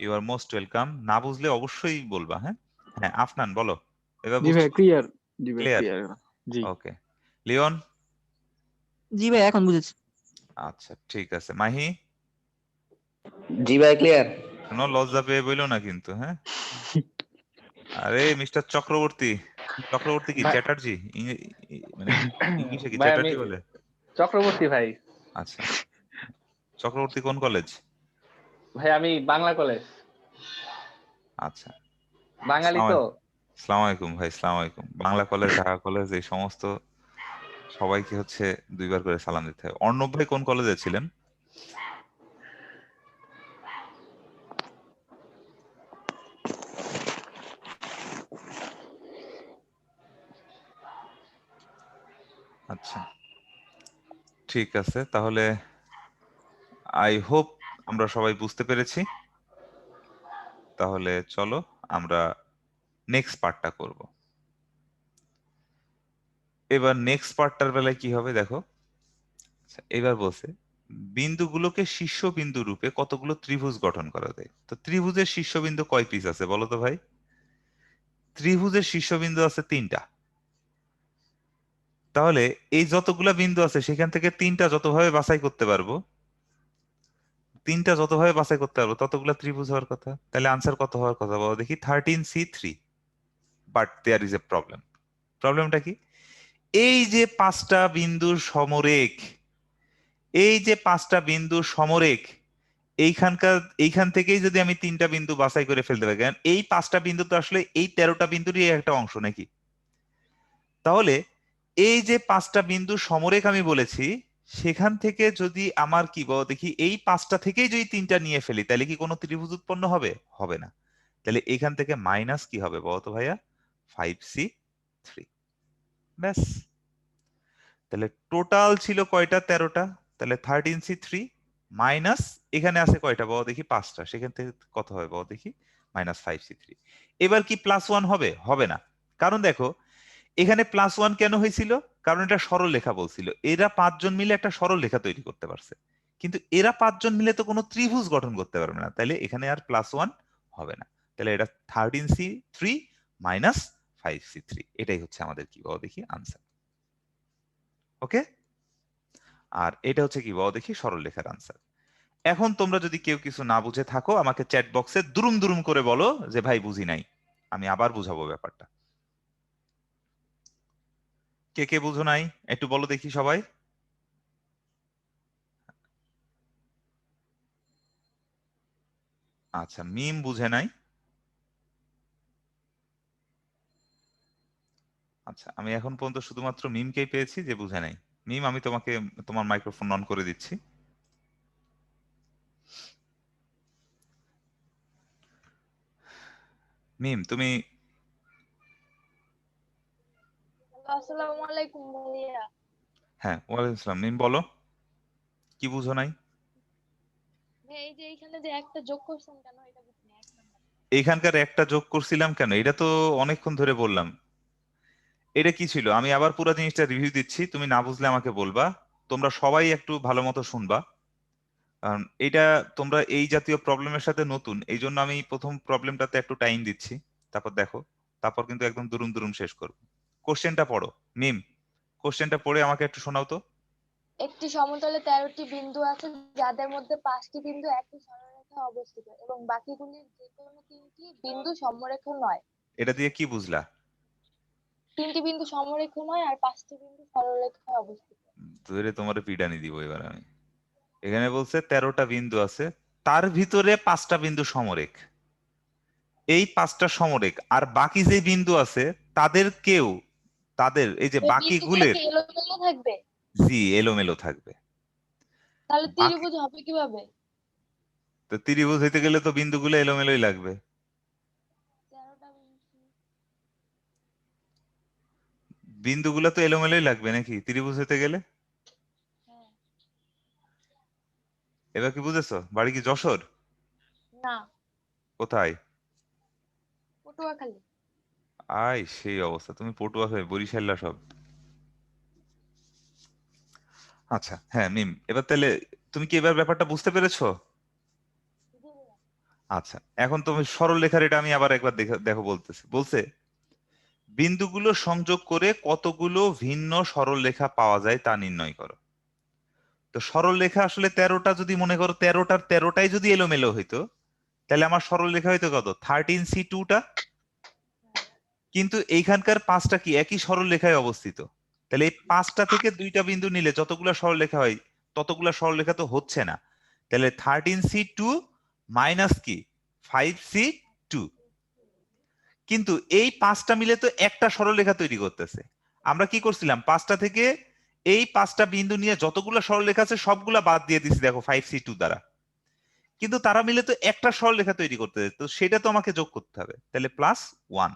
You are most welcome. না বুঝলে অবশ্যই বলবা, হ্যাঁ? হ্যাঁ আফনান বলো, এবার জি ভাই বুঝছো? ক্লিয়ার। জি ভাই ক্লিয়ার? ক্লিয়ার। জি ওকে। লিওন? জি ভাই এখন বুঝেছি। আচ্ছা ঠিক আছে। মাহি? জি ভাই ক্লিয়ার। কোনো লজ্জা পেয়ে বইলো না কিন্তু, হ্যাঁ? আরে মিস্টার চক্রবর্তী, চক্রবর্তী কি ভাই চ্যাটার্জি? মানে ইংলিশে কি ভাই আমি চ্যাটার্জি বলে? চক্রবর্তী ভাই। আচ্ছা, চক্রবর্তী কোন কলেজ? ভাই আমি বাংলা কলেজ, আচ্ছা, বাঙালি সালাম তো। সালাম আলাইকুম ভাই, সালাম আলাইকুম। বাংলা কলেজ, ঢাকা কলেজ, এই সমস্ত সবাইকে হচ্ছে দুইবার করে সালাম দিতে হয়। অর্ণব ভাই কোন কলেজে ছিলেন? আচ্ছা ঠিক আছে, তাহলে আই হোপ আমরা সবাই বুঝতে পেরেছি। তাহলে চলো আমরা নেক্সট পার্টটা করব। এবার নেক্সট পার্টটার বেলায় কি হবে দেখো। আচ্ছা, এবার বলছে বিন্দুগুলোকে শীর্ষবিন্দু রূপে কতগুলো ত্রিভুজ গঠন করা যায়। তো ত্রিভুজের শীর্ষবিন্দু কয় পিস আছে বলো তো ভাই? ত্রিভুজের শীর্ষবিন্দু আছে 3টা। তাহলে এই যতগুলা বিন্দু আছে সেখান থেকে 3টা যতভাবে বাছাই করতে পারবো, 3টা যতভাবে বাছাই করতে পারবো ততগুলা ত্রিভুজ হওয়ার কথা। তাহলে আনসার কত হওয়ার কথা বলো দেখি? 13C3। But there is a problem. প্রবলেমটা কি? এই যে 5টা বিন্দুর সমরেখ, এই যে 5টা বিন্দুর সমরেখ, এইখান থেকেই যদি আমি 3টা বিন্দু বাছাই করে ফেলতে পারি, কারণ এই 5টা বিন্দু তো আসলে এই 13টা বিন্দুরই একটা অংশ নাকি? তাহলে এই যে 5টা বিন্দুর সমরেখ আমি বলেছি, সেখান থেকে যদি আমার কি বলো দেখি, এই 5টা থেকেই যদি 3টা নিয়ে ফেলি তাহলে কি কোনো ত্রিভুজ উৎপন্ন হবে? হবে না। তাহলে এখান থেকে মাইনাস কি হবে বলো তো ভাইয়া? 5C3। ব্যাস। তাহলে টোটাল ছিল কয়টা? 13টা। তাহলে 13C3 মাইনাস এখানে আছে কয়টা বলো দেখি? 5টা। সেখান থেকে কত হবে বলো দেখি? -5C3। এবার কি +1 হবে? হবে না। কারণ দেখো এখানে +1 কেন হয়েছিল? কারণ এটা সরল রেখা বলছিল। এরা 5জন মিলে একটা সরল রেখা তৈরি করতে পারছে, কিন্তু এরা 5জন মিলে তো কোনো ত্রিভুজ গঠন করতে পারবে না। তাহলে এখানে আর +1 হবে না। তাহলে এটা 13C3 -5C3, এটাই হচ্ছে আমাদের কি বলো দেখি আনসার। ওকে, আর এটা হচ্ছে কি বলো দেখি সরলরেখার আনসার। এখন তোমরা যদি কেউ কিছু না বুঝে থাকো আমাকে চ্যাট বক্সে দুরুম দুরুম করে বলো যে ভাই বুঝি নাই, আমি আবার বুঝাবো ব্যাপারটা। কে কে বুঝো নাই একটু বলো দেখি সবাই। আচ্ছা, মিম বুঝে নাই। আচ্ছা, আমি এখন পর্যন্ত শুধুমাত্র মিমকেই পেয়েছি যে বুঝে নাই। মিম, আমি তোমাকে তোমার মাইক্রোফোন অন করে দিচ্ছি। মিম তুমি, আসসালামু আলাইকুম ভাইয়া। হ্যাঁ ওয়ালাইকুম আসসালাম। মিম বলো কি বুঝো নাই? ভাই এই যে এইখানে যে একটা যোগ করছেন কেন এটা বুঝি না, 1 নাম্বার। এখানকার একটা যোগ করছিলাম কেন, এটা তো অনেকক্ষণ ধরে বললাম। এটা কি ছিল আমি আবার পুরো জিনিসটা রিভিউ দিচ্ছি, তুমি না বুঝলে আমাকে বলবা। তোমরা সবাই একটু ভালো মতো শুনবা, কারণ এটা তোমরা এই জাতীয় প্রবলেমের সাথে নতুন, এই জন্য আমি প্রথম প্রবলেমটাতে একটু টাইম দিচ্ছি। তারপর দেখো, তারপর কিন্তু একদম দুরুম দুরুম শেষ করবো। কোশ্চেনটা পড়ো মিম, কোশ্চেনটা পড়ে আমাকে একটু শোনাও তো। একটি সমতলে 13টি বিন্দু আছে যাদের মধ্যে 5টি বিন্দু একই সরলরেখায় অবস্থিত এবং বাকিগুলির যে কোনো 3টি বিন্দু সমরেখ নয়। এটা দিয়ে কি বুঝলা? 3টি বিন্দু সমরেখ নয় আর 5টি বিন্দু সরলরেখায় অবস্থিত। ধরে তোমার পিডানি দিব এবার আমি। এখানে বলছে 13টা বিন্দু আছে, তার ভিতরে 5টা বিন্দু সমরেখ। এই 5টা সমরেখ আর বাকি যে বিন্দু আছে তাদের কেউ, তাদের এই যে এই বাকি বিন্দুগুলো গুলের, কি এলোমেলো থাকবে? জি এলোমেলো থাকবে। তাহলে বাকি ত্রিভুজ হবে কিভাবে? তো ত্রিভুজ হইতে গেলে তো বিন্দুগুলো এলোমেলোই লাগবে। 13টা বিন্দু। বিন্দুগুলো তো এলোমেলোই লাগবে নাকি ত্রিভুজ হইতে গেলে? হ্যাঁ। এবার কি বুঝেছো? বাড়ি কি যশোর? না, কোথায়? পটুয়াখালী। আই সেই অবস্থা, তুমি পটুয়া হয়ে বরিশাল্লা সব। আচ্ছা হ্যাঁ মিম, এবার তাহলে তুমি কি এবার ব্যাপারটা বুঝতে পেরেছো? জি ভাইয়া। আচ্ছা, এখন তুমি সরলরেখার এটা আমি আবার একবার দেখো বলতেছি। বলছে বিন্দুগুলো সংযোগ করে কতগুলো ভিন্ন সরলরেখা পাওয়া যায় তা নির্ণয় করো। তো সরলরেখা আসলে 13টা, যদি মনে করো 13টার 13টাই যদি এলোমেলো হইতো তাহলে আমার সরলরেখা হইতো কত, 13C2টা। কিন্তু এইখানকার 5টা কি একই সরলরেখায় অবস্থিত। তাহলে এই 5টা থেকে 2টা বিন্দু নিলে যতগুলো সরলরেখা হয় ততগুলো সরলরেখা তো হচ্ছে না। তাহলে 13C2 মাইনাস কি 5C2। কিন্তু এই 5টা মিলে তো একটা সরলরেখা তৈরি করতেছে। আমরা কি করছিলাম, 5টা থেকে এই 5টা বিন্দু নিয়ে যতগুলো সরলরেখা আছে সবগুলা বাদ দিয়ে দিছি দেখো 5C2 দ্বারা। কিন্তু তারা মিলে তো একটা সরলরেখা তৈরি করতেছে, তো সেটা তো আমাকে যোগ করতে হবে, তাহলে +1।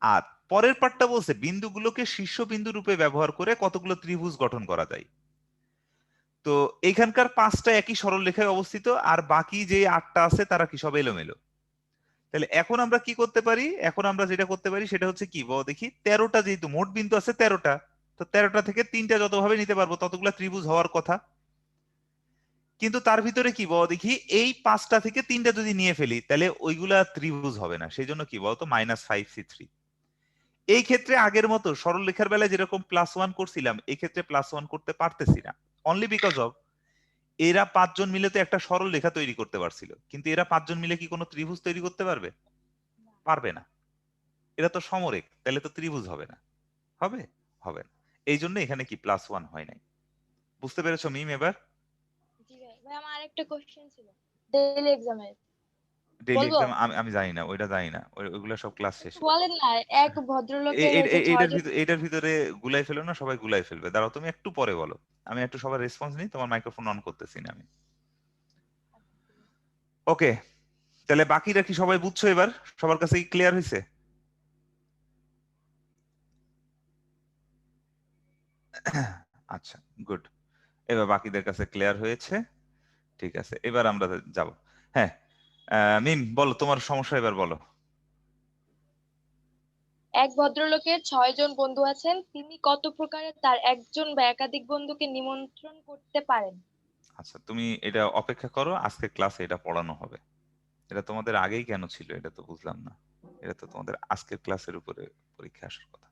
আর পরের পার্টটা বলছে বিন্দুগুলোকে শীর্ষবিন্দু রূপে ব্যবহার করে কতগুলো ত্রিভুজ গঠন করা যায়। তো এখানকার 5টা একই সরলরেখায় অবস্থিত, আর বাকি যে 8টা আছে তারা কি সব এলোমেলো। তাহলে এখন আমরা কি করতে পারি, এখন আমরা যেটা করতে পারি সেটা হচ্ছে কি বল দেখি, 13টা যেহেতু মোট বিন্দু আছে 13টা, তো 13টা থেকে 3টা যতভাবে নিতে পারবো ততগুলা ত্রিভুজ হওয়ার কথা। কিন্তু তার ভিতরে কি বল দেখি, এই 5টা থেকে 3টা যদি নিয়ে ফেলি তাহলে ওইগুলা ত্রিভুজ হবে না, সেই জন্য কি বলতো -5C3। এই ক্ষেত্রে আগের মতো সরলরেখার বেলায় যেরকম +1 করছিলাম, এই ক্ষেত্রে +1 করতে পারতেছি না, অনলি বিকজ অফ এরা 5জন মিলে তো একটা সরল রেখা তৈরি করতে পারছিল, কিন্তু এরা 5জন মিলে কি কোনো ত্রিভুজ তৈরি করতে পারবে? পারবে না। এরা তো সমরেখ, তাহলে তো ত্রিভুজ হবে না। হবে? হবে না। এই জন্য এখানে কি +1 হয় নাই। বুঝতে পেরেছো মিম এবার? জি ভাই। ভাই আমার আরেকটা কোশ্চেন ছিল ডেইলি এক্সামের। ডেইলি বলবো? এক্সাম আমি জানি না, ওইটা জানি না, ওইগুলা সব ক্লাস একটু শেষে। বলেন না, এক ভদ্রলোকের ওই যে 6 জন। এটার ভিতরে গুলাই ফেলো না, সবাই গুলাই ফেলবে। দাঁড়াও তুমি একটু পরে বলো, আমি একটু সবার রেসপন্স নিই, তোমার মাইক্রোফোন অন করতেছি না আমি। ওকে, তাহলে বাকিরা কি সবাই বুঝছো এবার? সবার কাছে কি ক্লিয়ার হয়েছে? আচ্ছা, গুড। এবার বাকিদের কাছে ক্লিয়ার হয়েছে, ঠিক আছে, এবার আমরা যাব। হ্যাঁ, মিম বলো তোমার সমস্যা, এবার বলো। এক ভদ্রলোকের 6 জন বন্ধু আছেন, তিনি কত প্রকারে তার একজন বা একাধিক বন্ধুকে নিমন্ত্রণ করতে পারেন? আচ্ছা, তুমি এটা অপেক্ষা করো, আজকে ক্লাসে এটা পড়ানো হবে। এটা তোমাদের আগেই কেন ছিল এটা তো বুঝলাম না। এটা তো তোমাদের আজকের ক্লাসের উপরে পরীক্ষা আসার কথা।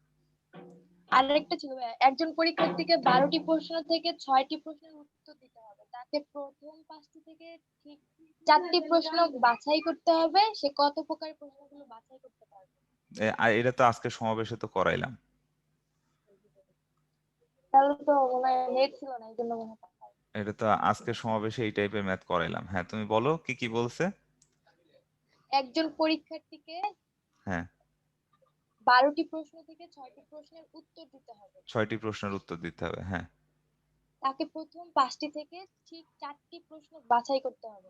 আরেকটা ছিল ভাইয়া, একজন পরীক্ষার্থীকে 12টি প্রশ্ন থেকে 6টি প্রশ্নের উত্তর দিতে হবে, তাকে প্রথম 5টি থেকে ঠিক 4টি প্রশ্ন বাছাই করতে হবে, সে কত প্রকার প্রশ্নগুলো বাছাই করতে পারবে? আর এটা তো আজকে সমাবেশে তো করাইলাম। তাহলে তো মনে হয় নেট ছিল না, এই জন্য মনে হয় পারবে। এটা তো আজকে সমাবেশে এই টাইপের ম্যাথ করাইলাম। হ্যাঁ, তুমি বলো কি কি বলছে। একজন পরীক্ষার্থীকে হ্যাঁ, 12টি প্রশ্ন থেকে 6টি প্রশ্নের উত্তর দিতে হবে, 6টি প্রশ্নের উত্তর দিতে হবে। হ্যাঁ, তাকে প্রথম 5টি থেকে ঠিক 4টি প্রশ্ন বাছাই করতে হবে।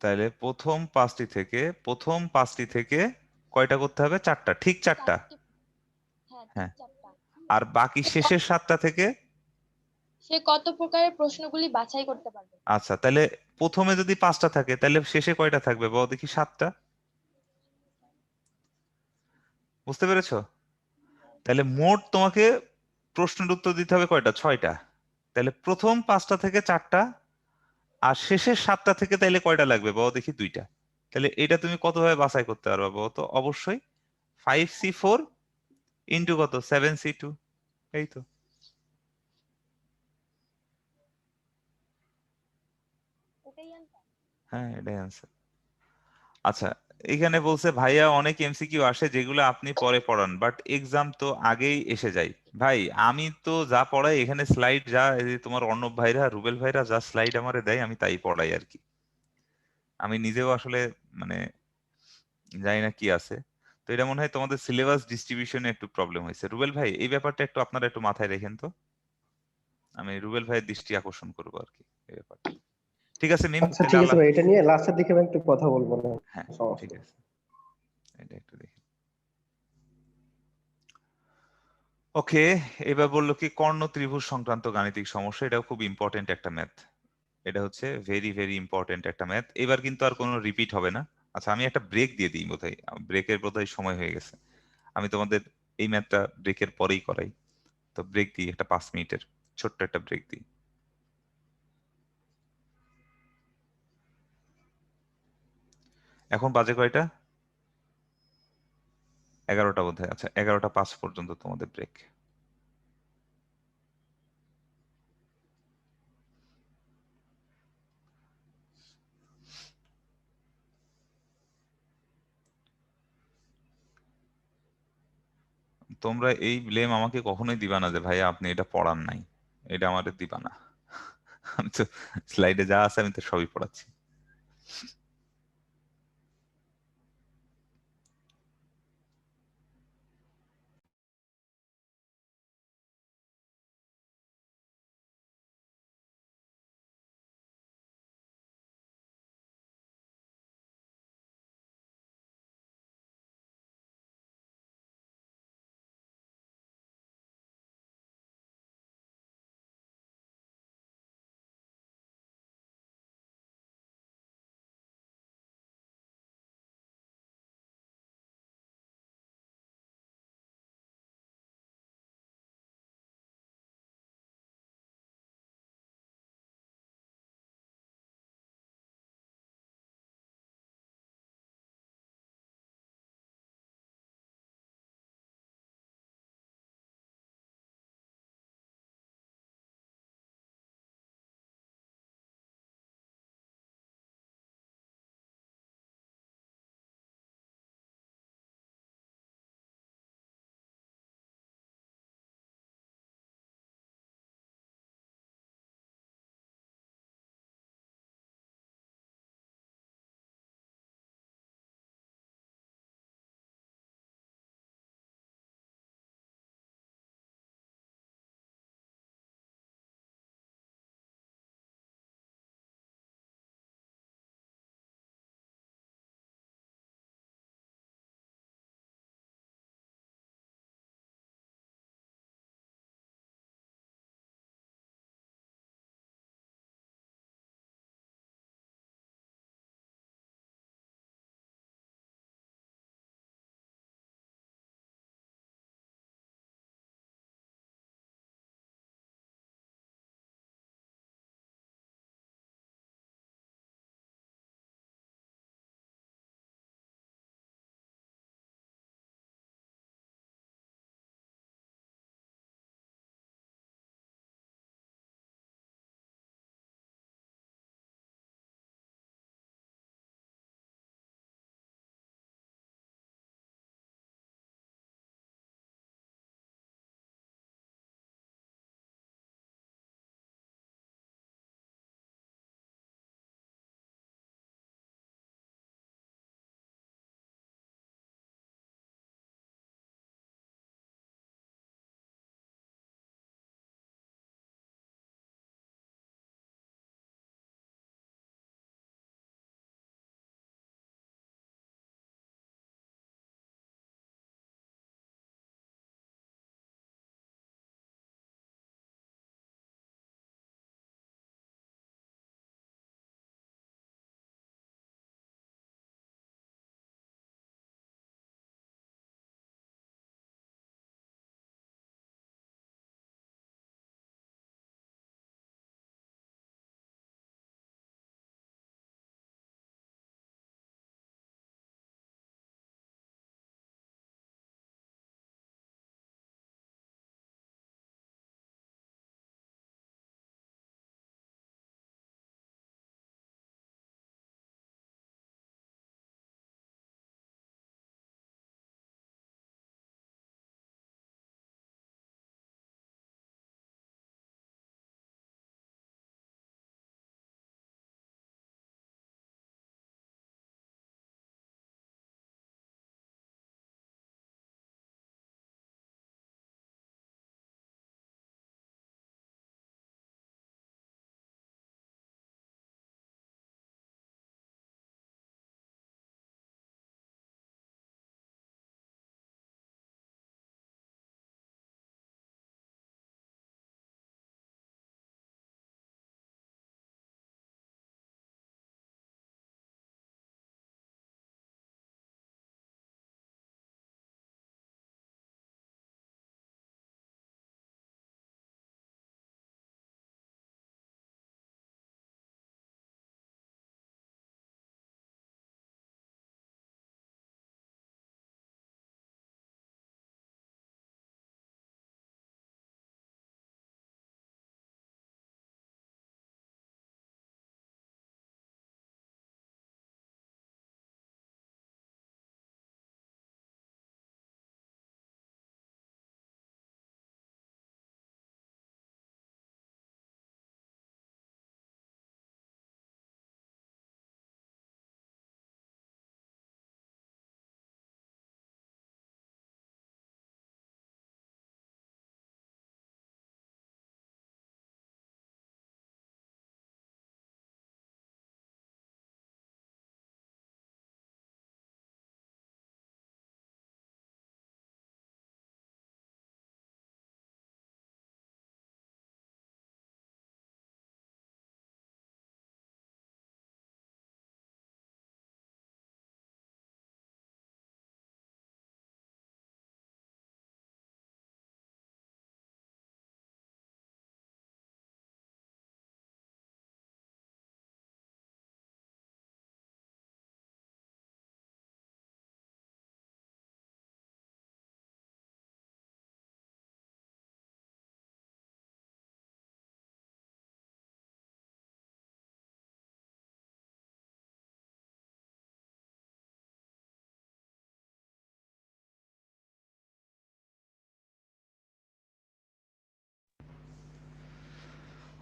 তাহলে প্রথম 5টি থেকে কয়টা করতে হবে? 4টা, ঠিক 4টা। 4টি, হ্যাঁ ঠিক হ্যাঁ, 4টা। আর বাকি শেষের 7টা থেকে? সে কত প্রকারের প্রশ্নগুলি বাছাই করতে পারবে? আচ্ছা, তাহলে প্রথমে যদি 5টা থাকে তাহলে শেষে কয়টা থাকবে বল দেখি? 7টা। বুঝতে পেরেছো? তাহলে মোট তোমাকে প্রশ্নের উত্তর দিতে হবে কয়টা? 6টা। তাহলে প্রথম 5টা থেকে 4টা, আর শেষের 7টা থেকে তাইলে কয়টা লাগবে বল দেখি? 2টা। তাহলে এটা তুমি কতভাবে বাছাই করতে পারবে বলো তো? অবশ্যই 5C4 ইন্টু কত? 7C2। এই তো। এটাই আনসার। হ্যাঁ, এটাই আনসার। আচ্ছা, এখানে বলছে ভাইয়া অনেক এমসিকিউ আসে যেগুলো আপনি পরে পড়ান, বাট এক্সাম তো আগেই এসে যায়। ভাই আমি তো যা পড়াই এখানে স্লাইড যা এই যে তোমার অর্ণব ভাইরা, রুবেল ভাইরা যা স্লাইড আমারে দেয় আমি তাই পড়াই আর কি। আমি নিজেও আসলে মানে জানি না কি আছে। তো এটা মনে হয় তোমাদের সিলেবাস ডিস্ট্রিবিউশনে একটু প্রবলেম হয়েছে। রুবেল ভাই এই ব্যাপারটা একটু আপনারা একটু মাথায় রেখেন তো, আমি রুবেল ভাইয়ের দৃষ্টি আকর্ষণ করবো আর কি এই ব্যাপারটা। ঠিক আছে মিম, আচ্ছা তাহলে ঠিক আছে আল্লাহ ভাই, হাফেজ। এটা নিয়ে লাস্টের দিকে আমি একটু কথা বলবো না, হ্যাঁ, সমস্যা ঠিক নেই। আছে, এটা একটু দেখি। ওকে, এবার বললো কি কর্ণ ত্রিভুজ সংক্রান্ত গাণিতিক সমস্যা। এটাও খুব ইম্পর্টেন্ট একটা ম্যাথ। এটা হচ্ছে ভেরি ভেরি ইম্পর্টেন্ট একটা ম্যাথ। এবার কিন্তু আর কোনো রিপিট হবে না। আচ্ছা, আমি একটা ব্রেক দিয়ে দিই বোধহয়, ব্রেকের বোধহয় সময় হয়ে গেছে। আমি তোমাদের এই ম্যাথটা ব্রেকের পরেই করাই। তো ব্রেক দিই, একটা 5 মিনিটের ছোট্ট একটা ব্রেক দিই। এখন বাজে কয়টা? 11টা বোধহয়। আচ্ছা, 11টা 5 পর্যন্ত তোমাদের ব্রেক। তোমরা এই ব্লেম আমাকে কখনোই দিবা না যে ভাইয়া আপনি এটা পড়ান নাই, এটা আমাদের দিবা না। আমি তো স্লাইডে যা আছে আমি তো সবই পড়াচ্ছি।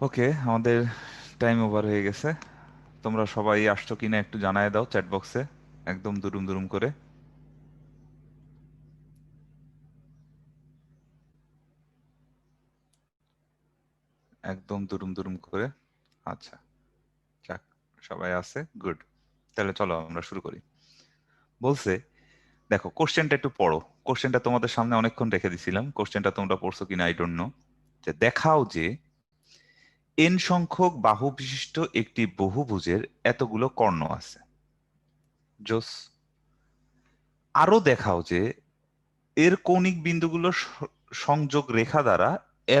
ওকে, আমাদের টাইম ওভার হয়ে গেছে। তোমরা সবাই আসছো কিনা একটু জানায় দাও চ্যাট বক্সে, একদম দুরুম দুরুম করে। একদম দুরুম দুরুম করে। আচ্ছা, যাক, সবাই আছে, গুড। তাহলে চলো আমরা শুরু করি। বলছে, দেখো কোশ্চেনটা একটু পড়ো। কোশ্চেনটা তোমাদের সামনে অনেকক্ষণ রেখে দিছিলাম, কোশ্চেনটা তোমরা পড়ছো কিনা আই ডোন্ট নো। যে দেখাও যে এন সংখ্যক বাহু বিশিষ্ট একটি বহুভুজের এতগুলো কর্ণ আছে। জোস। আরো দেখাও যে এর কৌণিক বিন্দুগুলো সংযোগ রেখা দ্বারা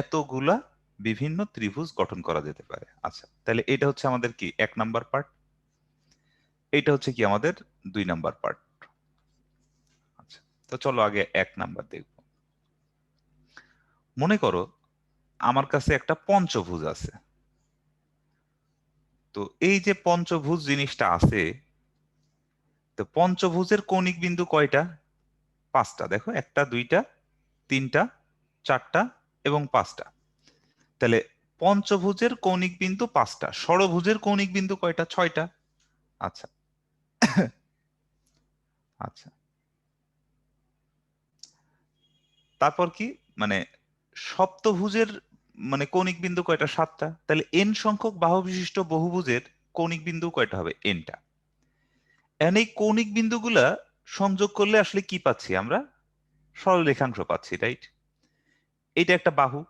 এতগুলা বিভিন্ন ত্রিভুজ গঠন করা যেতে পারে। আচ্ছা, তাহলে এটা হচ্ছে আমাদের কি 1 নাম্বার পার্ট, এটা হচ্ছে কি আমাদের 2 নাম্বার পার্ট। আচ্ছা, তো চলো আগে 1 নাম্বার দেখব। মনে করো আমার কাছে একটা পঞ্চভুজ আছে। তো এই যে পঞ্চভুজ জিনিসটা আছে, তো পঞ্চভুজের কৌণিক বিন্দু কয়টা? 5টা। দেখো, 1টা 2টা 3টা 4টা এবং 5টা। তাহলে পঞ্চভুজের কৌণিক বিন্দু 5টা, ষড়ভুজের কৌণিক বিন্দু কয়টা? 6টা। আচ্ছা আচ্ছা, তারপর কি, মানে সপ্তভুজের মানে কৌণিক বিন্দু কয়টা? 7টা। তাহলে এন সংখ্যক বাহু বিশিষ্ট বহুভুজের কৌণিক বিন্দু কয়টা হবে? এনটা। এখন এই কৌণিক বিন্দুগুলা সংযোগ করলে আসলে কি পাচ্ছি আমরা? সরলরেখাংশ পাচ্ছি, রাইট? এইটা একটা বাহু।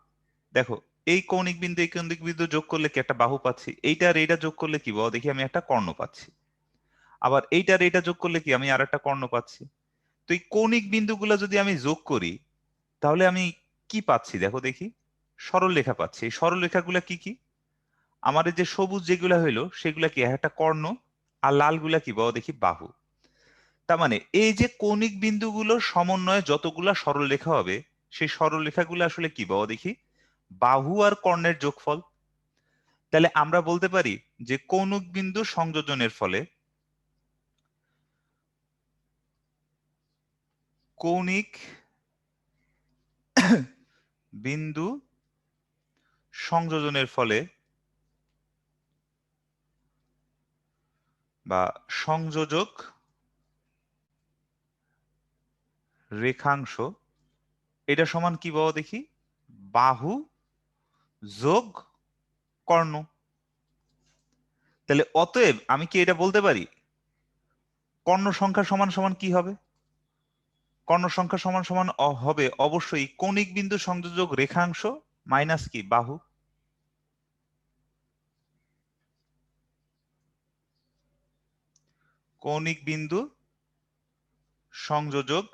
দেখো, এই কৌণিক বিন্দু এই কৌণিক বিন্দু যোগ করলে কি একটা বাহু পাচ্ছি? এইটা আর এইটা যোগ করলে কি, বাবা দেখি, আমি একটা কর্ণ পাচ্ছি। আবার এইটা আর এইটা যোগ করলে কি, আমি আর একটা কর্ণ পাচ্ছি। তো এই কৌণিক বিন্দুগুলো যদি আমি যোগ করি, তাহলে আমি কি পাচ্ছি? দেখো দেখি, সরলরেখা পাচ্ছি। এই সরলরেখাগুলা কি কি? আমার এই যে সবুজ যেগুলা হইলো সেগুলা কি একটা কর্ণ, আর লালগুলা কি, বাবা দেখি, বাহু। তার মানে এই যে কৌণিক বিন্দুগুলোর সমন্বয়ে যতগুলা সরলরেখা হবে, সেই সরলরেখাগুলো আসলে কি, বাবা দেখি, বাহু আর কর্ণের যোগফল। তাহলে আমরা বলতে পারি যে কৌণিক বিন্দু সংযোজনের ফলে কৌণিক বিন্দু সংযোজনের ফলে বা সংযোজক রেখাংশ, এটা সমান কি, বাবা দেখি, বাহু যোগ কর্ণ। তাহলে অতএব আমি কি এটা বলতে পারি কর্ণ সংখ্যা সমান সমান কি হবে? কর্ণ সংখ্যা সমান সমান হবে অবশ্যই কৌণিক বিন্দু সংযোজক রেখাংশ মাইনাস কি, বাহু। কৌণিক বিন্দু সংযোজক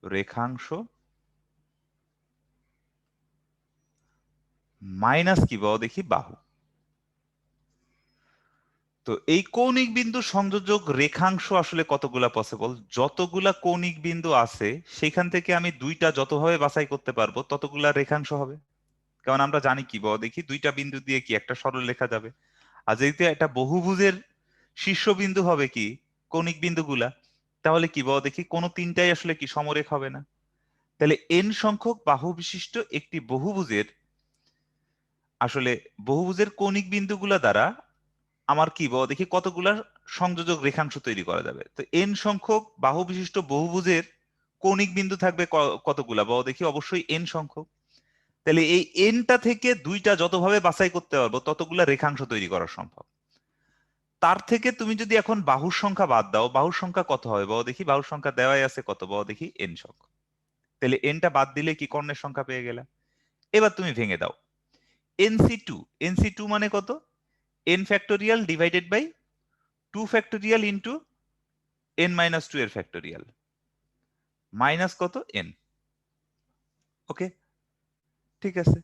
রেখাংশ মাইনাস কি, বাবা দেখি, বাহু। তো এই কৌণিক বিন্দু সংযোজক রেখাংশ আসলে কতগুলা পসিবল? যতগুলা কৌণিক বিন্দু আছে সেখান থেকে আমি 2টা যতভাবে বাছাই করতে পারবো ততগুলা রেখাংশ হবে। কারণ আমরা জানি কি, বাবা দেখি, 2টা বিন্দু দিয়ে কি একটা সরলরেখা যাবে। আর যেহেতু একটা বহুভুজের শীর্ষবিন্দু হবে কি কৌণিক বিন্দুগুলা, তাহলে কি, বাবা দেখি, কোনো 3টাই আসলে কি সমরেখ হবে না। তাহলে এন সংখ্যক বাহু বিশিষ্ট একটি বহুভুজের আসলে বহুভুজের কৌণিক বিন্দুগুলা দ্বারা আমার কি, বাবা দেখি, কতগুলা সংযোজক রেখাংশ তৈরি করা যাবে। তো এন সংখ্যক বাহু বিশিষ্ট বহুভুজের কৌণিক বিন্দু থাকবে কতগুলা, বাবা দেখি, অবশ্যই এন সংখ্যক। তাহলে এই এনটা থেকে 2টা যতভাবে বাছাই করতে পারবো ততগুলা রেখাংশ তৈরি করা সম্ভব। তার থেকে তুমি যদি এখন বাহুর সংখ্যা বাদ দাও, বাহুর সংখ্যা কত হবে, বাবা দেখি, বাহুর সংখ্যা দেওয়াই আছে কত, বাবা দেখি, এন সংখ্যক। তাহলে এনটা বাদ দিলে কি কর্ণের সংখ্যা পেয়ে গেলা। এবার তুমি ভেঙে দাও, NC2, NC2 মানে কত? n factorial divided by 2 factorial into n-2 এর ফ্যাক্টোরিয়াল মাইনাস কত, n। ওকে, ঠিক আছে।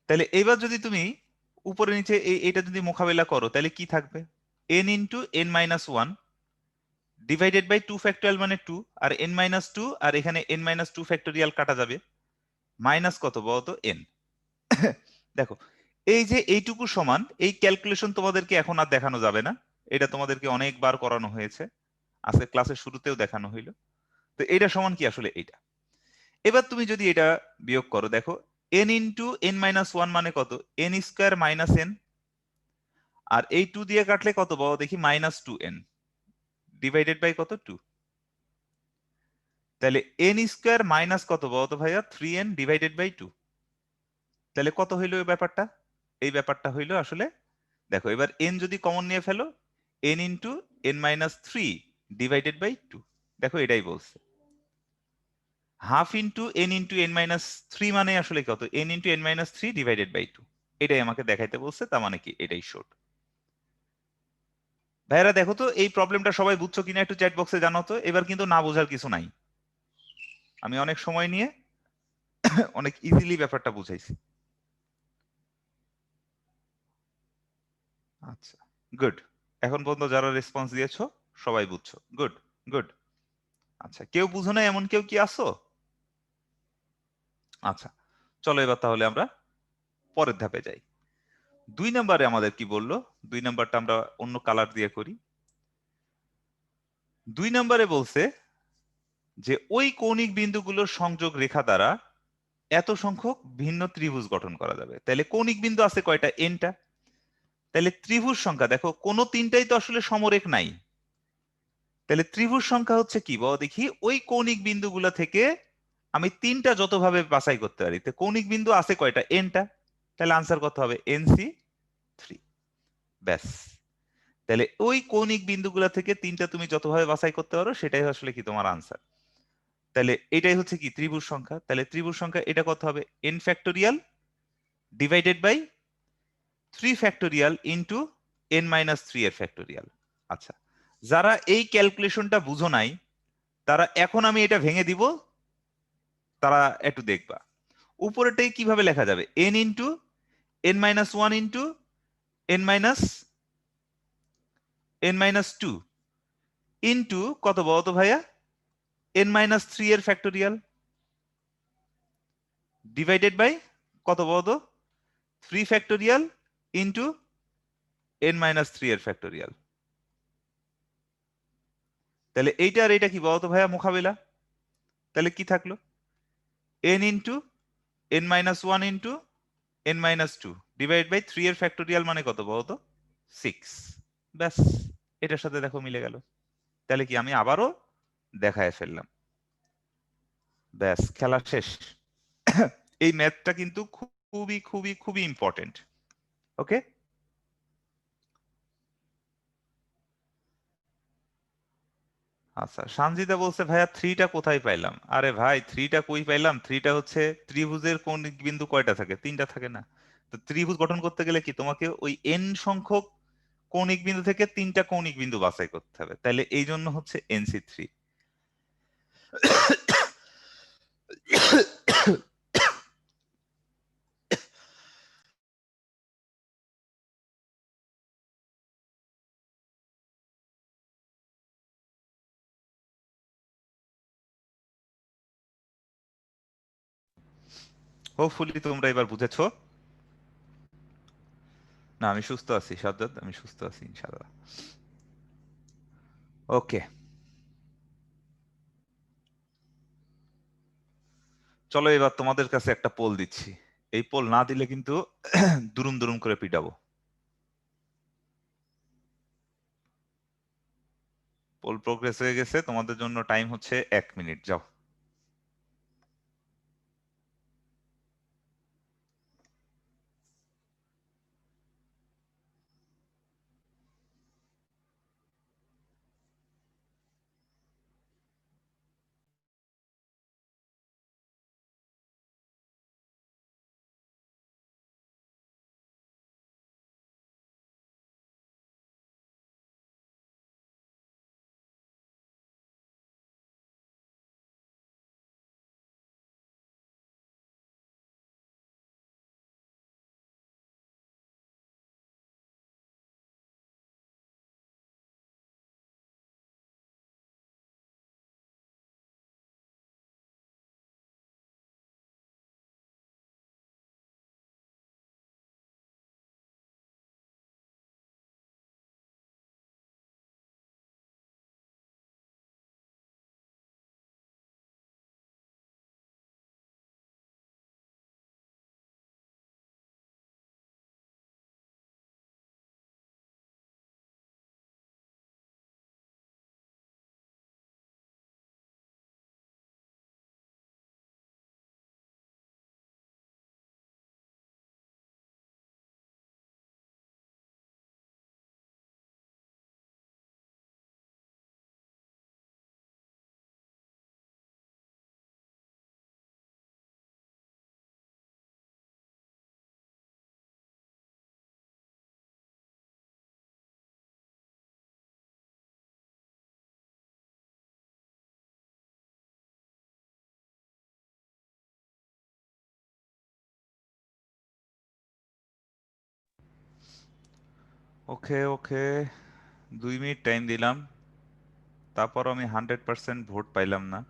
তাহলে এবার যদি তুমি উপরে নিচে এটা যদি মোকাবেলা করো তাহলে কি থাকবে? n into n-1 divided by 2 factorial মানে 2, আর n-2, আর এখানে n-2 ফ্যাক্টোরিয়াল কাটা যাবে, মাইনাস কত বলতো, n। দেখো, এই যে এইটুকু সমান, এই ক্যালকুলেশন তোমাদেরকে এখন আর দেখানো যাবে না, এটা তোমাদেরকে অনেকবার করানো হয়েছে, আজকে ক্লাসের শুরুতেও দেখানো হইলো। তো এটা সমান কি আসলে এটা। এবার তুমি যদি এটা বিয়োগ করো, দেখো n into n minus one মানে কত, n স্কোয়ার মাইনাস n, আর এই 2 দিয়ে কাটলে কত পাবো দেখি, মাইনাস 2n ডিভাইডেড বাই কত 2। তাহলে n স্কোয়ার মাইনাস কত পাবো তো ভাইয়া, 3n ডিভাইডেড বাই 2। তাহলে কত হইলো এই ব্যাপারটা, এই ব্যাপারটা হইলো আসলে, দেখো এবার n যদি কমন নিয়ে ফেলো, n into n minus 3 divided by 2। দেখো এটাই বলছে, হাফ ইন্টু n মাইনাস 3 মানে আসলে কত, n into n minus 3 divided by 2। এটাই আমাকে দেখাইতে বলছে, তার মানে কি এটাই শর্ট। ভাইরা দেখো তো এই প্রবলেমটা সবাই বুঝছো কিনা একটু চ্যাট বক্সে জানাও তো। এবার কিন্তু না বোঝার কিছু নাই, আমি অনেক সময় নিয়ে অনেক ইজিলি ব্যাপারটা বুঝাইছি। আচ্ছা গুড, এখন পর্যন্ত যারা রেসপন্স দিয়েছো সবাই বুঝছো, গুড গুড। আচ্ছা কেউ বুঝো না এমন কেউ কি আসো? আচ্ছা চলো এবার তাহলে আমরা পরের ধাপে যাই। 2 নম্বরে আমাদের কি বললো, 2 নম্বরটা আমরা অন্য কালার দিয়ে করি। 2 নম্বরে বলছে যে ওই কৌণিক বিন্দুগুলোর সংযোগ রেখা দ্বারা এত সংখ্যক ভিন্ন ত্রিভুজ গঠন করা যাবে। তাহলে কৌণিক বিন্দু আছে কয়টা, এনটা। তাহলে ত্রিভুজ সংখ্যা দেখো কোনো তিনটাই তো আসলে সমরেখ নাই, তাহলে ত্রিভুজ সংখ্যা হচ্ছে কি বলো দেখি, ওই কৌণিক বিন্দুগুলো থেকে আমি তিনটা যতভাবে বাছাই করতে পারি। তো কৌণিক বিন্দু আছে কয়টা, এনটা, তাহলে আনসার কত হবে, এনসি 3। ব্যাস, তাহলে ওই কৌণিক বিন্দুগুলো থেকে তিনটা তুমি যতভাবে বাছাই করতে পারো সেটাই আসলে কি তোমার আনসার। তাহলে এটাই হচ্ছে কি ত্রিভুজ সংখ্যা। তাহলে ত্রিভুজ সংখ্যা এটা কত হবে, n factorial divided by 3 factorial into n minus 3 এর ফ্যাক্টোরিয়াল। আচ্ছা যারা এই ক্যালকুলেশনটা বুঝো নাই তারা এখন আমি এটা ভেঙে দিব, তারা একটু দেখবা উপরেটাই কিভাবে লেখা যাবে, n into n minus one into n minus 2 into কত বলো তো ভাইয়া, n মাইনাস 3 এর ফ্যাক্টোরিয়াল ডিভাইডেড বাই কত বলো তো, 3 ফ্যাক্টোরিয়াল ইন্টু n মাইনাস 3 এর ফ্যাক্টোরিয়াল। তাহলে এইটা আর এটা কি বলতো ভাইয়া, মোকাবিলা। তাহলে কি থাকলো, n into n minus one into n minus 2 divide by 3 এর ফ্যাক্টোরিয়াল মানে কত বলতো, 6। ব্যাস, এটার সাথে দেখো মিলে গেল। তাহলে কি আমি আবারও দেখায় ফেললাম, ব্যাস খেলা শেষ। এই ম্যাথটা কিন্তু খুবই খুবই খুবই ইম্পর্টেন্ট। ওকে, আচ্ছা সানজিদা বলছে ভাইয়া 3টা কোথায় পাইলাম। আরে ভাই 3টা কই পাইলাম, 3টা হচ্ছে ত্রিভুজের কৌণিক বিন্দু কয়টা থাকে, 3টা থাকে না। তো ত্রিভুজ গঠন করতে গেলে কি তোমাকে ওই n সংখ্যক কৌণিক বিন্দু থেকে 3টা কৌণিক বিন্দু বাছাই করতে হবে, তাহলে এই জন্য হচ্ছে NC3। হোপফুলি তোমরা এবার বুঝেছো। না আমি সুস্থ আছি সাজ্জাদ, আমি সুস্থ আছি ইনশাআল্লাহ। ওকে চলো এবার তোমাদের কাছে একটা পোল দিচ্ছি, এই পোল না দিলে কিন্তু দুরুম দুরুম করে পিটাবো। পোল প্রোগ্রেস হয়ে গেছে, তোমাদের জন্য টাইম হচ্ছে 1 মিনিট, যাও। ওকে ওকে, 2 মিনিট টাইম দিলাম, তারপর আমি 100% ভোট পাইলাম না।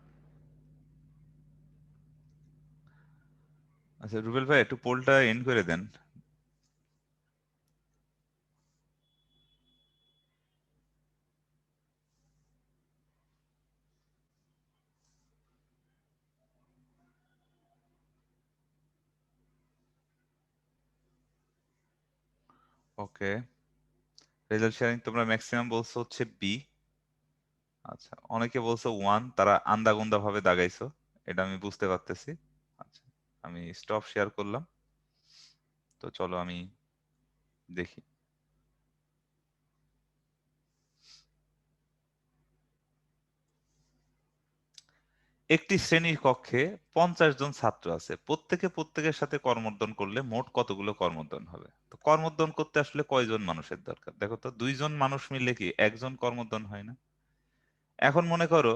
আচ্ছা রুবেল ভাই একটু পোলটা এন্ড করে দেন। ওকে, রেজাল্ট শেয়ারিং তোমরা ম্যাক্সিমাম বলছো হচ্ছে বি। আচ্ছা, অনেকে বলছো 1, তারা আন্দাগুন্দা ভাবে দাগাইছো, এটা আমি বুঝতে পারতেছি। আচ্ছা, আমি স্টপ শেয়ার করলাম। তো চলো আমি দেখি। একটি শ্রেণীর কক্ষে 50 জন ছাত্র আছে, প্রত্যেকের সাথে কর্মোদ্দন করলে মোট কতগুলো কর্মোদ্দন হবে? তো কর্মোদ্দন করতে আসলে কয়জন মানুষের দরকার? দেখো তো, 2 জন মানুষ মিললে কি একজন কর্মোদ্দন হয় না? এখন মনে করো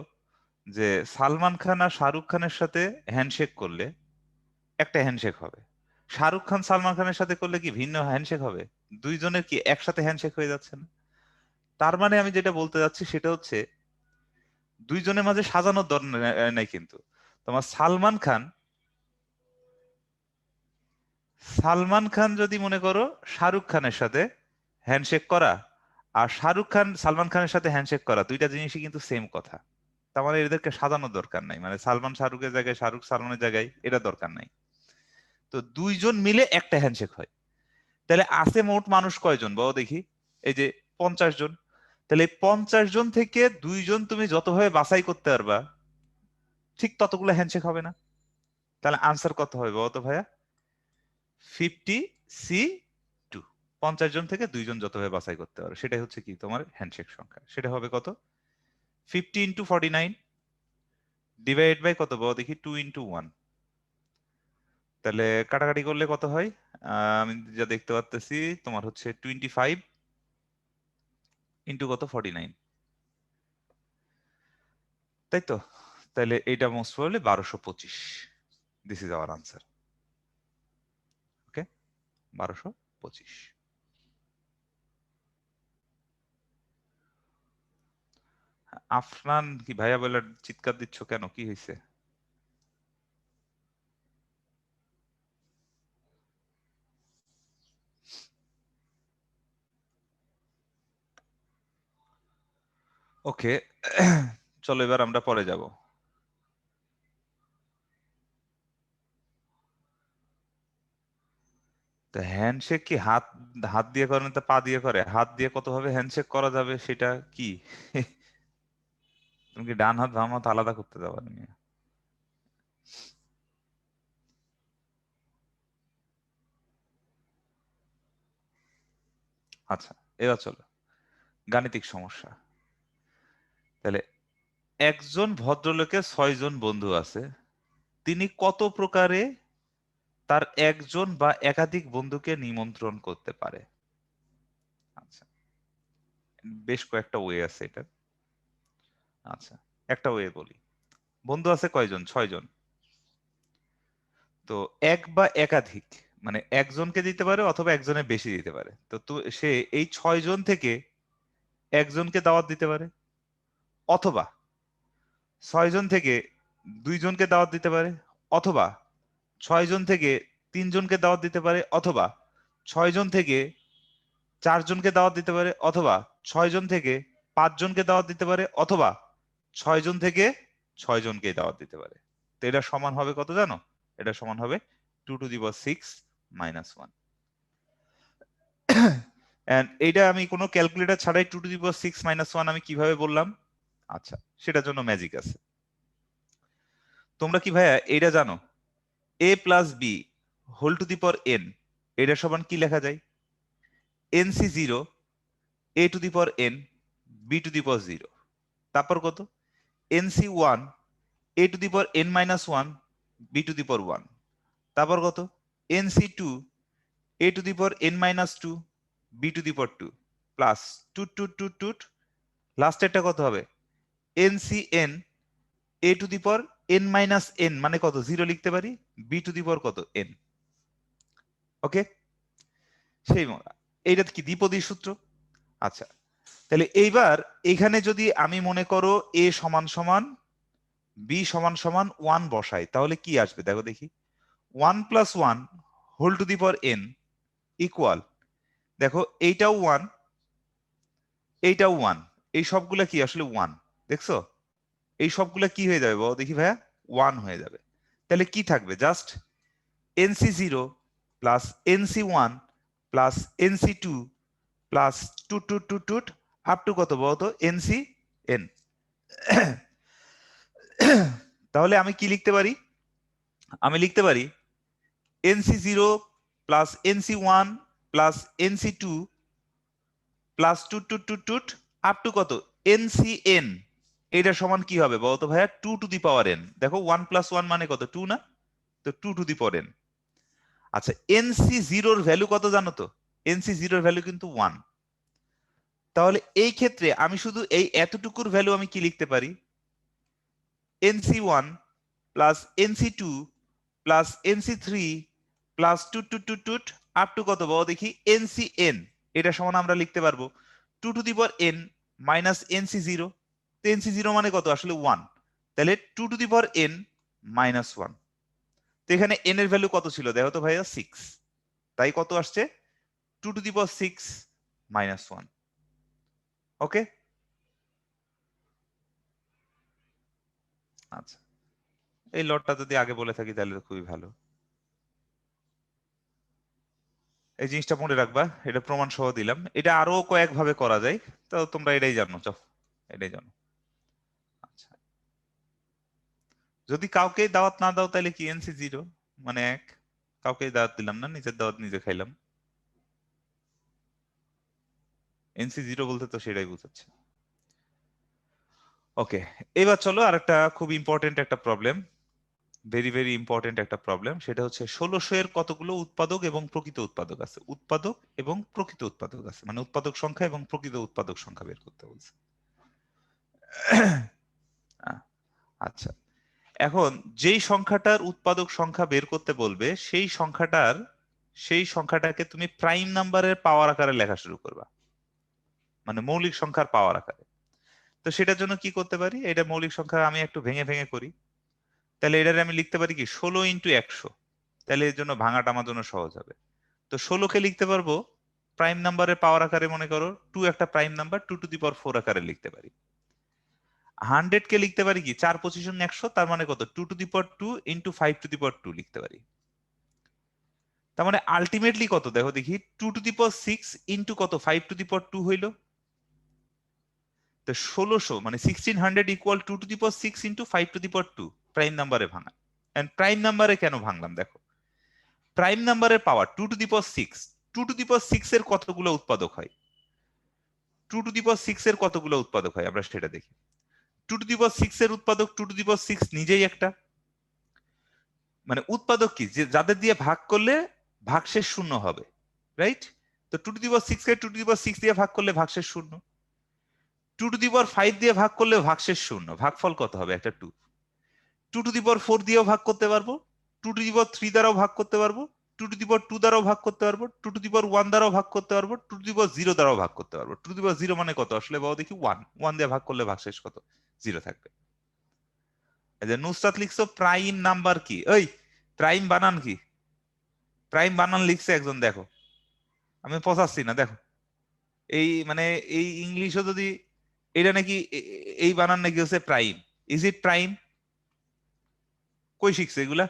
যে সালমান খান আর শাহরুখ খানের সাথে হ্যান্ডশেক করলে একটা হ্যান্ডশেক হবে, শাহরুখ খান সালমান খানের সাথে করলে কি ভিন্ন হ্যান্ডশেক হবে? 2জনের কি একসাথে হ্যান্ডশেক হয়ে যাচ্ছে না? তার মানে আমি যেটা বলতে যাচ্ছি সেটা হচ্ছে 2জনের মাঝে সাজানোর দরকার নাই। কিন্তু তোমার সালমান খান যদি মনে করো শাহরুখ খানের সাথে হ্যান্ডশেক করা, আর শাহরুখ খান সালমান খানের সাথে হ্যান্ডশেক করা, দুইটা জিনিসই কিন্তু সেম কথা। তার মানে এদেরকে সাজানোর দরকার নাই, মানে সালমান শাহরুখের জায়গায় শাহরুখ সালমানের জায়গায়, এটা দরকার নাই। তো 2জন মিলে একটা হ্যান্ডশেক হয়। তাহলে আছে মোট মানুষ কয়জন বলো দেখি? এই যে 50 জন। তাহলে এই 50 জন থেকে 2জন তুমি যতভাবে বাছাই করতে পারবা, ঠিক ততগুলো হ্যান্ডশেক হবে না? তাহলে আনসার কত হবে বলো তো ভাইয়া? 50C2। 50 জন থেকে 2জন যতভাবে বাছাই করতে পারো, সেটাই হচ্ছে কি তোমার হ্যান্ডশেক সংখ্যা। সেটা হবে কত? 50 × 49 ডিভাইড বাই কত বলো দেখি? 2 × 1। তাহলে কাটাকাটি করলে কত হয়? আমি যা দেখতে পাচ্তেছি তোমার হচ্ছে 25 ইন্টু কত? 49, তাই তো? তাহলে এটা most probably 1225। This is our answer. Okay, 1225। Afran কি ভাইয়া বলে চিৎকার দিচ্ছ কেন, কি হয়েছে? ওকে, চলো এবার আমরা পরে যাব। তো হ্যান্ডশেক কি হাত হাত দিয়ে করে না তো পা দিয়ে করে? হাত দিয়ে কত ভাবে হ্যান্ডশেক করা যাবে সেটা কি? তুমি কি ডান হাত বাম হাত আলাদা করতে যাবো? আচ্ছা, এবার চলো গাণিতিক সমস্যা। তাহলে একজন ভদ্রলোকের 6 জন বন্ধু আছে, তিনি কত প্রকারে তার একজন বা একাধিক বন্ধুকে নিমন্ত্রণ করতে পারে? আচ্ছা, বেশ কয়েকটা ওয়ে আছে এটা। আচ্ছা, একটা ওয়ে বলি। বন্ধু আছে কয়জন? 6 জন। তো এক বা একাধিক মানে একজনকে দিতে পারে অথবা একজনের বেশি দিতে পারে। তো সে এই 6 জন থেকে একজনকে দাওয়াত দিতে পারে, অথবা 6 জন থেকে 2জনকে দাওয়াত দিতে পারে, অথবা 6 জন থেকে 3জনকে দাওয়াত দিতে পারে, অথবা 6 জন থেকে 4জনকে দাওয়াত দিতে পারে, অথবা 6 জন থেকে 5জনকে দাওয়াত দিতে পারে, অথবা 6 জন থেকে 6 জনকে দাওয়াত দিতে পারে। তো এটা সমান হবে কত জানো? এটা সমান হবে 2⁻6 - 1। এন্ড এইটা আমি কোনো ক্যালকুলেটর ছাড়াই 2⁻6 - 1 আমি কিভাবে বললাম? আচ্ছা, সেটার জন্য ম্যাজিক আছে। তোমরা কি ভাইয়া এটা জানো? a + b whole to the power n, এটা সমান কি লেখা যায়? nc0 a to the power n b to the power 0। তারপর কত? nc1 a to the power n-1 b to the power 1। তারপর কত? nc2 a to the power n-2 b to the power 2 plus টুট লাস্টেরটা কত হবে? ncn a to the power n-n মানে কত? 0 লিখতে পারি, b টু দি পাওয়ার কত? n। ওকে, সেই এইটা কি দ্বিপদী সূত্র? আচ্ছা, তাহলে এইবার এখানে যদি আমি মনে করো a সমান সমান b সমান সমান 1 বসাই, তাহলে কি আসবে দেখো দেখি। 1 + 1 whole to the power n equal, দেখো এইটাও 1 এইটাও 1, এই সবগুলা কি আসলে 1, দেখছো? এই সবগুলা কি হয়ে যাবে বলো দেখি ভাইয়া? 1 হয়ে যাবে। তাহলে কি থাকবে? Just nc0 plus nc1 plus nc2 plus to up to কত বলতো? ncn। তাহলে আমি কি লিখতে পারি? আমি লিখতে পারি nc0 plus nc1 plus nc2 plus to up to কত? ncn। এটা সমান কি হবে বলতো ভাইয়া? 2 টু দি পাওয়ার n। দেখো 1 + 1 মানে কত? 2 না? তো 2 টু দি পাওয়ার n। আচ্ছা, nc0 এর ভ্যালু কত জানো তো? nc0 এর ভ্যালু কিন্তু 1। তাহলে এই ক্ষেত্রে আমি শুধু এই এতটুকুর ভ্যালু আমি কি লিখতে পারি? nc1 plus nc2 plus nc3 plus to up to কত বলো দেখি? ncn। এটা সমান আমরা লিখতে পারবো 2 two the power n minus nc0। তো nc0 মানে কত? আসলে 1। তাহলে 2 two the power n minus 1। তো এখানে n এর ভ্যালু কত ছিল দেখো তো ভাইয়া? 6। তাই কত আসছে? 2 টু দি পাওয়ার 6 মাইনাস 1। ওকে, আচ্ছা, এই লটটা যদি আগে বলে থাকি তাহলে তো খুবই ভালো। এই জিনিসটা মনে রাখবা, এটা প্রমাণ সহ দিলাম। এটা আরো কয়েক ভাবে করা যায়, তো তোমরা এটাই জানো, এটাই জানো। আচ্ছা, যদি কাউকে দাওয়াত না দাও তাহলে কি nc0 মানে 1? কাউকে দাওয়াত দিলাম না, নিজের দাওয়াত নিজে খাইলাম। nc0 বলতে তো সেটাই বোঝাচ্ছে। ওকে, এবার চলো আরেকটা খুব ইম্পর্টেন্ট একটা প্রবলেম, ভেরি ভেরি ইম্পর্টেন্ট একটা প্রবলেম। সেটা হচ্ছে 1600 এর কতগুলো উৎপাদক এবং প্রকৃত উৎপাদক আছে? উৎপাদক এবং প্রকৃত উৎপাদক আছে, মানে উৎপাদক সংখ্যা এবং প্রকৃত উৎপাদক সংখ্যা বের করতে বলছে। আচ্ছা, এখন যেই সংখ্যাটার উৎপাদক সংখ্যা বের করতে বলবে সেই সংখ্যাটাকে তুমি প্রাইম নাম্বারের পাওয়ার আকারে লেখা শুরু করবা, মানে মৌলিক সংখ্যার পাওয়ার আকারে। তো সেটার জন্য কি করতে পারি? এটা মৌলিক সংখ্যা আমি একটু ভেঙে ভেঙে করি। তাহলে এটারে আমি লিখতে পারি কি 16 × 100। তাহলে এর জন্য ভাঙাটা আমার জন্য সহজ হবে। তো 16কে লিখতে পারবো প্রাইম নাম্বারের পাওয়ার আকারে, মনে করো 2 একটা প্রাইম নাম্বার, 2 টু দি পাওয়ার 4 আকারে লিখতে পারি। 100 কে লিখতে পারি কি 4 × 25 = 100, তার মানে কত? 2 two the power 2 × 5 to the power 2 লিখতে পারি। তার মানে আলটিমেটলি কত দেখো দেখি? 2 টু দি পাওয়ার 6 ইনটু কত? 5 টু দি পাওয়ার 2 হইলো। তো 1600 মানে 1600 equal 2 two the power 6 into 5 to the power 2 prime নাম্বারে ভাঙা। এন্ড প্রাইম নাম্বারে কেন ভাঙলাম দেখো? প্রাইম নাম্বারের পাওয়ার 2 two the power 6, 2 two the পাওয়ার 6 এর কতগুলো উৎপাদক হয়? 2 টু দি পাওয়ার 6 এর কতগুলো উৎপাদক হয় আমরা সেটা দেখি। 2 টু দি পাওয়ার 6 এর উৎপাদক 2 টু দি পাওয়ার 6 নিজেই একটা, মানে উৎপাদক কি? যে যাদের দিয়ে ভাগ করলে ভাগশেষ শূন্য হবে, রাইট? তো 2 two the power 6 K 2 two the পাওয়ার 6 দিয়ে ভাগ করলে ভাগশেষ শূন্য। 2 টু দি পাওয়ার 5 দিয়ে ভাগ করলে ভাগশেষ শূন্য, ভাগফল কত হবে? একটা 2। 2 টু দি পাওয়ার 4 দিয়েও ভাগ করতে পারবো, 2 টু দি পাওয়ার 3 দ্বারাও ভাগ করতে পারবো, 2 টু দি পাওয়ার 2 দ্বারাও ভাগ করতে পারবো, 2 টু দি পাওয়ার 1 দ্বারাও ভাগ করতে পারবো, 2 টু দি পাওয়ার 0 দ্বারাও ভাগ করতে পারবো। 2 টু দি পাওয়ার 0 মানে কত আসলে বাবা দেখি? 1। 1 দিয়ে ভাগ করলে ভাগশেষ কত? 0 থাকবে। এই যে নুসরাত লিখছো প্রাইম নাম্বার কি? ওই প্রাইম বানান কি? প্রাইম বানান লিখছে একজন, দেখো আমি পচাচ্ছি না, দেখো এই মানে এই ইংলিশও যদি এটা নাকি এই বানান নাকি হচ্ছে প্রাইম। Is it prime? কই শিখছে এগুলা?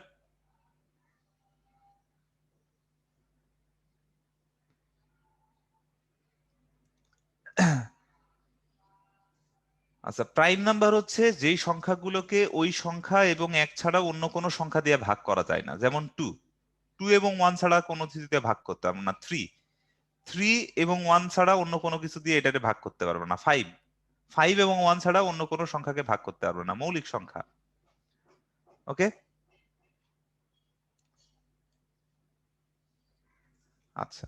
আচ্ছা, প্রাইম নাম্বার হচ্ছে যেই সংখ্যাগুলোকে ওই সংখ্যা এবং 1 ছাড়া অন্য কোনো সংখ্যা দিয়ে ভাগ করা যায় না। যেমন 2 এবং 1 ছাড়া কোনো কিছু দিয়ে ভাগ করতে পারবো না। 3 এবং 1 ছাড়া অন্য কোনো কিছু দিয়ে এটাকে ভাগ করতে পারবো না। 5 এবং 1 ছাড়া অন্য কোনো সংখ্যাকে ভাগ করতে পারবো না, মৌলিক সংখ্যা। ওকে, আচ্ছা,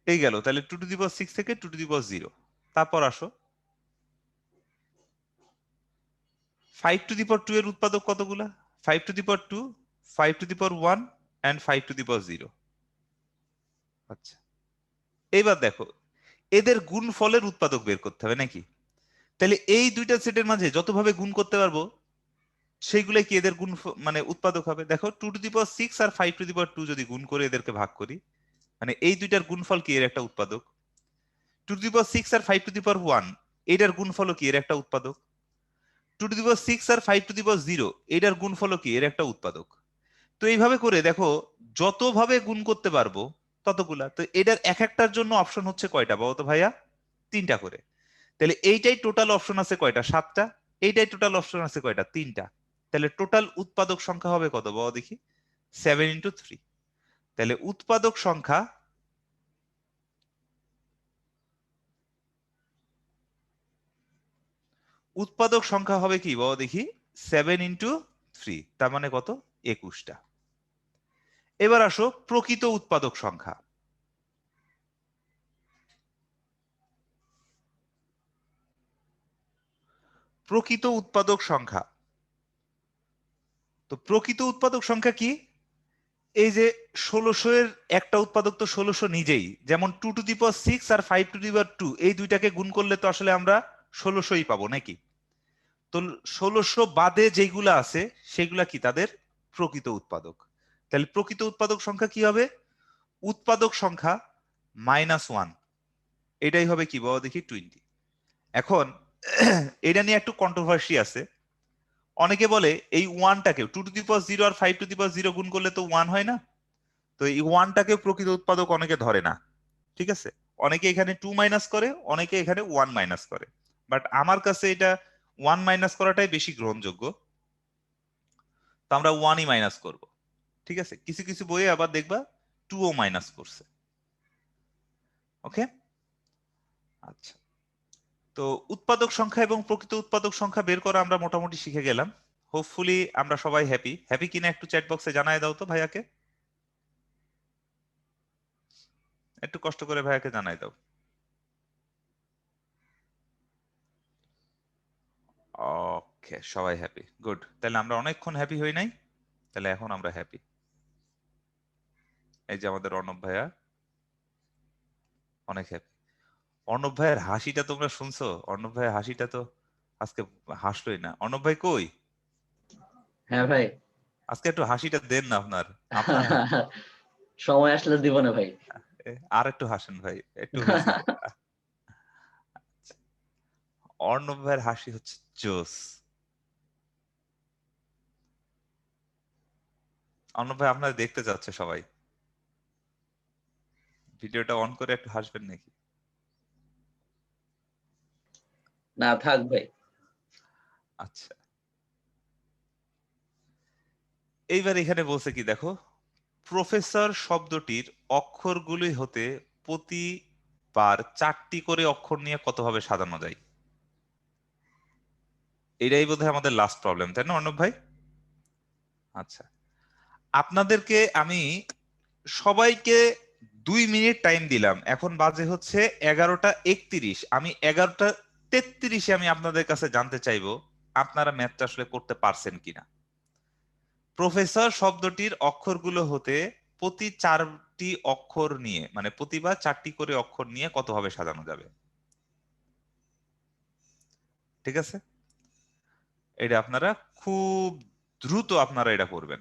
এই গেল তাহলে 2 টু দি পাওয়ার 6 থেকে 2 টু দি পাওয়ার 0। তারপর আসো 5 টু দি পাওয়ার 2 এর উৎপাদক কতগুলা? 5 to the power 2, 5 to the power 1 and 5 to the power 0। আচ্ছা, এইবার দেখো এদের গুণফলের উৎপাদক বের করতে হবে নাকি? তাহলে এই দুইটা সেটের মাঝে যতভাবে গুণ করতে পারবো সেইগুলো কি এদের গুণ মানে উৎপাদক হবে। দেখো 2⁶ আর 5⁻2 যদি গুণ করে এদেরকে ভাগ করি, মানে এই দুইটার গুণফল কি এর একটা উৎপাদক। 2⁶ আর 5⁻1 এটার গুণফল কি এর একটা উৎপাদক। 2⁶ আর 5⁻0 এটার গুণফল কি এর একটা উৎপাদক। তো এইভাবে করে দেখো যতভাবে গুণ করতে পারবো ততগুলা। তো এটার এক একটার জন্য অপশন হচ্ছে কয়টা বলো তো ভাইয়া? 3টা করে। তাহলে এইটাই টোটাল অপশন আছে কয়টা? 7টা। এইটাই টোটাল অপশন আছে কয়টা? 3টা। তাহলে টোটাল উৎপাদক সংখ্যা হবে কত বলো দেখি? 7 × 3। তাহলে উৎপাদক সংখ্যা হবে কি বলো দেখি? 7 × 3, তার মানে কত? 21টা। এবার আসো প্রকৃত উৎপাদক সংখ্যা। প্রকৃত উৎপাদক সংখ্যা, তো প্রকৃত উৎপাদক সংখ্যা কি? এই যে 1600 এর একটা উৎপাদক তো 1600 নিজেই, যেমন 2⁶ আর 5⁻2 এই দুইটাকে গুণ করলে তো আসলে আমরা 1600ই পাবো নাকি? তো 1600 বাদে যেগুলা আছে সেগুলা কি তাদের প্রকৃত উৎপাদক। তাহলে প্রকৃত উৎপাদক সংখ্যা কি হবে? উৎপাদক সংখ্যা -1, এটাই হবে কি বলো দেখি? 20। এখন এটা নিয়ে একটু কন্ট্রোভার্সি আছে। অনেকে বলে এই ওয়ানটাকে 2⁶ আর 5⁻0 গুণ করলে তো 1 হয় না, তো এই ওয়ানটাকে প্রকৃত উৎপাদক অনেকে ধরে না। ঠিক আছে, অনেকে এখানে 2 মাইনাস করে, অনেকে এখানে 1 মাইনাস করে। বাট আমার কাছে এটা 1 মাইনাস করাটাই বেশি গ্রহণযোগ্য। তো আমরা 1ই মাইনাস করব। ঠিক আছে, কিছু কিছু বইয়ে আবার দেখবা 2ও মাইনাস করছে। ওকে, আচ্ছা। তো উৎপাদক সংখ্যা এবং প্রকৃত উৎপাদক সংখ্যা বের করা আমরা মোটামুটি শিখে গেলাম। হোপফুলি আমরা সবাই হ্যাপি কিনা একটু চ্যাট বক্সে জানায় দাও তো ভাইয়াকে, একটু কষ্ট করে ভাইয়াকে জানাই দাও। ওকে, সবাই হ্যাপি, গুড। তাহলে আমরা অনেকক্ষণ হ্যাপি হই নাই, তাহলে এখন আমরা হ্যাপি। এই যে আমাদের অর্ণব ভাইয়া অনেক হ্যাপি। অর্ণব ভাইয়ের হাসিটা তোমরা শুনছো? অর্ণব ভাইয়ের হাসিটা তো আজকে হাসলোই না। অর্ণব ভাই কই? হ্যাঁ ভাই। আজকে একটু হাসিটা দেন না আপনার। আপনার সময় আসলে দিব না ভাই। আর একটু হাসেন ভাই, একটু হয়েছে। অর্ণব ভাইয়ের হাসি হচ্ছে জোস। অর্ণব ভাই আপনার দেখতে যাচ্ছে সবাই, ভিডিওটা অন করে একটু হাসবেন নাকি? না থাক ভাই। আচ্ছা, এইবার এখানে বলছে কি দেখো, প্রফেসর শব্দটির অক্ষরগুলি হতে প্রতিবার 4টি করে অক্ষর নিয়ে কতভাবে সাজানো যায়? এটাই বোধহয় আমাদের লাস্ট প্রবলেম, তাই না অর্ণব ভাই? আচ্ছা, আপনাদেরকে আমি সবাইকে 2 মিনিট টাইম দিলাম। এখন বাজে হচ্ছে 11টা 31। আমি 11টা 33 আমি আপনাদের কাছে জানতে চাইবো আপনারা ম্যাথটা আসলে করতে পারছেন কিনা। প্রফেসর শব্দটির অক্ষরগুলো হতে প্রতি 4টি অক্ষর নিয়ে, মানে প্রতিবার 4টি করে অক্ষর নিয়ে কতভাবে সাজানো যাবে? ঠিক আছে, এটা আপনারা খুব দ্রুত আপনারা এটা করবেন।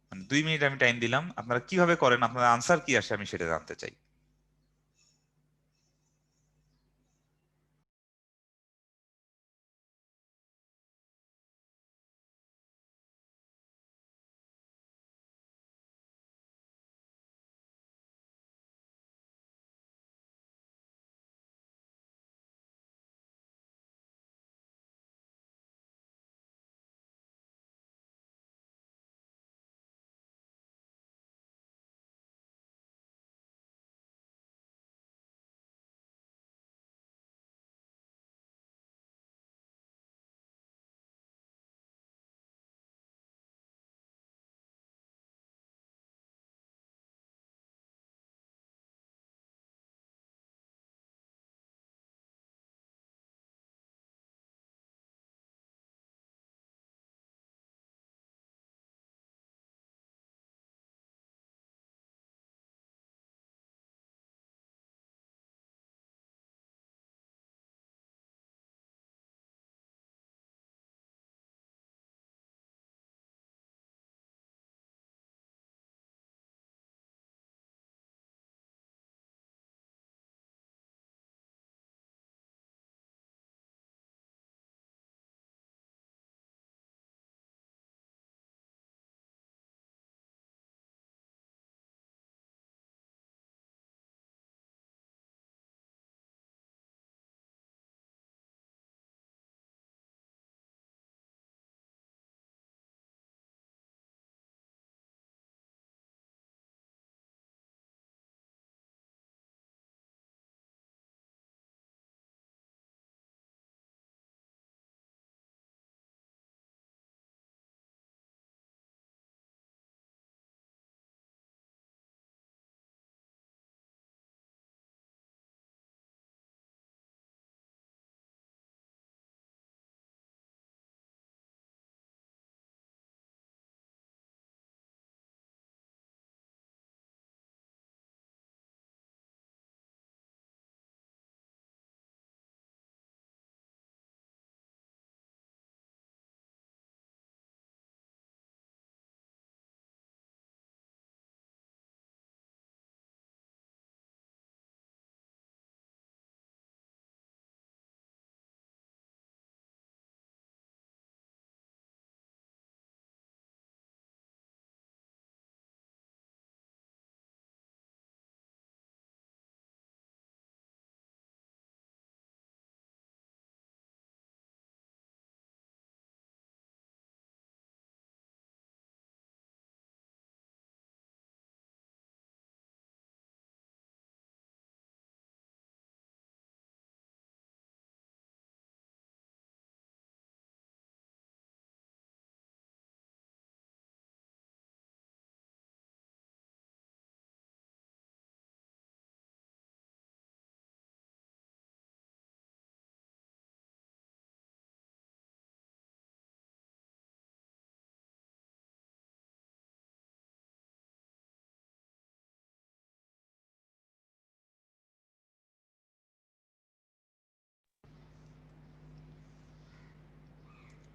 মানে 2 মিনিট আমি টাইম দিলাম, আপনারা কিভাবে করেন, আপনার আনসার কি আসে আমি সেটা জানতে চাই।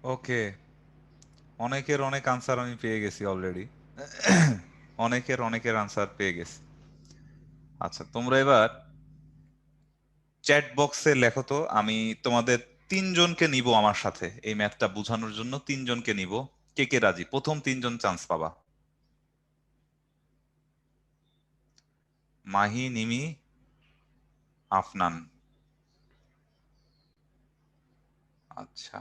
ওকে, অনেকের অনেক আনসার আমি পেয়ে গেছি অলরেডি। অনেকের আনসার পেয়ে গেছি। আচ্ছা, তোমরা এবার চ্যাট বক্সে লেখো তো। আমি তোমাদের 3জনকে নিব আমার সাথে এই ম্যাথটা বোঝানোর জন্য। 3জনকে নিব। কে কে রাজি? প্রথম 3জন চান্স পাবা। মাহি, নিমি, আফনান। আচ্ছা,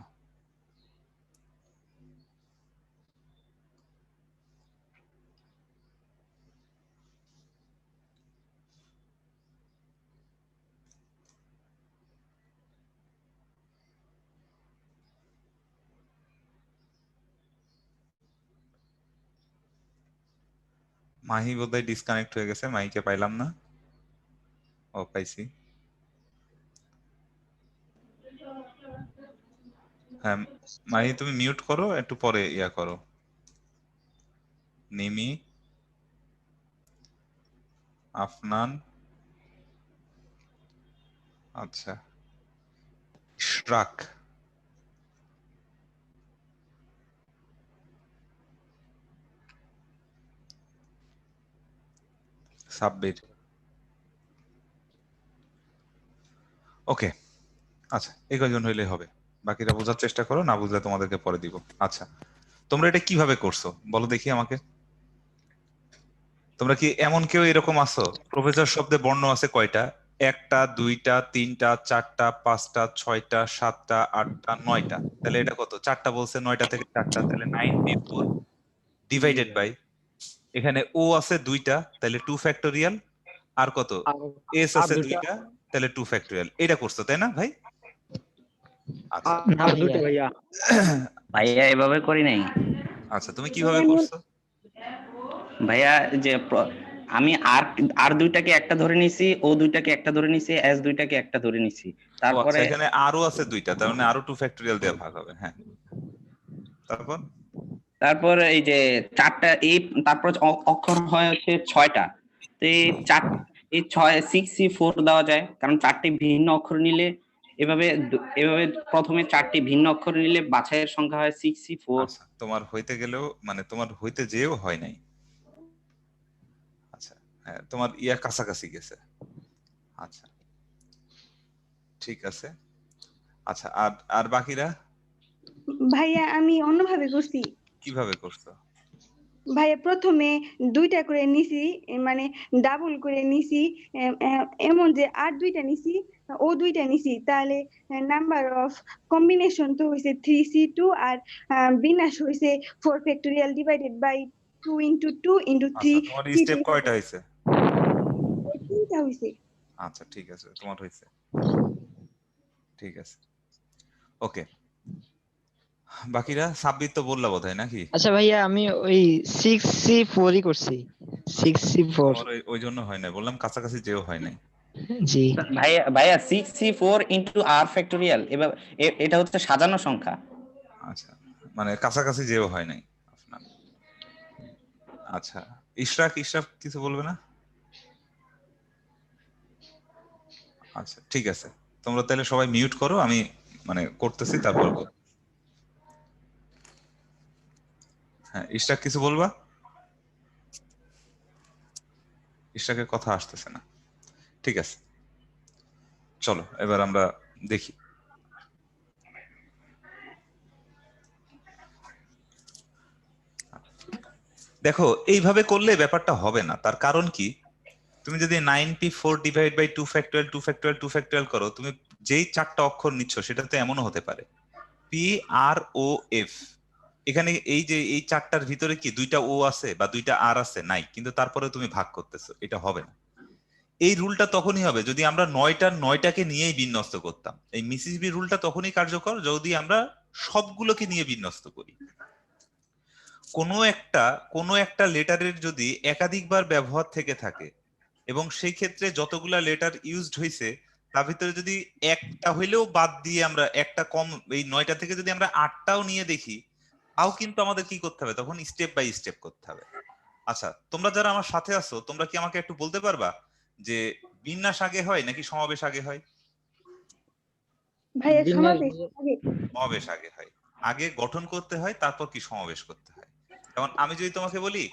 মাহি বোধহয় ডিসকানেক্ট হয়ে গেছে, মাহিকে পাইলাম না। ও, পাইছি। হ্যাঁ, মাহি তুমি মিউট করো, একটু পরে ইয়া করো। নিমি, আফনান, আচ্ছা, ইশরাক, সাব্বির। ওকে, আচ্ছা, এই কয়জন হইলে হবে। বাকিটা বোঝার চেষ্টা করো, না বুঝলে তোমাদেরকে পরে দিব। আচ্ছা, তোমরা এটা কিভাবে করছো বলো দেখি আমাকে। তোমরা কি এমন কেউ এরকম আছো প্রফেসর শব্দে বর্ণ আছে কয়টা? 1টা, 2টা, 3টা, 4টা, 5টা, 6টা, 7টা, 8টা, 9টা। তাহলে এটা কত? 4টা বলছে, 9টা থেকে 4টা, তাহলে 94 ডিভাইডেড বাই, এখানে ও আছে 2টা, তাহলে 2 ফ্যাক্টোরিয়াল। আর কত? এস আর আছে দুটা 2টা, তাহলে 2 ফ্যাক্টোরিয়াল। এটা করছো তাই না ভাই? আচ্ছা, আর দুটা ভাইয়া। ভাইয়া এভাবে করি নাই আচ্ছা, তুমি কিভাবে করছো? ভাইয়া। যে আমি আর আর দুইটাকে একটা ধরে নিছি, ও দুইটাকে একটা ধরে নিছি, এস দুইটাকে একটা ধরে নিছি। ও আচ্ছা, তারপরে এখানে আরো আছে 2টা, তার মানে আরো 2 ফ্যাক্টোরিয়াল দিয়ে ভাগ হবে। হ্যাঁ, তারপর তারপর এই যে চারটা, এই তারপর অক্ষর হয় হচ্ছে 6টা। তো এই 6 6 4 দেওয়া যায়, কারণ 4টি ভিন্ন অক্ষর নিলে এভাবে এভাবে প্রথমে 4টি ভিন্ন অক্ষর নিলে বাছাইয়ের সংখ্যা হয় 6 6 4। আচ্ছা, তোমার হইতে গেলেও মানে তোমার হইতে যেও হয় নাই। আচ্ছা, হ্যাঁ, তোমার ইয়া কাছাকাছি গেছে। আচ্ছা, ঠিক আছে। আচ্ছা, আর আর বাকিরা ভাইয়া আমি অন্যভাবে করছি। কিভাবে করছো? ভাইয়া প্রথমে 2টা করে নিছি, মানে ডাবল করে নিছি, এমন যে আর 2টা নিছি, ও 2টা নিছি, তাহলে নাম্বার অফ কম্বিনেশন তো হইছে 3C2, আর বিন্যাস হইছে 4 factorial divided by 2 into 2 into আচ্ছা, 3 তোমার স্টেপ কয়টা হয়েছে? 3টা হইছে। আচ্ছা, ঠিক আছে, তোমার হয়েছে। ঠিক আছে, ওকে। বাকিরা সাব্বির তো বললা বোধহয় নাকি? আচ্ছা ভাইয়া, আমি ওই 6C4 ই করছি। 6C4। তোমার ওই জন্য হয় না, বললাম কাছাকাছি যেও হয় নাই। জি ভাইয়া ভাইয়া 6 C4 ইন্টু আর ফ্যাক্টোরিয়াল, এবার এটা হচ্ছে সাজানো সংখ্যা। আচ্ছা, মানে কাছাকাছি যেও হয় নাই আপনার। আচ্ছা, ইশরাক কিছু বলবে না? আচ্ছা, ঠিক আছে, তোমরা তাহলে সবাই মিউট করো, আমি মানে করতেছি, তারপর হ্যাঁ, ইশরাক কিছু বলবা? ইশরাকের কথা আসতেছে না। ঠিক আছে, চলো এবার আমরা দেখি। দেখো, এইভাবে করলে ব্যাপারটা হবে না। তার কারণ কি? তুমি যদি 9p4 divide by 2 factorial 2 factorial 2 factorial করো, তুমি যেই 4টা অক্ষর নিচ্ছ সেটা তো এমনও হতে পারে পি আর ও এফ। এখানে এই যে এই 4টার ভিতরে কি 2টা ও আছে বা 2টা আর আছে? নাই, কিন্তু তারপরে তুমি ভাগ করতেছো, এটা হবে না। এই রুলটা তখনই হবে যদি আমরা 9টাকে নিয়েই বিন্যস্ত করতাম। এই মিসিসিপি রুলটা তখনই কার্যকর যদি আমরা সবগুলোকে নিয়ে বিন্যস্ত করি। কোনো একটা লেটারের যদি একাধিকবার ব্যবহার থেকে থাকে এবং সেই ক্ষেত্রে যতগুলা লেটার ইউজড হয়েছে তার ভিতরে যদি একটা হইলেও বাদ দিয়ে আমরা একটা কম, এই 9টা থেকে যদি আমরা 8টাও নিয়ে দেখি, তাও কিন্তু আমাদের কি করতে হবে? তখন স্টেপ বাই স্টেপ করতে হবে। আচ্ছা, তোমরা যারা আমার সাথে আছো, তোমরা কি আমাকে একটু বলতে পারবা যে বিন্যাস আগে হয় নাকি সমাবেশ আগে হয়? ভাইয়া বিন্যাস সমাবেশ আগে। সমাবেশ আগে হয়। আগে গঠন করতে হয়, তারপর কি সমাবেশ করতে হয়। যেমন আমি যদি তোমাকে বলি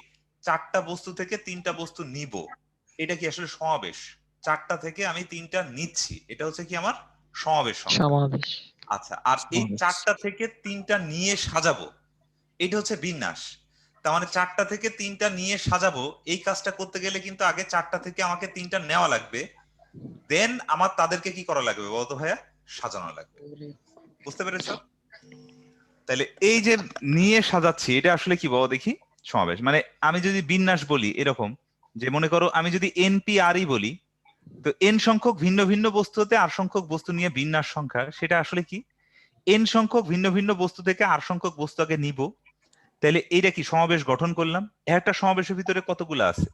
4টা বস্তু থেকে 3টা বস্তু নিব, এটা কি আসলে সমাবেশ? 4টা থেকে আমি 3টা নিচ্ছি, এটা হচ্ছে কি আমার সমাবেশ সংখ্যা। সমাবেশ। আচ্ছা, আর এই 4টা থেকে 3টা নিয়ে সাজাবো, এটা হচ্ছে বিন্যাস। তার মানে 4টা থেকে 3টা নিয়ে সাজাবো, এই কাজটা করতে গেলে কিন্তু আগে 4টা থেকে আমাকে 3টা নেওয়া লাগবে, দেন আমার তাদেরকে কি করা লাগবে বলতো ভাইয়া? সাজানো লাগবে। বুঝতে পেরেছো? তাহলে এই যে নিয়ে সাজাচ্ছি, এটা আসলে কি বলো দেখি? সমাবেশ। মানে আমি যদি বিন্যাস বলি এরকম, যে মনে করো আমি যদি এনপিআরই বলি, তো এন সংখ্যক ভিন্ন ভিন্ন বস্তু হতে আর সংখ্যক বস্তু নিয়ে বিন্যাস সংখ্যা, সেটা আসলে কি? এন সংখ্যক ভিন্ন ভিন্ন বস্তু থেকে আর সংখ্যক বস্তু আগে নিব, তাহলে এইটা কি সমাবেশ গঠন করলাম। একটা সমাবেশের ভিতরে কতগুলো আছে,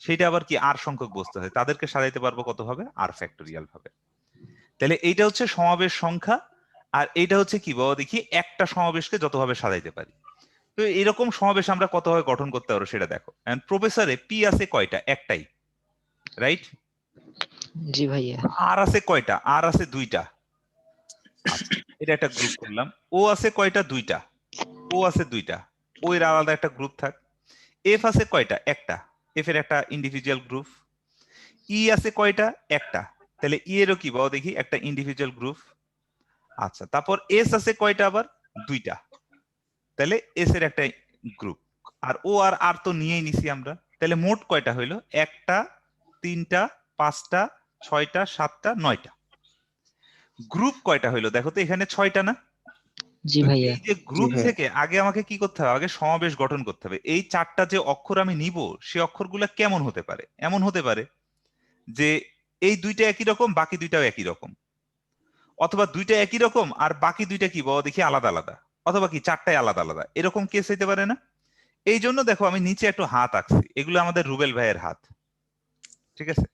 সেটা আবার কি আর সংখ্যক বস্তু হয়, তাদেরকে সাজাইতে পারবো কত হবে? আর ফ্যাক্টোরিয়াল ভাবে। তাহলে এইটা হচ্ছে সমাবেশ সংখ্যা, আর এইটা হচ্ছে কি বলো দেখি? একটা সমাবেশকে যতভাবে সাজাইতে পারি। তো এরকম সমাবেশ আমরা কতভাবে গঠন করতে পারবো সেটা দেখো। প্রফেসরে পি আছে কয়টা? একটাই, রাইট? জি ভাইয়া। আর আছে কয়টা? আর আছে 2টা। আচ্ছা, এটা একটা গ্রুপ করলাম। ও আছে কয়টা? 2টা। ও আছে 2টা, ও এর আলাদা একটা গ্রুপ থাক। এফ আছে কয়টা? একটা, এফ এর একটা ইন্ডিভিজুয়াল গ্রুপ। ই আছে কয়টা? একটা, তাহলে ই এরও কি বলো দেখি? একটা ইন্ডিভিজুয়াল গ্রুপ। আচ্ছা, তারপর এস আছে কয়টা? আবার 2টা, তাহলে এস এর একটা গ্রুপ। আর ও আর আর তো নিয়েই নিছি আমরা, তাহলে মোট কয়টা হইলো? 1টা, 3টা, 5টা, 6টা, 7টা, 9টা। গ্রুপ কয়টা হইলো দেখো তো? এখানে 6টা না? জি ভাইয়া। এই যে গ্রুপ থেকে আগে আমাকে কি করতে হবে? আগে সমাবেশ গঠন করতে হবে। এই 4টা যে অক্ষর আমি নিব, সে অক্ষরগুলো কেমন হতে পারে? এমন হতে পারে যে এই 2টা একই রকম, বাকি 2টাও একই রকম, অথবা 2টা একই রকম আর বাকি 2টা কি বলো দেখি? আলাদা আলাদা, অথবা কি 4টাই আলাদা আলাদা, এরকম কেস হইতে পারে না? এই জন্য দেখো আমি নিচে একটু হাত আঁকছি, এগুলো আমাদের রুবেল ভাইয়ের হাত, ঠিক আছে?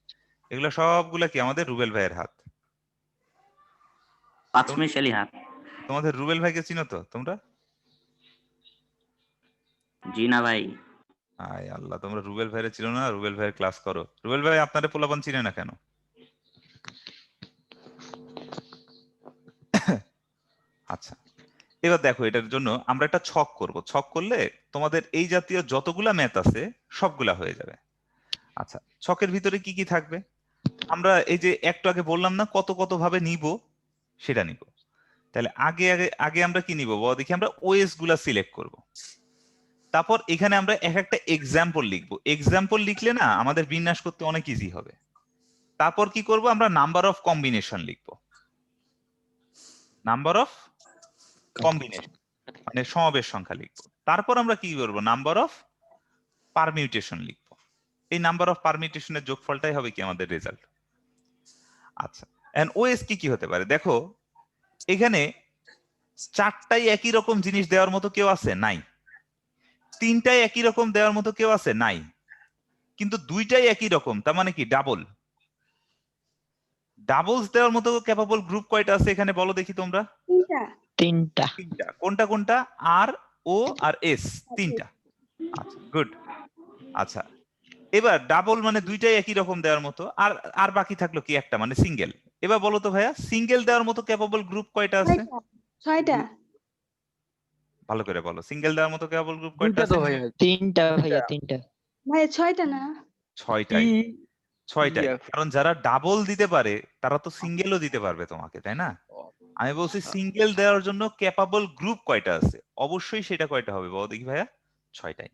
এগুলো সবগুলা কি আমাদের রুবেল ভাইয়ের হাত। পাঁচমিশালি হাত। তোমাদের রুবেল ভাইকে চিনো তো তোমরা? জি না ভাই। আয় আল্লাহ, তোমরা রুবেল ভাইয়ের চিনো না? রুবেল ভাইয়ের ক্লাস করো। রুবেল ভাই আপনাদের পোলাপান চিনে না কেন? আচ্ছা, এবার দেখো, এটার জন্য আমরা একটা ছক করব। ছক করলে তোমাদের এই জাতীয় যতগুলা ম্যাথ আছে সবগুলা হয়ে যাবে। আচ্ছা, ছকের ভিতরে কি কি থাকবে? আমরা এই যে একটু আগে বললাম না কত কত ভাবে নিব, সেটা নিব। তাহলে আগে আগে আগে আমরা কি নিব বলো দেখি? আমরা ওএস গুলা সিলেক্ট করব। তারপর এখানে আমরা এক একটা এক্সাম্পল লিখবো। এক্সাম্পল লিখলে না আমাদের বিন্যাস করতে অনেক ইজি হবে। তারপর কি করব? আমরা নাম্বার অফ কম্বিনেশন লিখবো। নাম্বার অফ কম্বিনেশন মানে সমাবেশ সংখ্যা লিখবো। তারপর আমরা কি করব? নাম্বার অফ পারমিউটেশন লিখবো। এই নাম্বার অফ পারমিউটেশনের যোগফলটাই হবে কি আমাদের রেজাল্ট। আচ্ছা, এন্ড ওএস কি কি হতে পারে দেখো? এখানে 4টাই একই রকম জিনিস দেওয়ার মতো কেউ আছে? নাই। 3টাই একই রকম দেওয়ার মতো কেউ আছে? নাই। কিন্তু 2টাই একই রকম, তার মানে কি? ডাবল। ডাবলস দেওয়ার মতো ক্যাপাবল গ্রুপ কয়টা আছে এখানে বলো দেখি তোমরা? 3টা। কোনটা কোনটা? আর, ও আর এস, 3টা। আচ্ছা, গুড। আচ্ছা, এবার ডাবল মানে 2টাই একই রকম দেওয়ার মতো, আর আর বাকি থাকলো কি? একটা, মানে সিঙ্গেল। এবার বলো তো ভাইয়া, সিঙ্গেল দেওয়ার মতো ক্যাপাবল গ্রুপ কয়টা আছে? 6টা। ভালো করে বলো, সিঙ্গেল দেওয়ার মতো ক্যাপাবল গ্রুপ কয়টা আছে? 3টা ভাইয়া, 3টা। ভাইয়া 6টা না? 6টাই। 6টাই, কারণ যারা ডাবল দিতে পারে তারা তো সিঙ্গেলও দিতে পারবে তোমাকে, তাই না? আমি বলছি সিঙ্গেল দেওয়ার জন্য ক্যাপাবল গ্রুপ কয়টা আছে, অবশ্যই সেটা কয়টা হবে বলো দেখি ভাইয়া? 6টাই।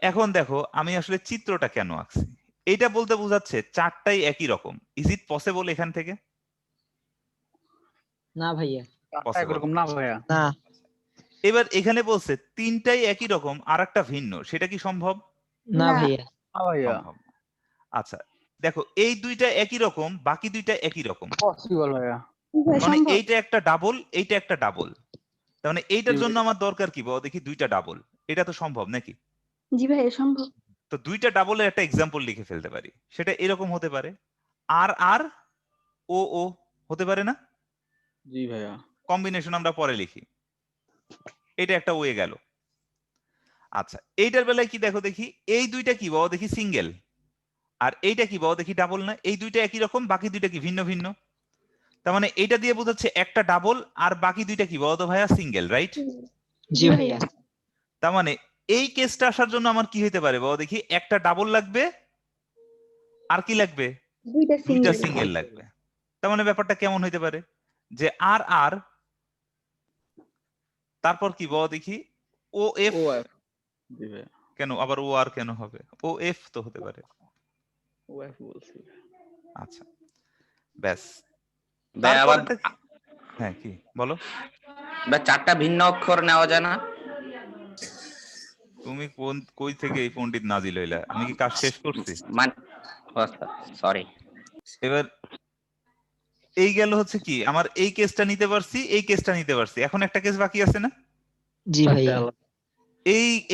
এখন দেখো আমি আসলে চিত্রটা কেন আঁকছি, এইটা বলতে বোঝাচ্ছে 4টাই একই রকম। ইজ ইট পসিবল এখান থেকে? না ভাইয়া। একরকম না ভাইয়া। না। এবার এখানে বলছে 3টাই একই রকম আর একটা ভিন্ন, সেটা কি সম্ভব? না ভাইয়া। না ভাইয়া। সম্ভব না। আচ্ছা, দেখো এই 2টা একই রকম, বাকি 2টা একই রকম, পসিবল ভাইয়া। মানে এইটা একটা ডাবল, এইটা একটা ডাবল, তার মানে এইটার জন্য আমার দরকার কি বলো দেখি? 2টা ডাবল। এটা তো সম্ভব নাকি? জি ভাইয়া সম্ভব। তো 2টা ডাবলের একটা এক্সাম্পল লিখে ফেলতে পারি। সেটা এরকম হতে পারে, আর আর ও ও হতে পারে না? জি ভাইয়া। কম্বিনেশন আমরা পরে লিখি। এটা একটা ওয়ে গেল। আচ্ছা, এইটার বেলায় কি দেখো দেখি? এই 2টা কি বলো দেখি? সিঙ্গেল। আর এইটা কি বলো দেখি? ডাবল না? এই 2টা একই রকম, বাকি 2টা কি ভিন্ন ভিন্ন? তার মানে এইটা দিয়ে বোঝাচ্ছে একটা ডাবল আর বাকি দুইটা কি বলতো ভাইয়া, সিঙ্গেল, রাইট? জি ভাইয়া। তার মানে এই কেসটা আসার জন্য আমার কি হইতে পারে বলো দেখি, একটা ডাবল লাগবে আর কি লাগবে, দুইটা দুইটা সিঙ্গেল। সিঙ্গেল লাগবে। তার মানে ব্যাপারটা কেমন হইতে পারে যে আর আর তারপর কি বলো দেখি, ও এফ। ও এফ। জি ভাইয়া। কেন আবার ও আর কেন হবে, ও এফ তো হতে পারে। ও এফ বলছি। আচ্ছা ব্যাস। ভাই আবার তারপরেরটা কি? হ্যাঁ কি বলো? বা 4টা ভিন্ন অক্ষর নেওয়া যায় না? তুমি কোন কই থেকে এই পণ্ডিত নাজিল হইলা? আমি কি কাজ শেষ করছি? মানে সরি। এবার এই গেল হচ্ছে কি, আমার এই কেসটা নিতে পারছি, এই কেসটা নিতে পারছি, এখন একটা কেস বাকি আছে না? জি ভাইয়া।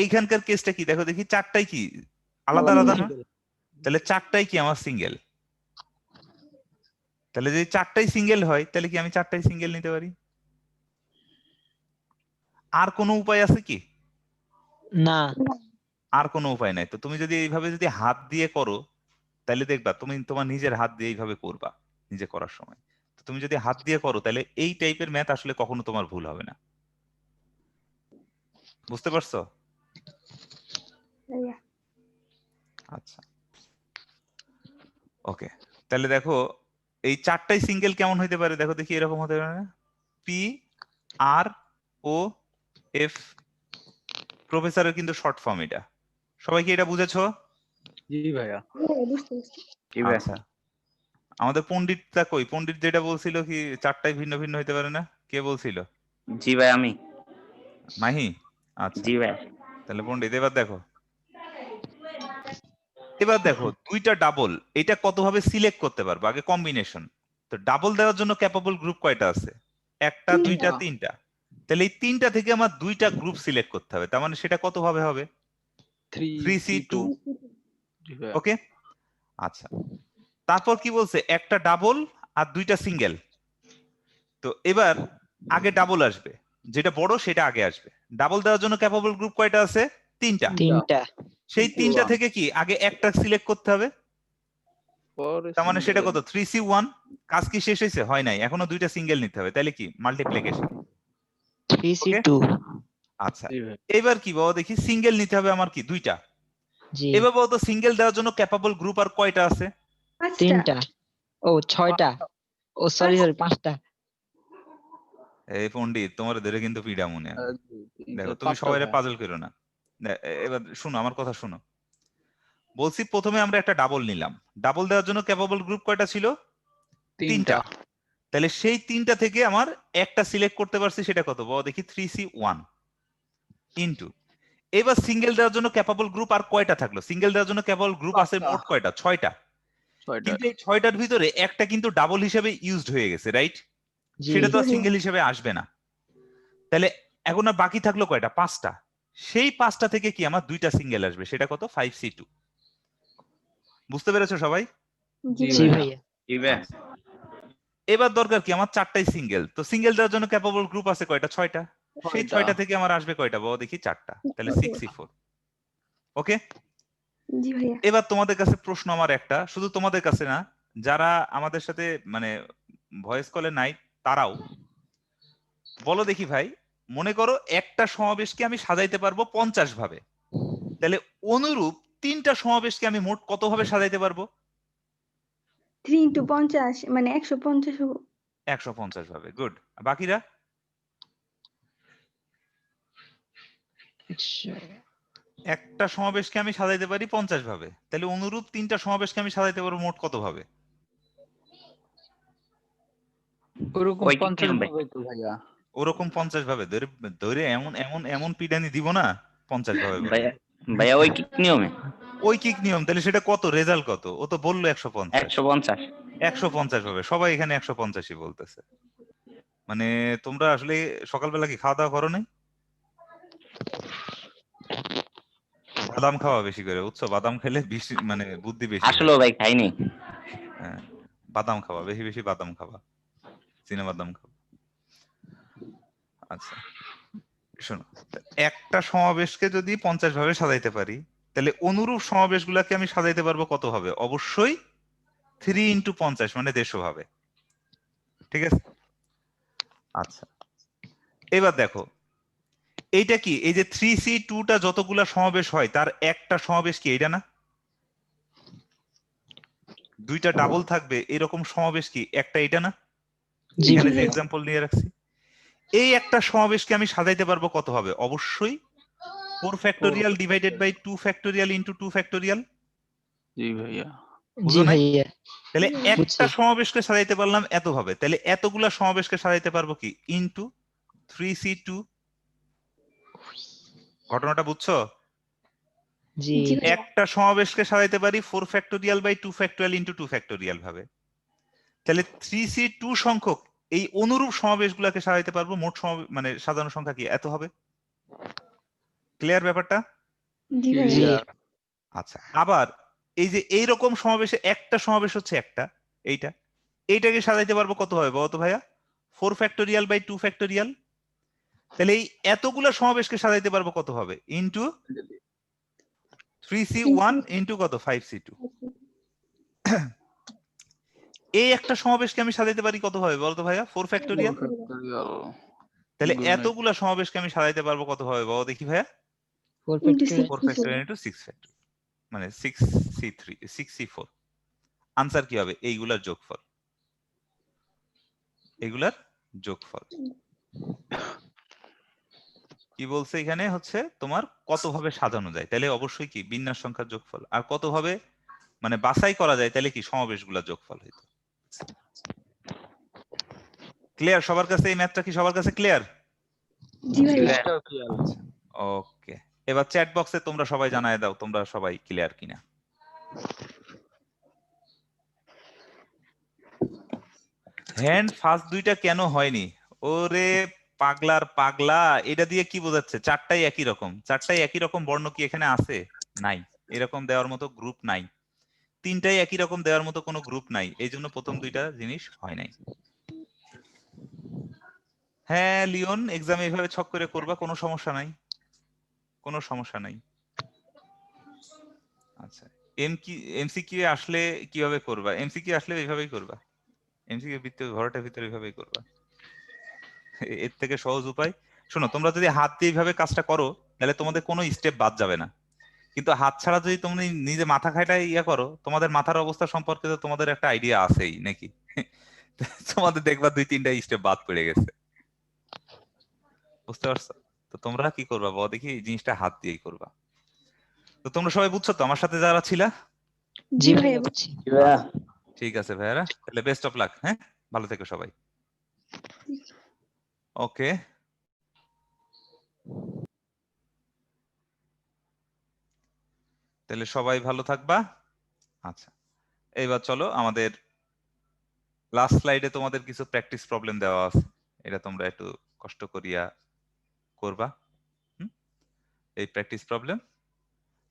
এইখানকার কেসটা কি দেখো দেখি, চারটাই কি আলাদা আলাদা না? তাহলে চারটাই কি আমার সিঙ্গেল। তাহলে যদি চারটাই সিঙ্গেল হয় তাহলে কি আমি চারটাই সিঙ্গেল নিতে পারি? আর কোনো উপায় আছে কি? না। আর কোনো উপায় নাই। তো তুমি যদি এইভাবে যদি হাত দিয়ে করো তাহলে দেখবা তুমি তোমার নিজের হাত দিয়ে এইভাবে করবা নিজে করার সময়। তো তুমি যদি হাত দিয়ে করো তাহলে এই টাইপের ম্যাথ আসলে কখনো তোমার ভুল হবে না। বুঝতে পারছো? ভাইয়া। আচ্ছা ওকে, তাহলে দেখো এই চারটাই সিঙ্গেল কেমন হইতে পারে দেখো দেখি, এরকম হতে পারে না? পি আর ও এফ, প্রফেসরের কিন্তু শর্ট ফর্ম এটা। সবাই কি এটা বুঝেছো? জি ভাইয়া। হ্যাঁ, বুঝতে পারছি। আচ্ছা আমাদের পণ্ডিতটা কই? পণ্ডিত যেটা বলছিল কি চারটাই ভিন্ন ভিন্ন হইতে পারে না, কে বলছিল? জি ভাই আমি। মাহি? আচ্ছা জি ভাই। তাহলে পণ্ডিত এবার দেখো, এবার দেখো দুইটা ডাবল, এটা কতভাবে সিলেক্ট করতে পারবো? আগে কম্বিনেশন। তো ডাবল দেওয়ার জন্য ক্যাপাবল গ্রুপ কয়টা আছে? একটা, দুইটা, তিনটা। তাহলে এই তিনটা থেকে আমার দুইটা গ্রুপ সিলেক্ট করতে হবে, তার মানে সেটা কত ভাবে হবে? 3C2। জি ভাইয়া। ওকে আচ্ছা, তারপর কি বলছে, একটা ডাবল আর দুইটা সিঙ্গেল। তো এবার আগে ডাবল আসবে, যেটা বড় সেটা আগে আসবে। ডাবল দেওয়ার জন্য ক্যাপাবল গ্রুপ কয়টা আছে? তিনটা। তিনটা। সেই তিনটা থেকে কি আগে একটা সিলেক্ট করতে হবে, পরে তার মানে সেটা single। কত? 3C1। কাজ কি শেষ হয়েছে? হয় নাই, এখনো দুইটা সিঙ্গেল নিতে হবে, তাহলে কি মাল্টিপ্লিকেশন। 3C2। আচ্ছা জি ভাই। এবার কি বাবা দেখি, সিঙ্গেল নিতে হবে আমার কি? দুইটা। জি। এবার বলতো সিঙ্গেল দেওয়ার জন্য ক্যাপাবল গ্রুপ আর কয়টা আছে? পাঁচটা। তিনটা। ও 6টা। ও সরি 5টা। এই পণ্ডিত তোমার ধরে কিন্তু পিডা মনে। দেখো তুমি 5টা সবাই ভাইয়া। পাজল করো না। এবার শোনো আমার কথা শোনো। বলছি প্রথমে আমরা একটা ডাবল নিলাম, ডাবল দেওয়ার জন্য ক্যাপাবল গ্রুপ কয়টা ছিল? তিনটা। তাহলে সেই তিনটা থেকে আমার একটা সিলেক্ট করতে পারছি, সেটা কত বাবা দেখি? 3C1 ইনটু, এবার সিঙ্গেল দেওয়ার জন্য ক্যাপাবল গ্রুপ আর কয়টা থাকলো? সিঙ্গেল দেওয়ার জন্য ক্যাপাবল গ্রুপ আছে মোট কয়টা? 6টা। কিন্তু এই 6টার ভিতরে একটা কিন্তু ডাবল হিসেবে ইউজড হয়ে গেছে, রাইট? জি। সেটা তো সিঙ্গেল হিসেবে আসবে না। তাহলে এখন আর বাকি থাকলো কয়টা? 5টা। সেই 5টা থেকে কি আমার দুইটা সিঙ্গেল আসবে, সেটা কত? 5C2। বুঝতে পেরেছো সবাই? জি জি ভাইয়া। ভাইয়া। জি ভাই। এবার দরকার কি, আমার চারটাই সিঙ্গেল। তো সিঙ্গেল দেওয়ার জন্য ক্যাপাবল গ্রুপ আছে কয়টা? 6টা। সেই 6টা থেকে আমার আসবে কয়টা বাবা দেখি? 4টা। তাহলে 6C4। ওকে জি ভাইয়া। এবার তোমাদের কাছে প্রশ্ন আমার একটা, শুধু তোমাদের কাছে না, যারা আমাদের সাথে মানে ভয়েস কলে নাই তারাও বলো দেখি ভাই, মনে করো একটা সমাবেশকে আমি সাজাইতে পারবো 50 ভাবে, তাহলে অনুরূপ তিনটা সমাবেশকে আমি মোট কত ভাবে সাজাইতে পারবো? 3 into 50 মানে 150 হবে। 150 ভাবে। গুড। বাকিরা? একটা সমাবেশকে আমি সাজাইতে পারি 50 ভাবে, তাহলে অনুরূপ তিনটা সমাবেশকে আমি সাজাইতে পারবো মোট কত ভাবে? ওরকম ওই কি 50 নিয়ম ভাই? ভাবে তো ভাইয়া। ওরকম 50 ভাবে ধরে ধরে এমন এমন এমন পিডানি দিব না 50 ভাবে বলে। ভাইয়া ভাইয়া ওই কি নিয়মে? ঐকিক নিয়ম। তাহলে সেটা কত? রেজাল্ট কত? ও তো বললো 150। 150। 150 ভাবে, সবাই এখানে 150ই বলতেছে। মানে তোমরা আসলে সকালবেলা কি খাওয়া দাওয়া করো নাই? বাদাম খাওয়া বেশি করে, বুঝছো? বাদাম খেলে বেশি মানে বুদ্ধি বেশি হয়। আসলে ভাই খাইনি। হ্যাঁ বাদাম খাওয়া, বেশি বেশি বাদাম খাওয়া, চীনা বাদাম খাওয়া। আচ্ছা শোনো, একটা সমাবেশকে যদি 50 ভাবে সাজাইতে পারি, তাহলে অনুরূপ সমাবেশ গুলাকে আমি সাজাইতে পারবো কত ভাবে? অবশ্যই 3 into 50 মানে 150 ভাবে। ঠিক আছে? আচ্ছা, এবার দেখো এইটা কি, এই যে 3C2টা যতগুলা সমাবেশ হয় তার একটা সমাবেশ কি এইটা না? দুইটা ডাবল থাকবে এরকম সমাবেশ কি একটা এটা না? জি এখানে যে ভাইয়া। এক্সাম্পল নিয়ে রাখছি, এই একটা সমাবেশকে আমি সাজাইতে পারবো কত হবে? অবশ্যই 4 factorial divided by 2 factorial into 2 factorial. জি ভাইয়া। জি বুঝো নাই? ভাইয়া তাহলে একটা বুঝছি। সমাবেশকে সাজাইতে পারলাম এত ভাবে, তাহলে এতগুলা সমাবেশকে সাজাইতে পারবো কি ইনটু 3C2। ঘটনাটা বুঝছো? জি জি ভাইয়া। একটা সমাবেশকে সাজাইতে পারি 4 factorial by 2 factorial into 2 factorial ভাবে। তাহলে 3C2 সংখ্যক এই অনুরূপ সমাবেশগুলোকে সাজাইতে পারবো, মোট মানে সাজানো সংখ্যা কি এত হবে। ক্লিয়ার ব্যাপারটা? জি ভাইয়া। জি আচ্ছা, আবার এই যে এইরকম সমাবেশে একটা সমাবেশ হচ্ছে একটা, এইটাকে সাজাইতে পারবো কত হবে বলো তো ভাইয়া? 4 ফ্যাক্টোরিয়াল বাই 2 ফ্যাক্টোরিয়াল। তাহলে এই এতগুলা সমাবেশকে সাজাইতে পারবো কত হবে? ইনটু 3C1 ইনটু কত 5C2। এই একটা সমাবেশকে আমি সাজাইতে পারি কত হবে বলতো ভাইয়া? 4 ফ্যাক্টোরিয়াল। তাহলে এতগুলা সমাবেশকে আমি সাজাইতে পারবো কত হবে বলো দেখি ভাইয়া? 4 into factorial 4 factorial into 6 factorial, মানে 6C3 6C4। আনসার কি হবে? এইগুলার যোগফল, এগুলার যোগফল। কি বলছে এখানে হচ্ছে তোমার কত ভাবে সাজানো যায়, তাহলে অবশ্যই কি বিন্যাস সংখ্যার যোগফল। আর কত ভাবে মানে বাছাই করা যায়, তাহলে কি সমাবেশগুলোর যোগফল হইতো। ক্লিয়ার সবার কাছে? এই ম্যাথটা কি সবার কাছে ক্লিয়ার? জি ভাইয়া। ওকে, এবার চ্যাট বক্সে তোমরা সবাই জানায় দাও তোমরা সবাই ক্লিয়ার কিনা। হ্যান্ড ফার্স্ট দুইটা কেন হয়নি? ওরে পাগলার পাগলা, এটা দিয়ে কি বোঝাচ্ছে? চারটাই একই রকম, চারটাই একই রকম বর্ণ কি এখানে আছে? নাই, এরকম দেওয়ার মতো গ্রুপ নাই। তিনটাই একই রকম দেওয়ার মতো কোনো গ্রুপ নাই, এই জন্য প্রথম দুইটা জিনিস হয় নাই। হ্যাঁ লিওন, এক্সামে এইভাবে ছক করে করবা, কোনো সমস্যা নাই, কোনো সমস্যা নাই। আচ্ছা, এমসিকিউ আসলে কিভাবে করবা? এমসিকিউ আসলে এইভাবেই করবা, এমসিকিউ ভিতরে ঘরটার ভিতরে এইভাবেই করবা। এর থেকে সহজ উপায়, শোনো, তোমরা যদি হাত দিয়ে এইভাবে কাজটা করো তাহলে তোমাদের কোনো স্টেপ বাদ যাবে না। কিন্তু হাত ছাড়া যদি তুমি নিজে মাথা খাটায় ইয়া করো, তোমাদের মাথার অবস্থা সম্পর্কে তো তোমাদের একটা আইডিয়া আছেই নাকি? তোমাদের দেখবা 2-3টা স্টেপ বাদ পড়ে গেছে, বুঝতে পারছো? তো তোমরা কি করবা বলো দেখি, এই জিনিসটা হাত দিয়েই করবা। তো তোমরা সবাই বুঝছো তো আমার সাথে যারা ছিলা? জি ভাইয়া বুঝছি। ঠিক আছে ভাইয়ারা, তাহলে বেস্ট অফ লাক। হ্যাঁ, ভালো থেকো সবাই। ওকে, তাহলে সবাই ভালো থাকবা। আচ্ছা, এইবার চলো আমাদের লাস্ট স্লাইডে তোমাদের কিছু প্র্যাকটিস প্রবলেম দেওয়া আছে, এটা তোমরা একটু কষ্ট করিয়া করবা। এই প্র্যাকটিস প্রবলেম।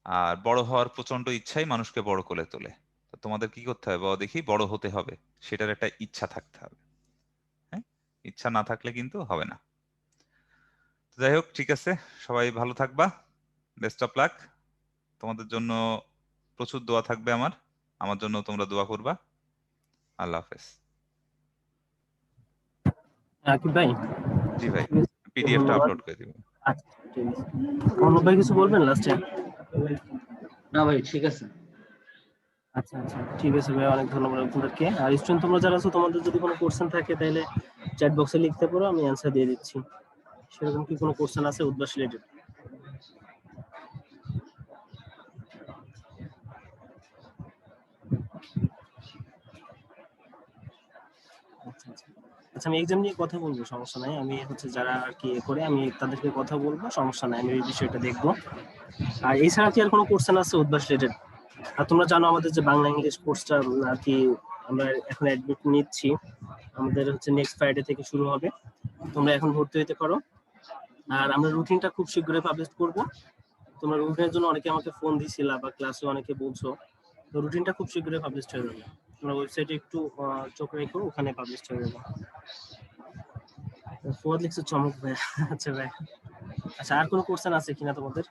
আর বড় হওয়ার প্রচন্ড ইচ্ছাই মানুষকে বড় করে তোলে। তো তোমাদের কি করতে হবে বাবা দেখি? বড় হতে হবে, সেটার একটা ইচ্ছা থাকতে হবে। হ্যাঁ, ইচ্ছা না থাকলে কিন্তু হবে না। যাই হোক, ঠিক আছে, সবাই ভালো থাকবা, বেস্ট অফ লাক। তোমাদের জন্য প্রচুর দোয়া থাকবে, আমার জন্য তোমরা দোয়া করবা। আল্লাহ হাফেজ। আকিব ভাই, জি ভাই, পিডিএফটা আপলোড করে দিব। আচ্ছা ঠিক আছে। অনুপ ভাই কিছু বলবেন লাস্টে? না ভাই ঠিক আছে। আচ্ছা আচ্ছা ঠিক আছে ভাই, অনেক ধন্যবাদ আপনাদেরকে। আর স্টুডেন্ট তোমরা যারা আছো, তোমাদের যদি কোনো কোশ্চেন থাকে তাহলে চ্যাট বক্সে লিখতে পারো, আমি অ্যান্সার দিয়ে দিচ্ছি। সেরকম কি কোনো কোশ্চেন আছে উদ্ভাস রিলেটেড? আচ্ছা, আমি এক্সাম নিয়ে কথা বলবো, সমস্যা নাই। আমি হচ্ছে যারা আর কি করে আমি তাদেরকে কথা বলবো, সমস্যা নাই, আমি এই বিষয়টা দেখবো। আর এছাড়া কি আর কোনো কোশ্চেন আছে উদ্ভাস রিলেটেড? আর তোমরা জানো আমাদের যে বাংলা ইংলিশ কোর্সটা আর কি আমরা এখন অ্যাডমিট নিচ্ছি, আমাদের হচ্ছে নেক্সট ফ্রাইডে থেকে শুরু হবে। তোমরা এখন ভর্তি হতে পারো। আর আমরা রুটিনটা খুব শীঘ্রই পাবলিশ করব। তোমরা রুটিনের জন্য অনেকে আমাকে ফোন দিছিলা বা ক্লাসে অনেকে বলছো, তো রুটিনটা খুব শীঘ্রই পাবলিশ হয়ে যাবে। তোমরা ওয়েবসাইটে একটু চোখ রেখো, ওখানে পাবলিশ হয়ে যাবে। ফুয়াদ লিখছো চমক ভাই। আচ্ছা ভাই, আচ্ছা আর কোনো কোশ্চেন আছে কিনা তোমাদের?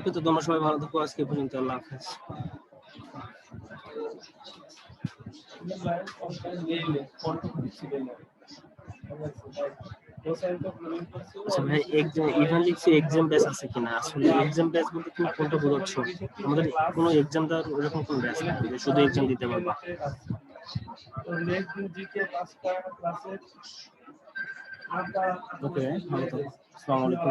তো তোমরা সবাই ভালো থাকো, আজকে এই পর্যন্ত, আল্লাহ হাফেজ। আচ্ছা ভাই, ইভেন লিখছি এক্সাম বেস আছে কিনা? আসলে এক্সাম বেস বলতে তুমি কোনটা বোঝাচ্ছ? আমাদের কোনো এক্সাম দেওয়ার ওরকম কোনো ব্যাচ নেই, যে শুধু এক্সাম দিতে পারবা। ওকে, ভালো থাকো, আসসালামু আলাইকুম।